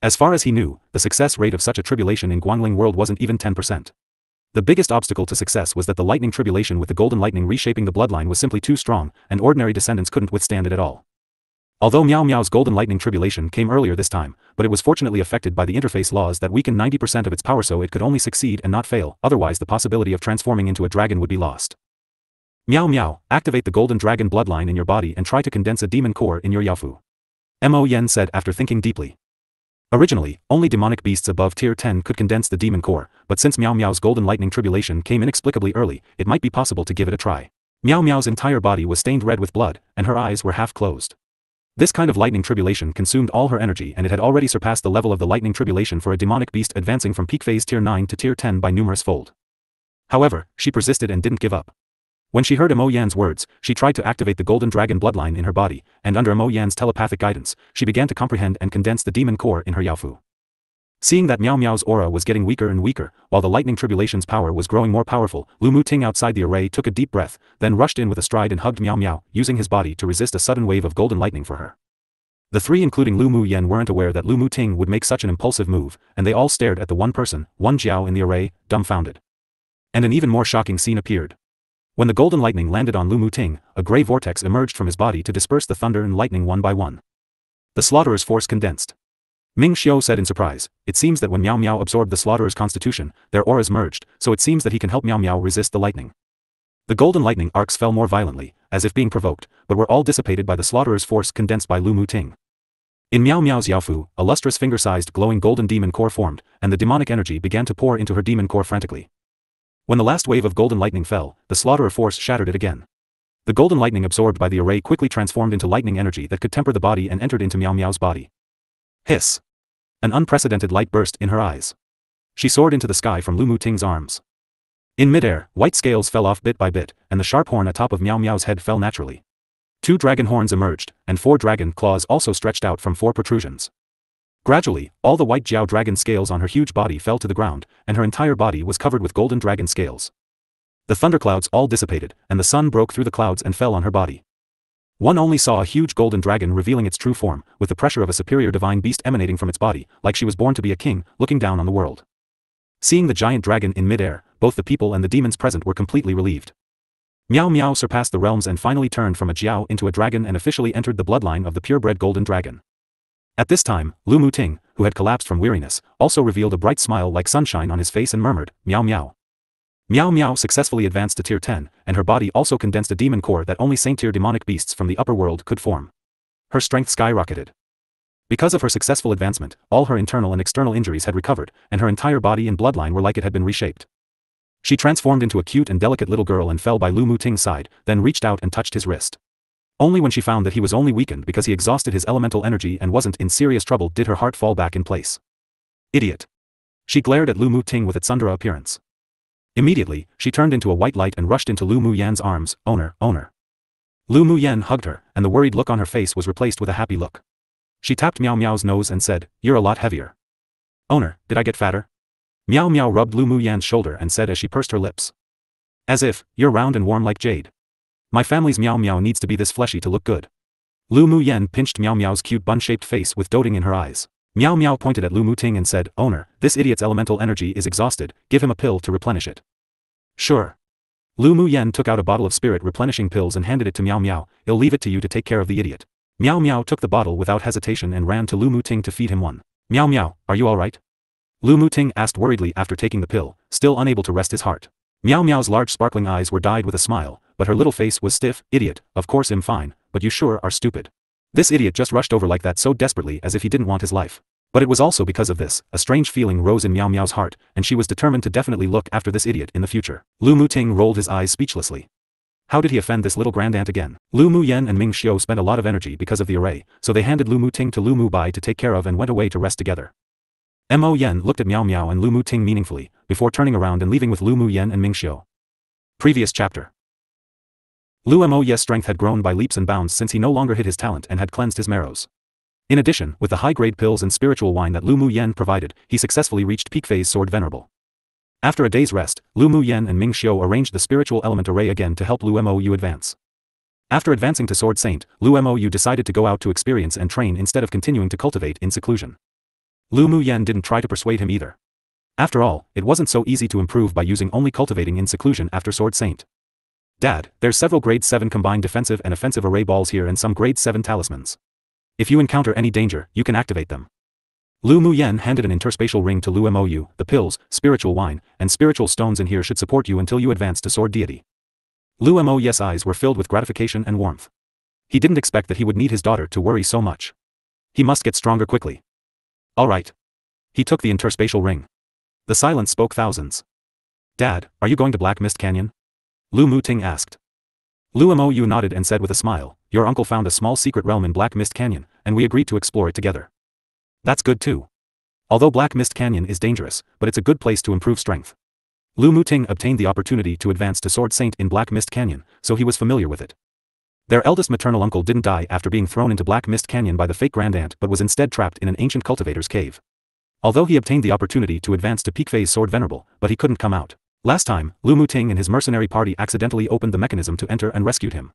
A: As far as he knew, the success rate of such a tribulation in Guangling world wasn't even 10%. The biggest obstacle to success was that the lightning tribulation with the golden lightning reshaping the bloodline was simply too strong, and ordinary descendants couldn't withstand it at all. Although Miao Miao's golden lightning tribulation came earlier this time, but it was fortunately affected by the interface laws that weakened 90% of its power, so it could only succeed and not fail, otherwise the possibility of transforming into a dragon would be lost. Miao Miao, activate the golden dragon bloodline in your body and try to condense a demon core in your Yaofu. Mo Yan said after thinking deeply. Originally, only demonic beasts above tier 10 could condense the demon core, but since Miao Miao's golden lightning tribulation came inexplicably early, it might be possible to give it a try. Miao Miao's entire body was stained red with blood, and her eyes were half closed. This kind of lightning tribulation consumed all her energy, and it had already surpassed the level of the lightning tribulation for a demonic beast advancing from peak phase tier 9 to tier 10 by numerous fold. However, she persisted and didn't give up. When she heard Mo Yan's words, she tried to activate the golden dragon bloodline in her body, and under Mo Yan's telepathic guidance, she began to comprehend and condense the demon core in her Yaofu. Seeing that Miao Miao's aura was getting weaker and weaker, while the lightning tribulation's power was growing more powerful, Lu Muting outside the array took a deep breath, then rushed in with a stride and hugged Miao Miao, using his body to resist a sudden wave of golden lightning for her. The three including Lu Muyan weren't aware that Lu Muting would make such an impulsive move, and they all stared at the one person, one Jiao in the array, dumbfounded. And an even more shocking scene appeared. When the golden lightning landed on Lu Muting, a grey vortex emerged from his body to disperse the thunder and lightning one by one. The slaughterer's force condensed. Ming Xiao said in surprise, it seems that when Miao Miao absorbed the slaughterer's constitution, their auras merged, so it seems that he can help Miao Miao resist the lightning. The golden lightning arcs fell more violently, as if being provoked, but were all dissipated by the slaughterer's force condensed by Lu Muting. In Miao Miao's Yaofu, a lustrous finger-sized glowing golden demon core formed, and the demonic energy began to pour into her demon core frantically. When the last wave of golden lightning fell, the slaughterer force shattered it again. The golden lightning absorbed by the array quickly transformed into lightning energy that could temper the body and entered into Miao Miao's body. Hiss! An unprecedented light burst in her eyes. She soared into the sky from Lu Muting's arms. In midair, white scales fell off bit by bit, and the sharp horn atop of Miao Miao's head fell naturally. 2 dragon horns emerged, and 4 dragon claws also stretched out from 4 protrusions. Gradually, all the white Jiao dragon scales on her huge body fell to the ground, and her entire body was covered with golden dragon scales. The thunderclouds all dissipated, and the sun broke through the clouds and fell on her body. One only saw a huge golden dragon revealing its true form, with the pressure of a superior divine beast emanating from its body, like she was born to be a king, looking down on the world. Seeing the giant dragon in midair, both the people and the demons present were completely relieved. Miao Miao surpassed the realms and finally turned from a Jiao into a dragon and officially entered the bloodline of the purebred golden dragon. At this time, Lu Muting, who had collapsed from weariness, also revealed a bright smile like sunshine on his face and murmured, Miao Miao. Miao Miao successfully advanced to tier 10, and her body also condensed a demon core that only saint-tier demonic beasts from the upper world could form. Her strength skyrocketed. Because of her successful advancement, all her internal and external injuries had recovered, and her entire body and bloodline were like it had been reshaped. She transformed into a cute and delicate little girl and fell by Lu Muting's side, then reached out and touched his wrist. Only when she found that he was only weakened because he exhausted his elemental energy and wasn't in serious trouble did her heart fall back in place. Idiot! She glared at Lu Muting with its Sundara appearance. Immediately, she turned into a white light and rushed into Lu Muyan's arms, owner. Lu Muyan hugged her, and the worried look on her face was replaced with a happy look. She tapped Miao Miao's nose and said, you're a lot heavier. Owner, did I get fatter? Miao Miao rubbed Lu Muyan's shoulder and said as she pursed her lips. As if, you're round and warm like jade. My family's Miao Miao needs to be this fleshy to look good. Lu Muyan pinched Miao Miao's cute bun-shaped face with doting in her eyes. Miao Miao pointed at Lu Muting and said, owner, this idiot's elemental energy is exhausted, give him a pill to replenish it. Sure. Lu Muyan took out a bottle of spirit replenishing pills and handed it to Miao Miao, I'll leave it to you to take care of the idiot. Miao Miao took the bottle without hesitation and ran to Lu Muting to feed him one. Miao Miao, are you alright? Lu Muting asked worriedly after taking the pill, still unable to rest his heart. Miao Miao's large sparkling eyes were dyed with a smile, but her little face was stiff. Idiot, of course I'm fine, but you sure are stupid. This idiot just rushed over like that so desperately as if he didn't want his life. But it was also because of this, a strange feeling rose in Miao Miao's heart, and she was determined to definitely look after this idiot in the future. Lu Muting rolled his eyes speechlessly. How did he offend this little grandaunt again? Lu Muyen and Ming Xiu spent a lot of energy because of the array, so they handed Lu Muting to Lu Mubai to take care of and went away to rest together. Mo Yen looked at Miao Miao and Lu Muting meaningfully, before turning around and leaving with Lu Muyen and Ming Xiu. Previous chapter. Lu Mo's strength had grown by leaps and bounds since he no longer hid his talent and had cleansed his marrows. In addition, with the high-grade pills and spiritual wine that Lu Muyen provided, he successfully reached peak phase Sword Venerable. After a day's rest, Lu Muyen and Ming Xiu arranged the spiritual element array again to help Lu Mou advance. After advancing to Sword Saint, Lu Mou decided to go out to experience and train instead of continuing to cultivate in seclusion. Lu Muyen didn't try to persuade him either. After all, it wasn't so easy to improve by using only cultivating in seclusion after Sword Saint. Dad, there's several grade 7 combined defensive and offensive array balls here and some grade 7 talismans. If you encounter any danger, you can activate them. Lu Muyen handed an interspatial ring to Lu Mou. The pills, spiritual wine, and spiritual stones in here should support you until you advance to Sword Deity. Lu Mou's eyes were filled with gratification and warmth. He didn't expect that he would need his daughter to worry so much. He must get stronger quickly. Alright. He took the interspatial ring. The silence spoke thousands. Dad, are you going to Black Mist Canyon? Lu Muting asked. Lu Mou nodded and said with a smile, your uncle found a small secret realm in Black Mist Canyon, and we agreed to explore it together. That's good too. Although Black Mist Canyon is dangerous, but it's a good place to improve strength. Lu Muting obtained the opportunity to advance to Sword Saint in Black Mist Canyon, so he was familiar with it. Their eldest maternal uncle didn't die after being thrown into Black Mist Canyon by the fake grandaunt but was instead trapped in an ancient cultivator's cave. Although he obtained the opportunity to advance to peak phase Sword Venerable, but he couldn't come out. Last time, Lu Muting and his mercenary party accidentally opened the mechanism to enter and rescued him.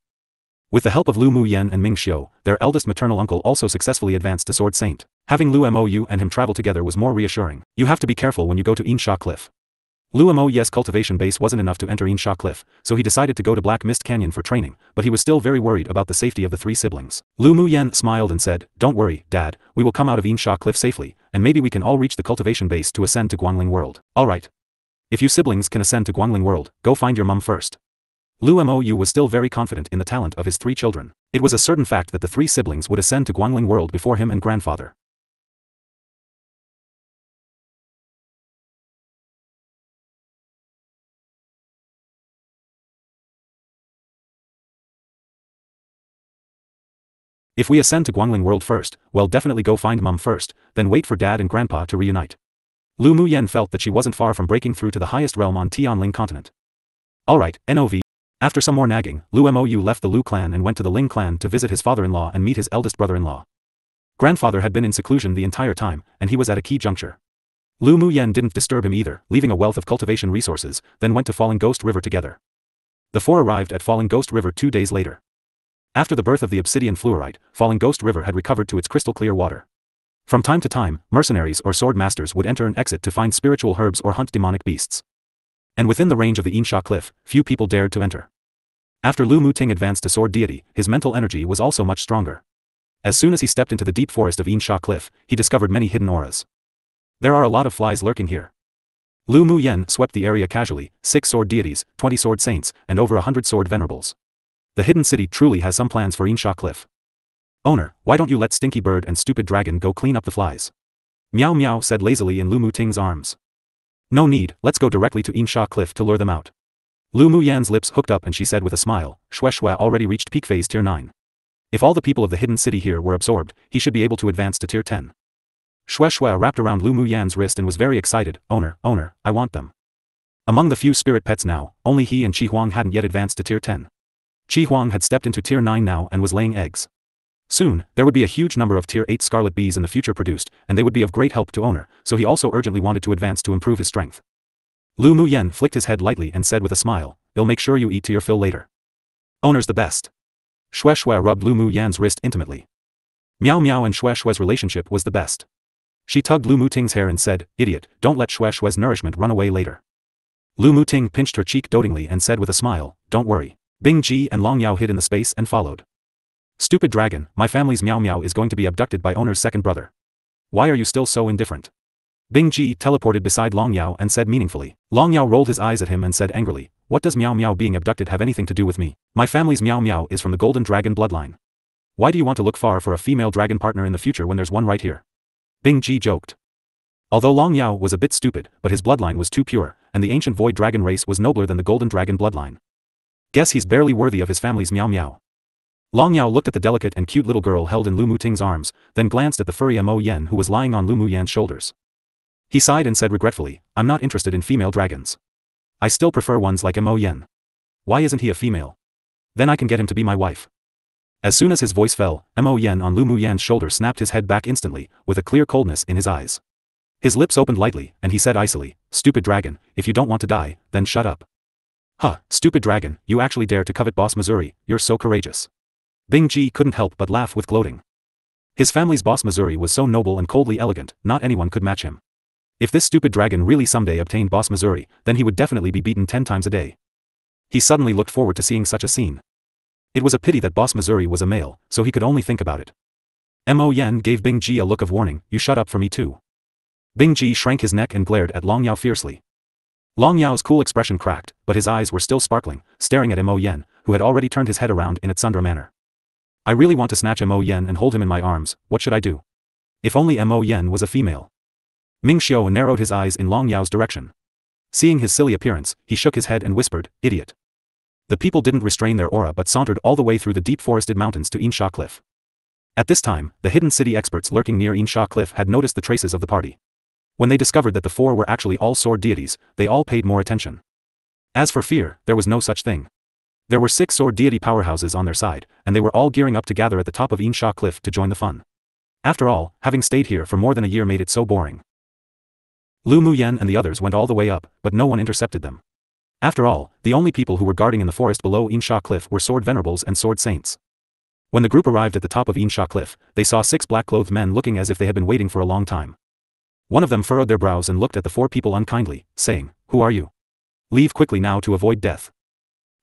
A: With the help of Lu Muyen and Ming Xiu, their eldest maternal uncle also successfully advanced to Sword Saint. Having Lu Mou and him travel together was more reassuring. You have to be careful when you go to Insha Cliff. Lu Mou's cultivation base wasn't enough to enter Insha Cliff, so he decided to go to Black Mist Canyon for training, but he was still very worried about the safety of the three siblings. Lu Muyen smiled and said, don't worry, Dad, we will come out of Insha Cliff safely, and maybe we can all reach the cultivation base to ascend to Guangling World. Alright. If you siblings can ascend to Guangling World, go find your mum first. Lu Mou was still very confident in the talent of his three children. It was a certain fact that the three siblings would ascend to Guangling World before him and grandfather. If we ascend to Guangling World first, well definitely go find mum first, then wait for dad and grandpa to reunite. Lu Muyen felt that she wasn't far from breaking through to the highest realm on Tianling continent. Alright, NOV. After some more nagging, Lu Mou left the Lu clan and went to the Ling clan to visit his father-in-law and meet his eldest brother-in-law. Grandfather had been in seclusion the entire time, and he was at a key juncture. Lu Muyen didn't disturb him either, leaving a wealth of cultivation resources, then went to Falling Ghost River together. The four arrived at Falling Ghost River 2 days later. After the birth of the obsidian fluorite, Falling Ghost River had recovered to its crystal clear water. From time to time, mercenaries or sword masters would enter and exit to find spiritual herbs or hunt demonic beasts. And within the range of the Insha Cliff, few people dared to enter. After Lu Muting advanced to Sword Deity, his mental energy was also much stronger. As soon as he stepped into the deep forest of Insha Cliff, he discovered many hidden auras. There are a lot of flies lurking here. Lu Muyen swept the area casually, 6 sword deities, 20 sword saints, and over 100 sword venerables. The hidden city truly has some plans for Insha Cliff. Owner, why don't you let Stinky Bird and Stupid Dragon go clean up the flies? Meow Meow said lazily in Lu Muting's arms. No need, let's go directly to Insha Cliff to lure them out. Lu Muyan's lips hooked up and she said with a smile, Shue Shue already reached peak phase tier 9. If all the people of the hidden city here were absorbed, he should be able to advance to tier 10. Shue Shue wrapped around Lu Muyan's wrist and was very excited, Owner, I want them. Among the few spirit pets now, only he and Chi Huang hadn't yet advanced to tier 10. Chi Huang had stepped into tier 9 now and was laying eggs. Soon, there would be a huge number of tier 8 scarlet bees in the future produced, and they would be of great help to Owner, so he also urgently wanted to advance to improve his strength. Lu Muyen flicked his head lightly and said with a smile, You'll make sure you eat to your fill later. Owner's the best. Shue Shue rubbed Lu Muyan's wrist intimately. Meow Meow and Shue Shue's relationship was the best. She tugged Lu Muting's hair and said, Idiot, don't let Shue Shue's nourishment run away later. Lu Muting pinched her cheek dotingly and said with a smile, Don't worry. Bing Ji and Long Yao hid in the space and followed. Stupid dragon, my family's Meow Meow is going to be abducted by owner's second brother. Why are you still so indifferent? Bing Ji teleported beside Long Yao and said meaningfully. Long Yao rolled his eyes at him and said angrily, what does Meow Meow being abducted have anything to do with me? My family's Meow Meow is from the golden dragon bloodline. Why do you want to look far for a female dragon partner in the future when there's one right here? Bing Ji joked. Although Long Yao was a bit stupid, but his bloodline was too pure, and the ancient void dragon race was nobler than the golden dragon bloodline. Guess he's barely worthy of his family's Meow Meow. Long Yao looked at the delicate and cute little girl held in Lu Muting's arms, then glanced at the furry Mo Yen who was lying on Lu Muyan's shoulders. He sighed and said regretfully, I'm not interested in female dragons. I still prefer ones like Mo Yen. Why isn't he a female? Then I can get him to be my wife. As soon as his voice fell, Mo Yen on Lu Muyan's shoulder snapped his head back instantly, with a clear coldness in his eyes. His lips opened lightly, and he said icily, stupid dragon, if you don't want to die, then shut up. Huh, stupid dragon, you actually dare to covet Boss Missouri, you're so courageous. Bing Ji couldn't help but laugh with gloating. His family's Boss Missouri was so noble and coldly elegant, not anyone could match him. If this stupid dragon really someday obtained Boss Missouri, then he would definitely be beaten 10 times a day. He suddenly looked forward to seeing such a scene. It was a pity that Boss Missouri was a male, so he could only think about it. Mo Yen gave Bing Ji a look of warning, you shut up for me too. Bing Ji shrank his neck and glared at Long Yao fiercely. Long Yao's cool expression cracked, but his eyes were still sparkling, staring at Mo Yen, who had already turned his head around in a tsundere manner. I really want to snatch Mo Yen and hold him in my arms, what should I do? If only Mo Yen was a female. Ming Xiu narrowed his eyes in Long Yao's direction. Seeing his silly appearance, he shook his head and whispered, idiot. The people didn't restrain their aura but sauntered all the way through the deep forested mountains to Insha Cliff. At this time, the hidden city experts lurking near Insha Cliff had noticed the traces of the party. When they discovered that the four were actually all sword deities, they all paid more attention. As for fear, there was no such thing. There were 6 sword deity powerhouses on their side, and they were all gearing up to gather at the top of Insha Cliff to join the fun. After all, having stayed here for more than a year made it so boring. Lu Muyan and the others went all the way up, but no one intercepted them. After all, the only people who were guarding in the forest below Insha Cliff were sword venerables and sword saints. When the group arrived at the top of Insha Cliff, they saw 6 black-clothed men looking as if they had been waiting for a long time. One of them furrowed their brows and looked at the 4 people unkindly, saying, who are you? Leave quickly now to avoid death.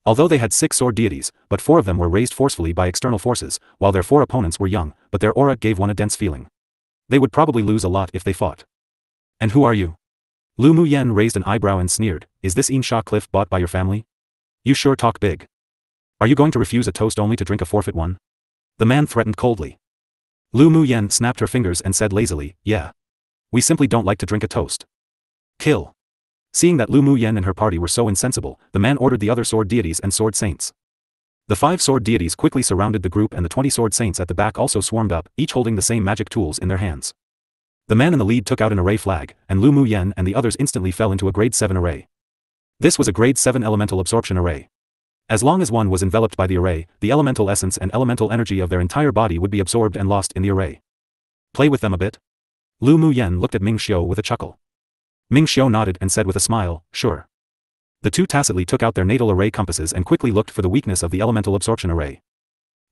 A: Although they had 6 sword deities, but 4 of them were raised forcefully by external forces, while their 4 opponents were young, but their aura gave one a dense feeling. They would probably lose a lot if they fought. And who are you? Lu Muyan raised an eyebrow and sneered, is this Insha Cliff bought by your family? You sure talk big. Are you going to refuse a toast only to drink a forfeit one? The man threatened coldly. Lu Muyan snapped her fingers and said lazily, yeah. We simply don't like to drink a toast. Kill. Seeing that Lu Muyan and her party were so insensible, the man ordered the other sword deities and sword saints. The 5 sword deities quickly surrounded the group and the 20 sword saints at the back also swarmed up, each holding the same magic tools in their hands. The man in the lead took out an array flag, and Lu Muyan and the others instantly fell into a grade 7 array. This was a grade 7 elemental absorption array. As long as one was enveloped by the array, the elemental essence and elemental energy of their entire body would be absorbed and lost in the array. Play with them a bit? Lu Muyan looked at Ming Xiu with a chuckle. Ming Xiu nodded and said with a smile, sure. The 2 tacitly took out their natal array compasses and quickly looked for the weakness of the elemental absorption array.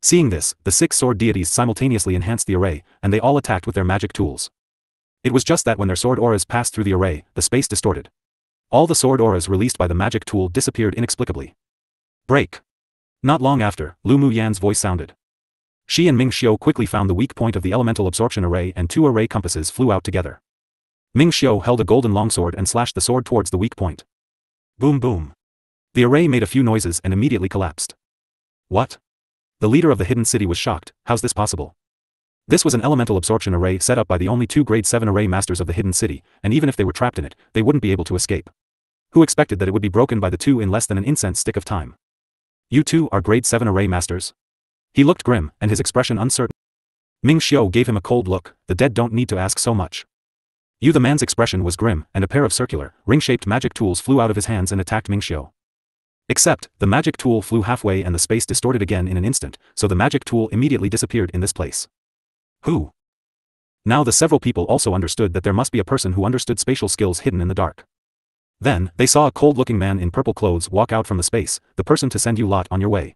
A: Seeing this, the 6 sword deities simultaneously enhanced the array, and they all attacked with their magic tools. It was just that when their sword auras passed through the array, the space distorted. All the sword auras released by the magic tool disappeared inexplicably. Break. Not long after, Lu Muyan's voice sounded. She and Ming Xiu quickly found the weak point of the elemental absorption array and 2 array compasses flew out together. Ming Xiu held a golden longsword and slashed the sword towards the weak point. Boom boom. The array made a few noises and immediately collapsed. What? The leader of the hidden city was shocked, how's this possible? This was an elemental absorption array set up by the only 2 grade 7 array masters of the hidden city, and even if they were trapped in it, they wouldn't be able to escape. Who expected that it would be broken by the 2 in less than an incense stick of time? You 2 are grade 7 array masters? He looked grim, and his expression uncertain. Ming Xiu gave him a cold look, the dead don't need to ask so much. The man's expression was grim, and a pair of circular, ring-shaped magic tools flew out of his hands and attacked Ming Xiu. Except, the magic tool flew halfway and the space distorted again in an instant, so the magic tool immediately disappeared in this place. Who? Now the several people also understood that there must be a person who understood spatial skills hidden in the dark. Then, they saw a cold-looking man in purple clothes walk out from the space, the person to send you lot on your way.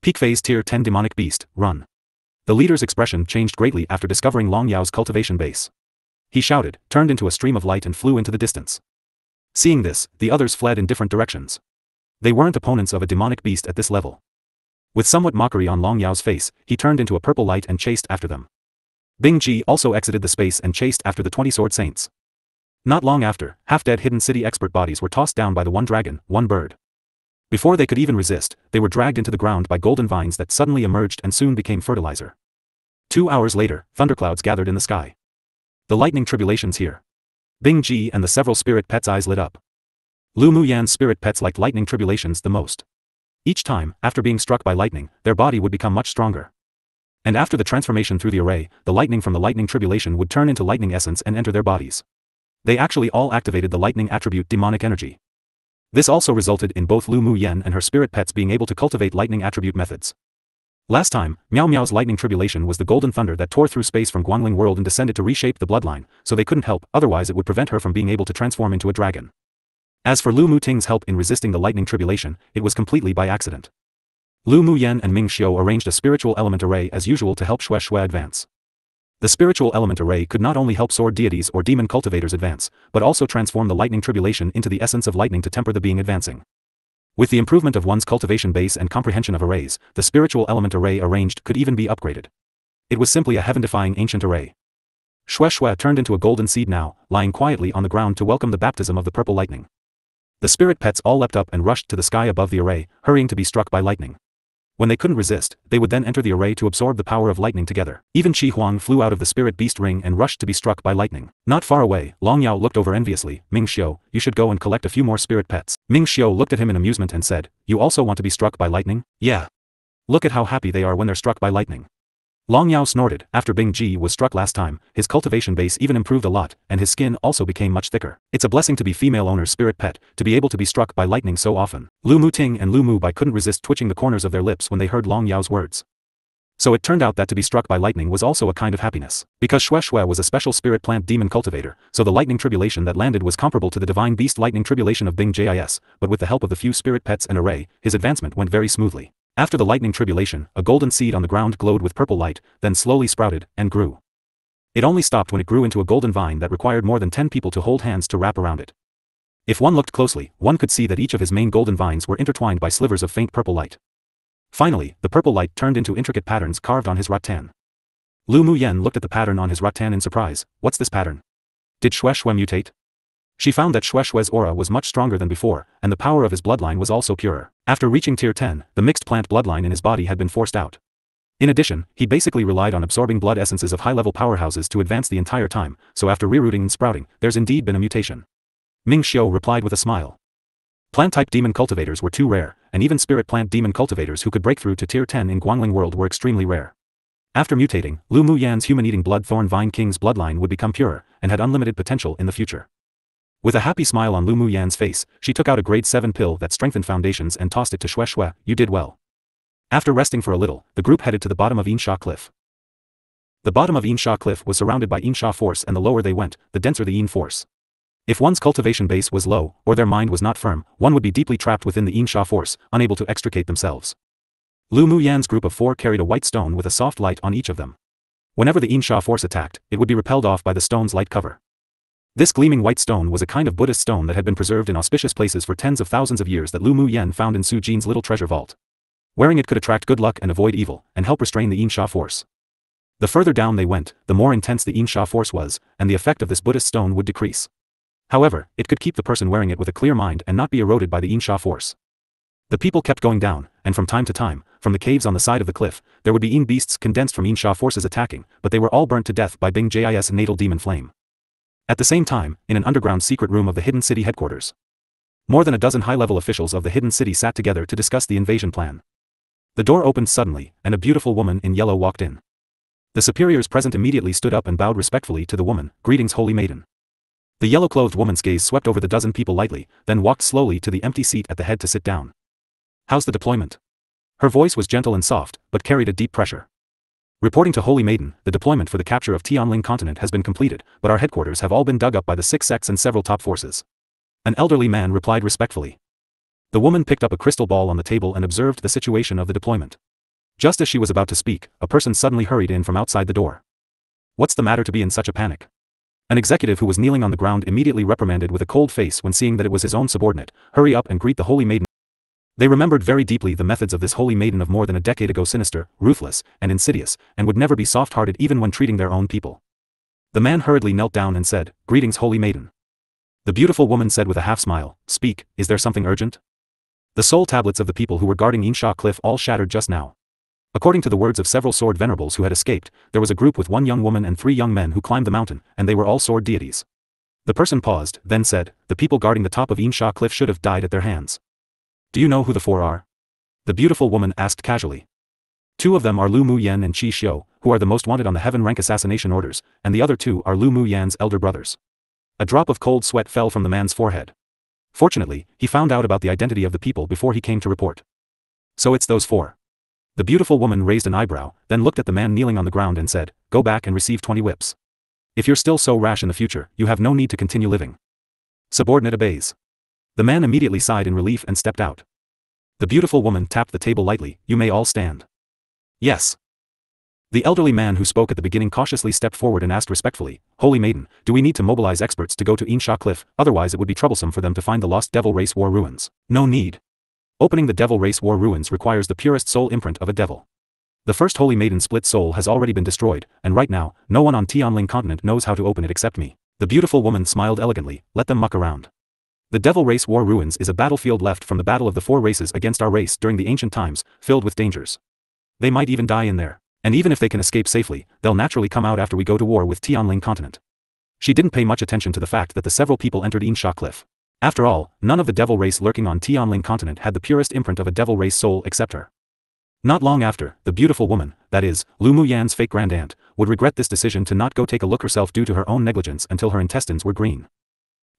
A: Peak phase tier 10 demonic beast, run. The leader's expression changed greatly after discovering Long Yao's cultivation base. He shouted, turned into a stream of light and flew into the distance. Seeing this, the others fled in different directions. They weren't opponents of a demonic beast at this level. With somewhat mockery on Long Yao's face, he turned into a purple light and chased after them. Bing Ji also exited the space and chased after the 20 sword saints. Not long after, half-dead hidden city expert bodies were tossed down by the one dragon, one bird. Before they could even resist, they were dragged into the ground by golden vines that suddenly emerged and soon became fertilizer. 2 hours later, thunderclouds gathered in the sky. The lightning tribulation's here. Bing Ji and the several spirit pets' eyes lit up. Lu Muyan's spirit pets liked lightning tribulations the most. Each time, after being struck by lightning, their body would become much stronger. And after the transformation through the array, the lightning from the lightning tribulation would turn into lightning essence and enter their bodies. They actually all activated the lightning attribute demonic energy. This also resulted in both Lu Muyan and her spirit pets being able to cultivate lightning attribute methods. Last time, Miao Miao's lightning tribulation was the golden thunder that tore through space from Guangling world and descended to reshape the bloodline, so they couldn't help, otherwise it would prevent her from being able to transform into a dragon. As for Lu Muting's help in resisting the lightning tribulation, it was completely by accident. Lu Muyan and Ming Xiu arranged a spiritual element array as usual to help Xue Xue advance. The spiritual element array could not only help sword deities or demon cultivators advance, but also transform the lightning tribulation into the essence of lightning to temper the being advancing. With the improvement of one's cultivation base and comprehension of arrays, the spiritual element array arranged could even be upgraded. It was simply a heaven-defying ancient array. Xue Xue turned into a golden seed now, lying quietly on the ground to welcome the baptism of the purple lightning. The spirit pets all leapt up and rushed to the sky above the array, hurrying to be struck by lightning. When they couldn't resist, they would then enter the array to absorb the power of lightning together. Even Qi Huang flew out of the spirit beast ring and rushed to be struck by lightning. Not far away, Long Yao looked over enviously. Ming Xiu, you should go and collect a few more spirit pets. Ming Xiu looked at him in amusement and said, you also want to be struck by lightning? Yeah. Look at how happy they are when they're struck by lightning. Long Yao snorted. After Bing Ji was struck last time, his cultivation base even improved a lot, and his skin also became much thicker. It's a blessing to be female owner's spirit pet, to be able to be struck by lightning so often. Lu Muting and Lu Mubai couldn't resist twitching the corners of their lips when they heard Long Yao's words. So it turned out that to be struck by lightning was also a kind of happiness. Because Xue Xue was a special spirit plant demon cultivator, so the lightning tribulation that landed was comparable to the divine beast lightning tribulation of Bing Jis, but with the help of the few spirit pets and array, his advancement went very smoothly. After the lightning tribulation, a golden seed on the ground glowed with purple light, then slowly sprouted, and grew. It only stopped when it grew into a golden vine that required more than 10 people to hold hands to wrap around it. If one looked closely, one could see that each of his main golden vines were intertwined by slivers of faint purple light. Finally, the purple light turned into intricate patterns carved on his rattan. Lu Muyan looked at the pattern on his rattan in surprise. What's this pattern? Did Xue Xue mutate? She found that Xue Xue's aura was much stronger than before, and the power of his bloodline was also purer. After reaching tier 10, the mixed plant bloodline in his body had been forced out. In addition, he basically relied on absorbing blood essences of high-level powerhouses to advance the entire time, so after rerooting and sprouting, there's indeed been a mutation. Ming Xiu replied with a smile. Plant-type demon cultivators were too rare, and even spirit plant demon cultivators who could break through to tier 10 in Guangling world were extremely rare. After mutating, Lu Muyan's human-eating blood thorn vine king's bloodline would become purer, and had unlimited potential in the future. With a happy smile on Lu Muyan's face, she took out a grade 7 pill that strengthened foundations and tossed it to Xue Xue. You did well. After resting for a little, the group headed to the bottom of Insha Cliff. The bottom of Insha Cliff was surrounded by Insha force, and the lower they went, the denser the Yin force. If one's cultivation base was low, or their mind was not firm, one would be deeply trapped within the Insha force, unable to extricate themselves. Lu Muyan's group of 4 carried a white stone with a soft light on each of them. Whenever the Insha force attacked, it would be repelled off by the stone's light cover. This gleaming white stone was a kind of Buddhist stone that had been preserved in auspicious places for tens of thousands of years that Lu Muyan found in Su Jin's little treasure vault. Wearing it could attract good luck and avoid evil, and help restrain the Insha force. The further down they went, the more intense the Insha force was, and the effect of this Buddhist stone would decrease. However, it could keep the person wearing it with a clear mind and not be eroded by the Insha force. The people kept going down, and from time to time, from the caves on the side of the cliff, there would be Yin beasts condensed from Insha forces attacking, but they were all burnt to death by Bing Jis' natal demon flame. At the same time, in an underground secret room of the hidden city headquarters, more than a dozen high-level officials of the hidden city sat together to discuss the invasion plan. The door opened suddenly, and a beautiful woman in yellow walked in. The superiors present immediately stood up and bowed respectfully to the woman. Greetings, holy maiden. The yellow-clothed woman's gaze swept over the dozen people lightly, then walked slowly to the empty seat at the head to sit down. How's the deployment? Her voice was gentle and soft, but carried a deep pressure. Reporting to Holy Maiden, the deployment for the capture of Tianling continent has been completed, but our headquarters have all been dug up by the 6 sects and several top forces. An elderly man replied respectfully. The woman picked up a crystal ball on the table and observed the situation of the deployment. Just as she was about to speak, a person suddenly hurried in from outside the door. What's the matter to be in such a panic? An executive who was kneeling on the ground immediately reprimanded with a cold face when seeing that it was his own subordinate. Hurry up and greet the Holy Maiden. They remembered very deeply the methods of this holy maiden of more than a decade ago, sinister, ruthless, and insidious, and would never be soft-hearted even when treating their own people. The man hurriedly knelt down and said, "Greetings, holy maiden." The beautiful woman said with a half-smile, "Speak, is there something urgent?" The soul tablets of the people who were guarding Insha Cliff all shattered just now. According to the words of several sword venerables who had escaped, there was a group with 1 young woman and 3 young men who climbed the mountain, and they were all sword deities. The person paused, then said, "The people guarding the top of Insha Cliff should have died at their hands." "Do you know who the 4 are?" The beautiful woman asked casually. 2 of them are Lu Mu Yen and Qi Xiu, who are the most wanted on the heaven rank assassination orders, and the other 2 are Lu Mu Yan's elder brothers. A drop of cold sweat fell from the man's forehead. Fortunately, he found out about the identity of the people before he came to report. "So it's those 4. The beautiful woman raised an eyebrow, then looked at the man kneeling on the ground and said, "Go back and receive 20 whips. If you're still so rash in the future, you have no need to continue living." Subordinate obeys. The man immediately sighed in relief and stepped out. The beautiful woman tapped the table lightly, "You may all stand." "Yes." The elderly man who spoke at the beginning cautiously stepped forward and asked respectfully, "Holy maiden, do we need to mobilize experts to go to Insha Cliff, otherwise it would be troublesome for them to find the lost Devil Race War ruins?" "No need. Opening the Devil Race War ruins requires the purest soul imprint of a devil. The first holy maiden split soul has already been destroyed, and right now, no one on Tianling continent knows how to open it except me." The beautiful woman smiled elegantly, "Let them muck around. The Devil Race War ruins is a battlefield left from the battle of the 4 races against our race during the ancient times, filled with dangers. They might even die in there. And even if they can escape safely, they'll naturally come out after we go to war with Tianling continent." She didn't pay much attention to the fact that the several people entered Insha Cliff. After all, none of the devil race lurking on Tianling continent had the purest imprint of a devil race soul except her. Not long after, the beautiful woman, that is, Lu Mu Yan's fake grand aunt, would regret this decision to not go take a look herself due to her own negligence until her intestines were green.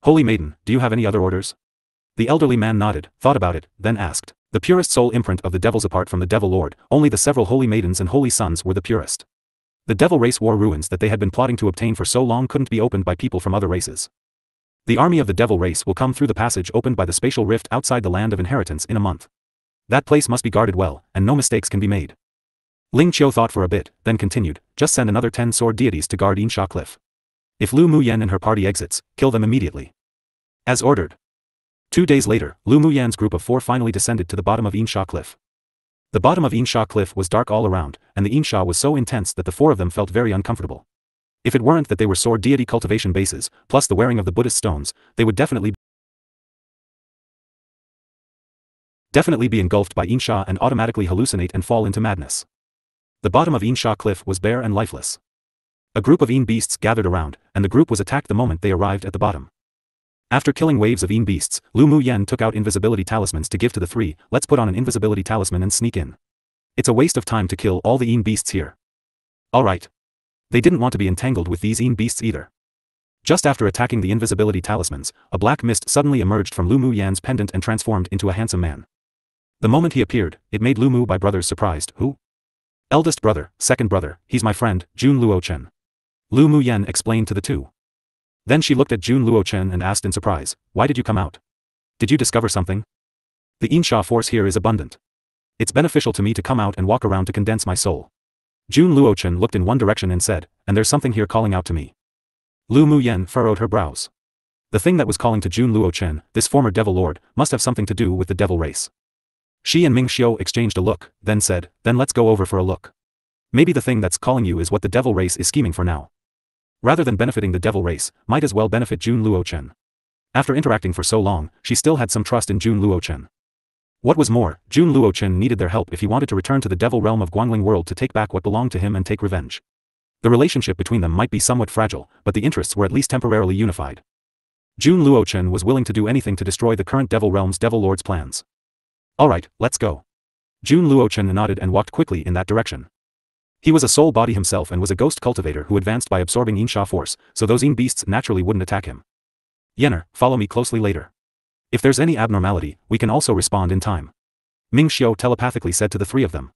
A: "Holy maiden, do you have any other orders?" The elderly man nodded, thought about it, then asked. The purest soul imprint of the devils apart from the devil lord, only the several holy maidens and holy sons were the purest. The devil race war ruins that they had been plotting to obtain for so long couldn't be opened by people from other races. The army of the devil race will come through the passage opened by the spatial rift outside the land of inheritance in a month. That place must be guarded well, and no mistakes can be made. Ling Qiu thought for a bit, then continued, "Just send another 10 sword deities to guard Insha Cliff. If Lu Mu Yan and her party exits, kill them immediately." As ordered. 2 days later, Lu Mu Yan's group of 4 finally descended to the bottom of Insha Cliff. The bottom of Insha Cliff was dark all around, and the Insha was so intense that the 4 of them felt very uncomfortable. If it weren't that they were sword deity cultivation bases, plus the wearing of the Buddhist stones, they would definitely be engulfed by Insha and automatically hallucinate and fall into madness. The bottom of Insha Cliff was bare and lifeless. A group of Yin beasts gathered around, and the group was attacked the moment they arrived at the bottom. After killing waves of Yin beasts, Lu Mu Yan took out invisibility talismans to give to the 3. "Let's put on an invisibility talisman and sneak in. It's a waste of time to kill all the Yin beasts here." Alright. They didn't want to be entangled with these Yin beasts either. Just after attacking the invisibility talismans, a black mist suddenly emerged from Lu Mu Yan's pendant and transformed into a handsome man. The moment he appeared, it made Lu Mu by brothers surprised. "Who?" "Eldest brother, second brother, he's my friend, Jun Luochen." Lu Mu Yan explained to the 2. Then she looked at Jun Luochen and asked in surprise, "Why did you come out? Did you discover something? The Insha force here is abundant. It's beneficial to me to come out and walk around to condense my soul." Jun Luochen looked in one direction and said, "And there's something here calling out to me." Lu Mu Yan furrowed her brows. The thing that was calling to Jun Luochen, this former devil lord, must have something to do with the devil race. She and Ming Xiu exchanged a look, then said, "Then let's go over for a look. Maybe the thing that's calling you is what the devil race is scheming for now. Rather than benefiting the devil race, might as well benefit Jun Luochen." After interacting for so long, she still had some trust in Jun Luochen. What was more, Jun Luochen needed their help if he wanted to return to the devil realm of Guangling world to take back what belonged to him and take revenge. The relationship between them might be somewhat fragile, but the interests were at least temporarily unified. Jun Luochen was willing to do anything to destroy the current devil realm's devil lord's plans. "Alright, let's go." Jun Luochen nodded and walked quickly in that direction. He was a soul body himself and was a ghost cultivator who advanced by absorbing Insha force, so those Yin beasts naturally wouldn't attack him. "Yenner, follow me closely later. If there's any abnormality, we can also respond in time," Ming Xiu telepathically said to the 3 of them.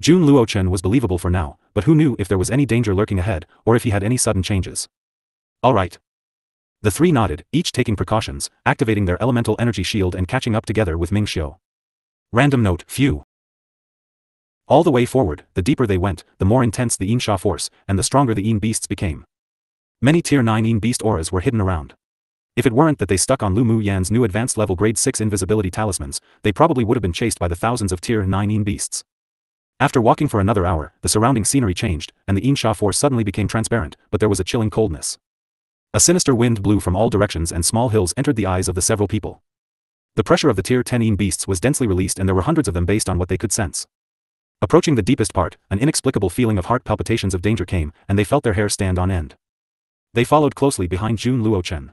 A: Jun Luochen was believable for now, but who knew if there was any danger lurking ahead, or if he had any sudden changes. "Alright." The 3 nodded, each taking precautions, activating their elemental energy shield and catching up together with Ming Xiu. Random note, few. All the way forward, the deeper they went, the more intense the Insha force, and the stronger the Yin beasts became. Many Tier 9 Yin beast auras were hidden around. If it weren't that they stuck on Lu Mu Yan's new advanced level grade 6 invisibility talismans, they probably would have been chased by the thousands of tier 9 beasts. After walking for another hour, the surrounding scenery changed, and the Insha forest suddenly became transparent, but there was a chilling coldness. A sinister wind blew from all directions and small hills entered the eyes of the several people. The pressure of the tier 10 beasts was densely released and there were hundreds of them based on what they could sense. Approaching the deepest part, an inexplicable feeling of heart palpitations of danger came, and they felt their hair stand on end. They followed closely behind Jun Luochen.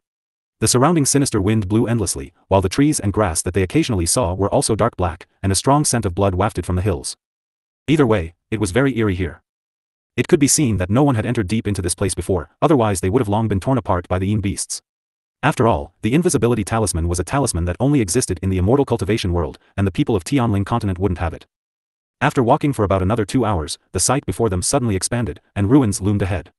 A: The surrounding sinister wind blew endlessly, while the trees and grass that they occasionally saw were also dark black, and a strong scent of blood wafted from the hills. Either way, it was very eerie here. It could be seen that no one had entered deep into this place before, otherwise they would have long been torn apart by the beasts. After all, the invisibility talisman was a talisman that only existed in the immortal cultivation world, and the people of Tianling continent wouldn't have it. After walking for about another 2 hours, the sight before them suddenly expanded, and ruins loomed ahead.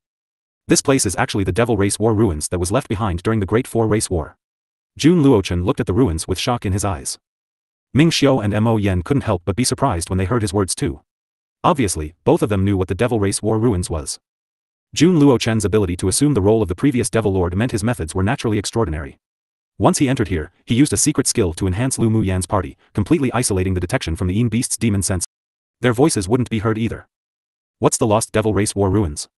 A: This place is actually the Devil Race War ruins that was left behind during the Great Four Race War. Jun Luochen looked at the ruins with shock in his eyes. Ming Xiao and Mo Yen couldn't help but be surprised when they heard his words too. Obviously, both of them knew what the Devil Race War ruins was. Jun Luochen's ability to assume the role of the previous Devil Lord meant his methods were naturally extraordinary. Once he entered here, he used a secret skill to enhance Lu Mu Yan's party, completely isolating the detection from the beast's demon sense. Their voices wouldn't be heard either. What's the lost Devil Race War ruins?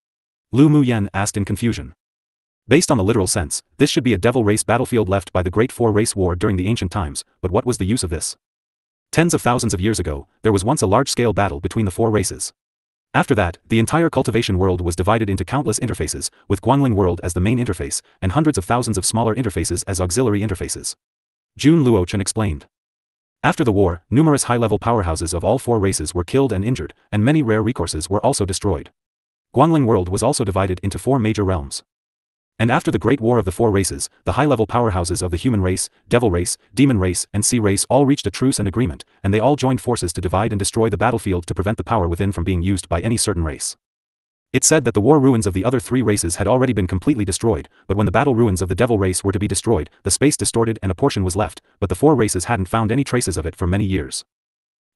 A: Lu Mu Yan asked in confusion. Based on the literal sense, this should be a Devil Race battlefield left by the Great Four Race War during the ancient times, but what was the use of this? Tens of thousands of years ago, there was once a large-scale battle between the four races. After that, the entire cultivation world was divided into countless interfaces, with Guangling World as the main interface, and hundreds of thousands of smaller interfaces as auxiliary interfaces. Jun Luochen explained. After the war, numerous high-level powerhouses of all four races were killed and injured, and many rare resources were also destroyed. Guangling World was also divided into four major realms. And after the Great War of the Four Races, the high-level powerhouses of the human race, devil race, demon race, and sea race all reached a truce and agreement, and they all joined forces to divide and destroy the battlefield to prevent the power within from being used by any certain race. It said that the war ruins of the other three races had already been completely destroyed, but when the battle ruins of the devil race were to be destroyed, the space distorted and a portion was left, but the four races hadn't found any traces of it for many years.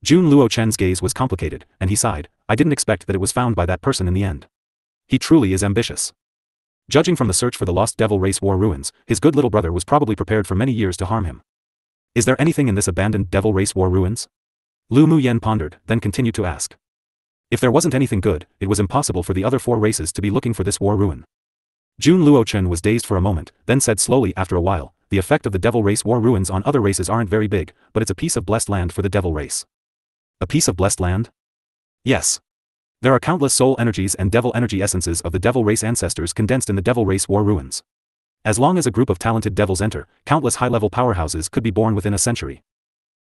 A: Jun Luochen's gaze was complicated, and he sighed. I didn't expect that it was found by that person in the end. He truly is ambitious. Judging from the search for the lost Devil Race War ruins, his good little brother was probably prepared for many years to harm him. Is there anything in this abandoned Devil Race War ruins? Lu Mu Yen pondered, then continued to ask. If there wasn't anything good, it was impossible for the other four races to be looking for this war ruin. Jun Luochen was dazed for a moment, then said slowly after a while, the effect of the Devil Race War ruins on other races aren't very big, but it's a piece of blessed land for the Devil Race. A piece of blessed land? Yes. There are countless soul energies and devil energy essences of the Devil Race ancestors condensed in the Devil Race War ruins. As long as a group of talented devils enter, countless high-level powerhouses could be born within a century.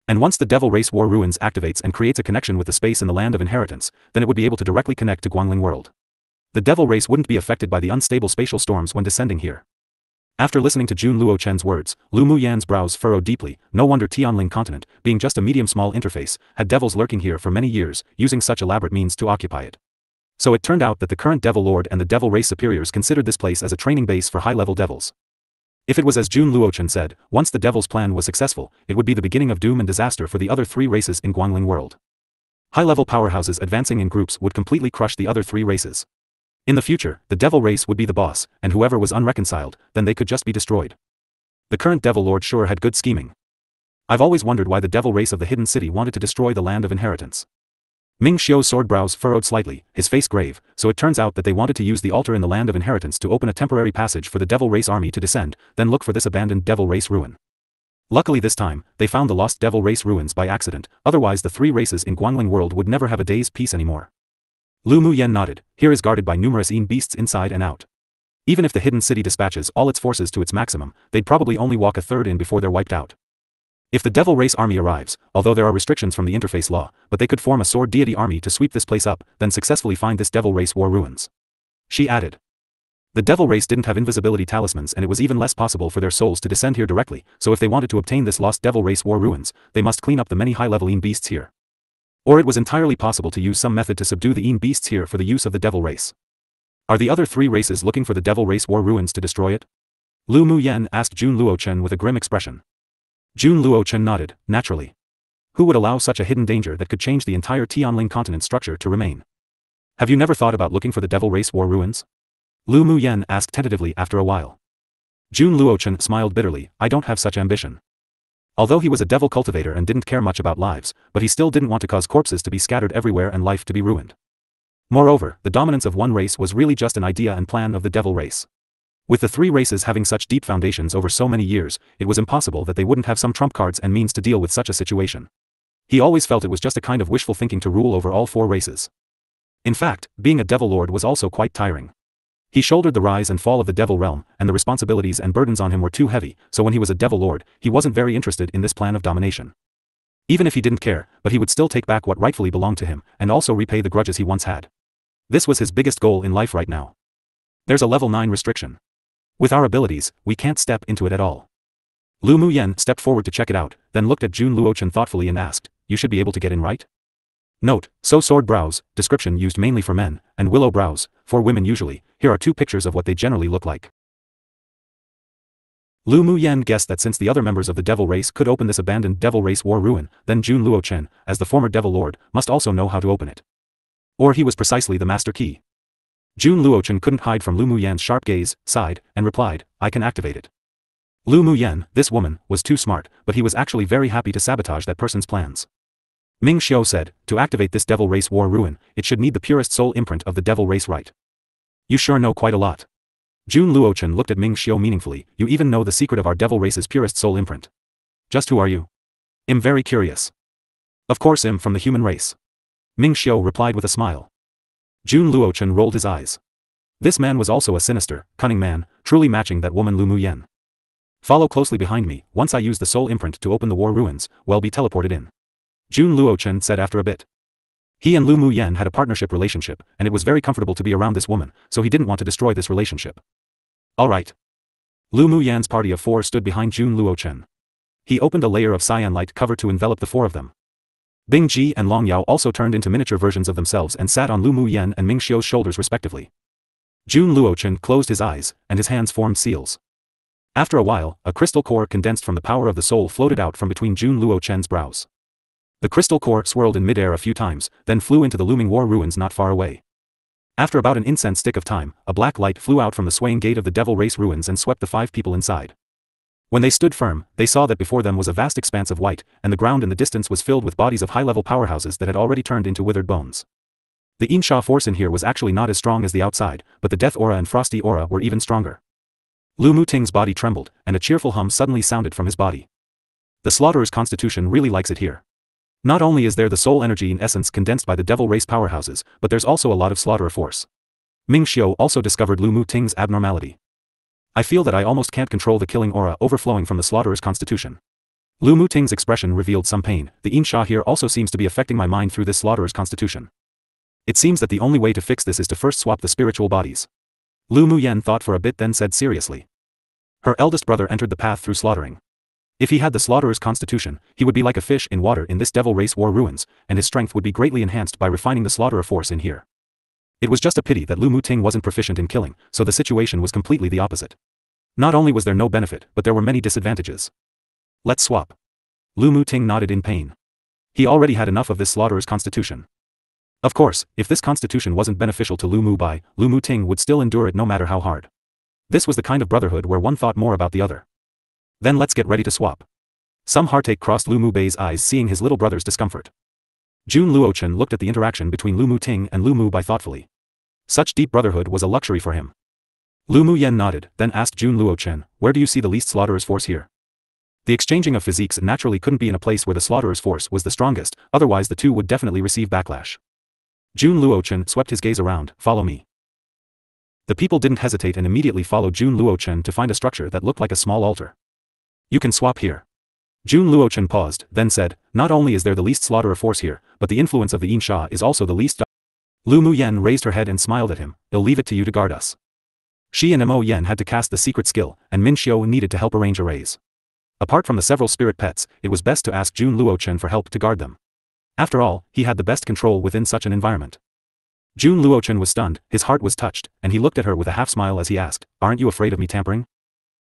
A: And once the Devil Race War ruins activates and creates a connection with the space in the land of inheritance, then it would be able to directly connect to Guangling World. The Devil Race wouldn't be affected by the unstable spatial storms when descending here. After listening to Jun Luochen's words, Lu Mu Yan's brows furrowed deeply. No wonder Tianling continent, being just a medium-small interface, had devils lurking here for many years, using such elaborate means to occupy it. So it turned out that the current Devil Lord and the Devil Race superiors considered this place as a training base for high-level devils. If it was as Jun Luochen said, once the Devil's plan was successful, it would be the beginning of doom and disaster for the other three races in Guangling World. High-level powerhouses advancing in groups would completely crush the other three races. In the future, the Devil Race would be the boss, and whoever was unreconciled, then they could just be destroyed. The current Devil Lord sure had good scheming. I've always wondered why the Devil Race of the Hidden City wanted to destroy the land of inheritance. Ming Xiao's sword brows furrowed slightly, his face grave, so it turns out that they wanted to use the altar in the land of inheritance to open a temporary passage for the Devil Race army to descend, then look for this abandoned Devil Race ruin. Luckily this time, they found the lost Devil Race ruins by accident, otherwise the three races in Guangling World would never have a day's peace anymore. Lu Mu Yen nodded. Here is guarded by numerous beasts inside and out. Even if the hidden city dispatches all its forces to its maximum, they'd probably only walk a third in before they're wiped out. If the Devil Race army arrives, although there are restrictions from the interface law, but they could form a sword deity army to sweep this place up, then successfully find this Devil Race War ruins. She added. The Devil Race didn't have invisibility talismans and it was even less possible for their souls to descend here directly, so if they wanted to obtain this lost Devil Race War ruins, they must clean up the many high-level beasts here. Or it was entirely possible to use some method to subdue the beasts here for the use of the Devil Race. Are the other three races looking for the Devil Race War ruins to destroy it? Lu Mu Yen asked Jun Luochen with a grim expression. Jun Luochen nodded, naturally. Who would allow such a hidden danger that could change the entire Tianling continent structure to remain? Have you never thought about looking for the Devil Race War ruins? Lu Mu Yen asked tentatively after a while. Jun Luochen smiled bitterly, I don't have such ambition. Although he was a devil cultivator and didn't care much about lives, but he still didn't want to cause corpses to be scattered everywhere and life to be ruined. Moreover, the dominance of one race was really just an idea and plan of the devil race. With the three races having such deep foundations over so many years, it was impossible that they wouldn't have some trump cards and means to deal with such a situation. He always felt it was just a kind of wishful thinking to rule over all four races. In fact, being a devil lord was also quite tiring. He shouldered the rise and fall of the devil realm, and the responsibilities and burdens on him were too heavy, so when he was a devil lord, he wasn't very interested in this plan of domination. Even if he didn't care, but he would still take back what rightfully belonged to him, and also repay the grudges he once had. This was his biggest goal in life right now. There's a level 9 restriction. With our abilities, we can't step into it at all. Lu Muyen stepped forward to check it out, then looked at Jun Luochen thoughtfully and asked, you should be able to get in, right? Note, sword brows, description used mainly for men, and willow brows, for women usually. Here are two pictures of what they generally look like. Lu Muyen guessed that since the other members of the devil race could open this abandoned devil race war ruin, then Jun Luochen, as the former devil lord, must also know how to open it. Or he was precisely the master key. Jun Luochen couldn't hide from Lu Muyen's sharp gaze, sighed, and replied, I can activate it. Lu Muyen, this woman, was too smart, but he was actually very happy to sabotage that person's plans. Ming Xiu said, to activate this devil race war ruin, it should need the purest soul imprint of the devil race right. You sure know quite a lot. Jun Luochen looked at Ming Xiu meaningfully, you even know the secret of our devil race's purest soul imprint. Just who are you? I'm very curious. Of course I'm from the human race. Ming Xiu replied with a smile. Jun Luochen rolled his eyes. This man was also a sinister, cunning man, truly matching that woman Lu Muyen. Follow closely behind me, once I use the soul imprint to open the war ruins, we'll be teleported in. Jun Luochen said after a bit. He and Lu Muyen had a partnership relationship, and it was very comfortable to be around this woman, so he didn't want to destroy this relationship. Alright. Lu Muyen's party of 4 stood behind Jun Luochen. He opened a layer of cyan light cover to envelop the 4 of them. Bing Ji and Long Yao also turned into miniature versions of themselves and sat on Lu Muyen and Ming Xiu's shoulders respectively. Jun Luochen closed his eyes, and his hands formed seals. After a while, a crystal core condensed from the power of the soul floated out from between Jun Luochen's brows. The crystal core swirled in midair a few times, then flew into the looming war ruins not far away. After about an incense stick of time, a black light flew out from the swaying gate of the devil race ruins and swept the 5 people inside. When they stood firm, they saw that before them was a vast expanse of white, and the ground in the distance was filled with bodies of high-level powerhouses that had already turned into withered bones. The Insha force in here was actually not as strong as the outside, but the death aura and frosty aura were even stronger. Lu Muting's body trembled, and a cheerful hum suddenly sounded from his body. The slaughterer's constitution really likes it here. Not only is there the soul energy in essence condensed by the devil race powerhouses, but there's also a lot of slaughterer force. Ming Xiu also discovered Lu Muting's abnormality. I feel that I almost can't control the killing aura overflowing from the slaughterer's constitution. Lu Muting's expression revealed some pain. The Insha here also seems to be affecting my mind through this slaughterer's constitution. It seems that the only way to fix this is to first swap the spiritual bodies. Lu Muyen thought for a bit then said seriously. Her eldest brother entered the path through slaughtering. If he had the slaughterer's constitution, he would be like a fish in water in this devil race war ruins, and his strength would be greatly enhanced by refining the slaughterer force in here. It was just a pity that Lu Muting wasn't proficient in killing, so the situation was completely the opposite. Not only was there no benefit, but there were many disadvantages. Let's swap. Lu Muting nodded in pain. He already had enough of this slaughterer's constitution. Of course, if this constitution wasn't beneficial to Lu Mubai, Lu Muting would still endure it no matter how hard. This was the kind of brotherhood where one thought more about the other. Then let's get ready to swap. Some heartache crossed Lu Mubei's eyes seeing his little brother's discomfort. Jun Luochen looked at the interaction between Lu Muting and Lu Mubai thoughtfully. Such deep brotherhood was a luxury for him. Lu Muyen nodded, then asked Jun Luochen, where do you see the least slaughterer's force here? The exchanging of physiques naturally couldn't be in a place where the slaughterer's force was the strongest, otherwise the two would definitely receive backlash. Jun Luochen swept his gaze around, follow me. The people didn't hesitate and immediately followed Jun Luochen to find a structure that looked like a small altar. You can swap here. Jun Luochen paused, then said, not only is there the least slaughterer force here, but the influence of the Insha is also the least. Lu Muyen raised her head and smiled at him, I'll leave it to you to guard us. She and Mo Yen had to cast the secret skill, and Min Xiu needed to help arrange arrays. Apart from the several spirit pets, it was best to ask Jun Luochen for help to guard them. After all, he had the best control within such an environment. Jun Luochen was stunned, his heart was touched, and he looked at her with a half-smile as he asked, aren't you afraid of me tampering?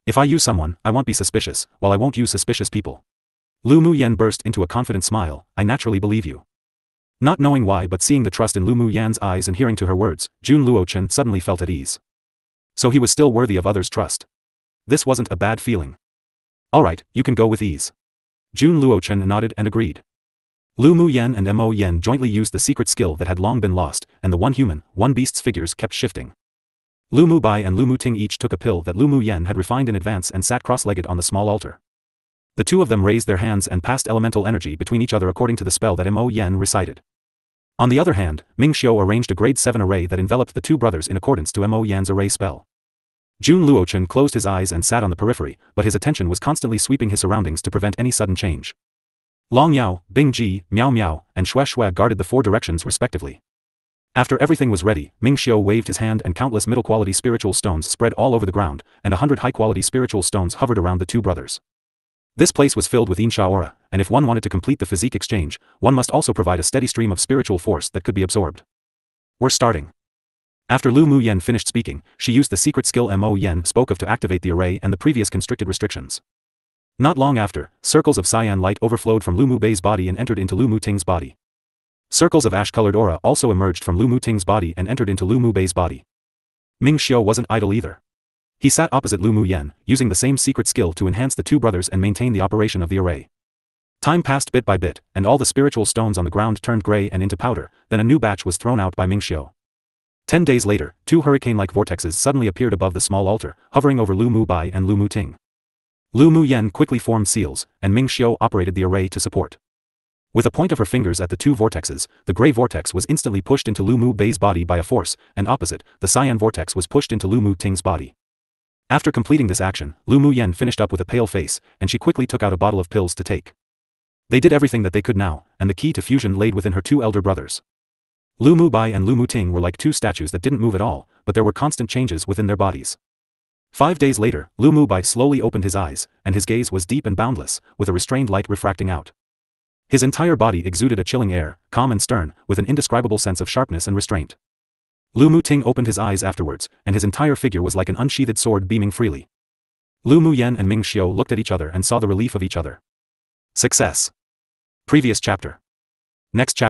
A: If I use someone, I won't be suspicious, while I won't use suspicious people. Lu Muyen burst into a confident smile, I naturally believe you. Not knowing why but seeing the trust in Lu Muyen's eyes and hearing to her words, Jun Luochen suddenly felt at ease. So he was still worthy of others' trust. This wasn't a bad feeling. Alright, you can go with ease. Jun Luochen nodded and agreed. Lu Mu Yen and Mo Yen jointly used the secret skill that had long been lost, and the one human, one beast's figures kept shifting. Lu Mu Bai and Lu Mu Ting each took a pill that Lu Mu Yen had refined in advance and sat cross-legged on the small altar. The two of them raised their hands and passed elemental energy between each other according to the spell that Mo Yen recited. On the other hand, Ming Xiu arranged a grade 7 array that enveloped the two brothers in accordance to Mo Yan's array spell. Jun Luochen closed his eyes and sat on the periphery, but his attention was constantly sweeping his surroundings to prevent any sudden change. Long Yao, Bing Ji, Miao Miao, and Xue Xue guarded the four directions respectively. After everything was ready, Ming Xiu waved his hand and countless middle-quality spiritual stones spread all over the ground, and 100 high-quality spiritual stones hovered around the two brothers. This place was filled with Insha aura, and if one wanted to complete the physique exchange, one must also provide a steady stream of spiritual force that could be absorbed. We're starting. After Lu Mu Yen finished speaking, she used the secret skill Mo Yen spoke of to activate the array and the previous constricted restrictions. Not long after, circles of cyan light overflowed from Lu Mu Bei's body and entered into Lu Mu Ting's body. Circles of ash-colored aura also emerged from Lu Mu Ting's body and entered into Lu Mu Bei's body. Ming Xiu wasn't idle either. He sat opposite Lu Mu Yen, using the same secret skill to enhance the two brothers and maintain the operation of the array. Time passed bit by bit, and all the spiritual stones on the ground turned gray and into powder, then a new batch was thrown out by Ming Xiu. 10 days later, two hurricane-like vortexes suddenly appeared above the small altar, hovering over Lu Mu Bai and Lu Mu Ting. Lu Mu Yen quickly formed seals, and Ming Xiu operated the array to support. With a point of her fingers at the two vortexes, the gray vortex was instantly pushed into Lu Mu Bei's body by a force, and opposite, the cyan vortex was pushed into Lu Mu Ting's body. After completing this action, Lu Mu Yen finished up with a pale face, and she quickly took out a bottle of pills to take. They did everything that they could now, and the key to fusion laid within her two elder brothers. Lu Mu Bai and Lu Mu Ting were like two statues that didn't move at all, but there were constant changes within their bodies. 5 days later, Lu Mu Bai slowly opened his eyes, and his gaze was deep and boundless, with a restrained light refracting out. His entire body exuded a chilling air, calm and stern, with an indescribable sense of sharpness and restraint. Lu Mu Ting opened his eyes afterwards, and his entire figure was like an unsheathed sword beaming freely. Lu Mu Yen and Ming Xiu looked at each other and saw the relief of each other. Success. Previous chapter. Next chapter.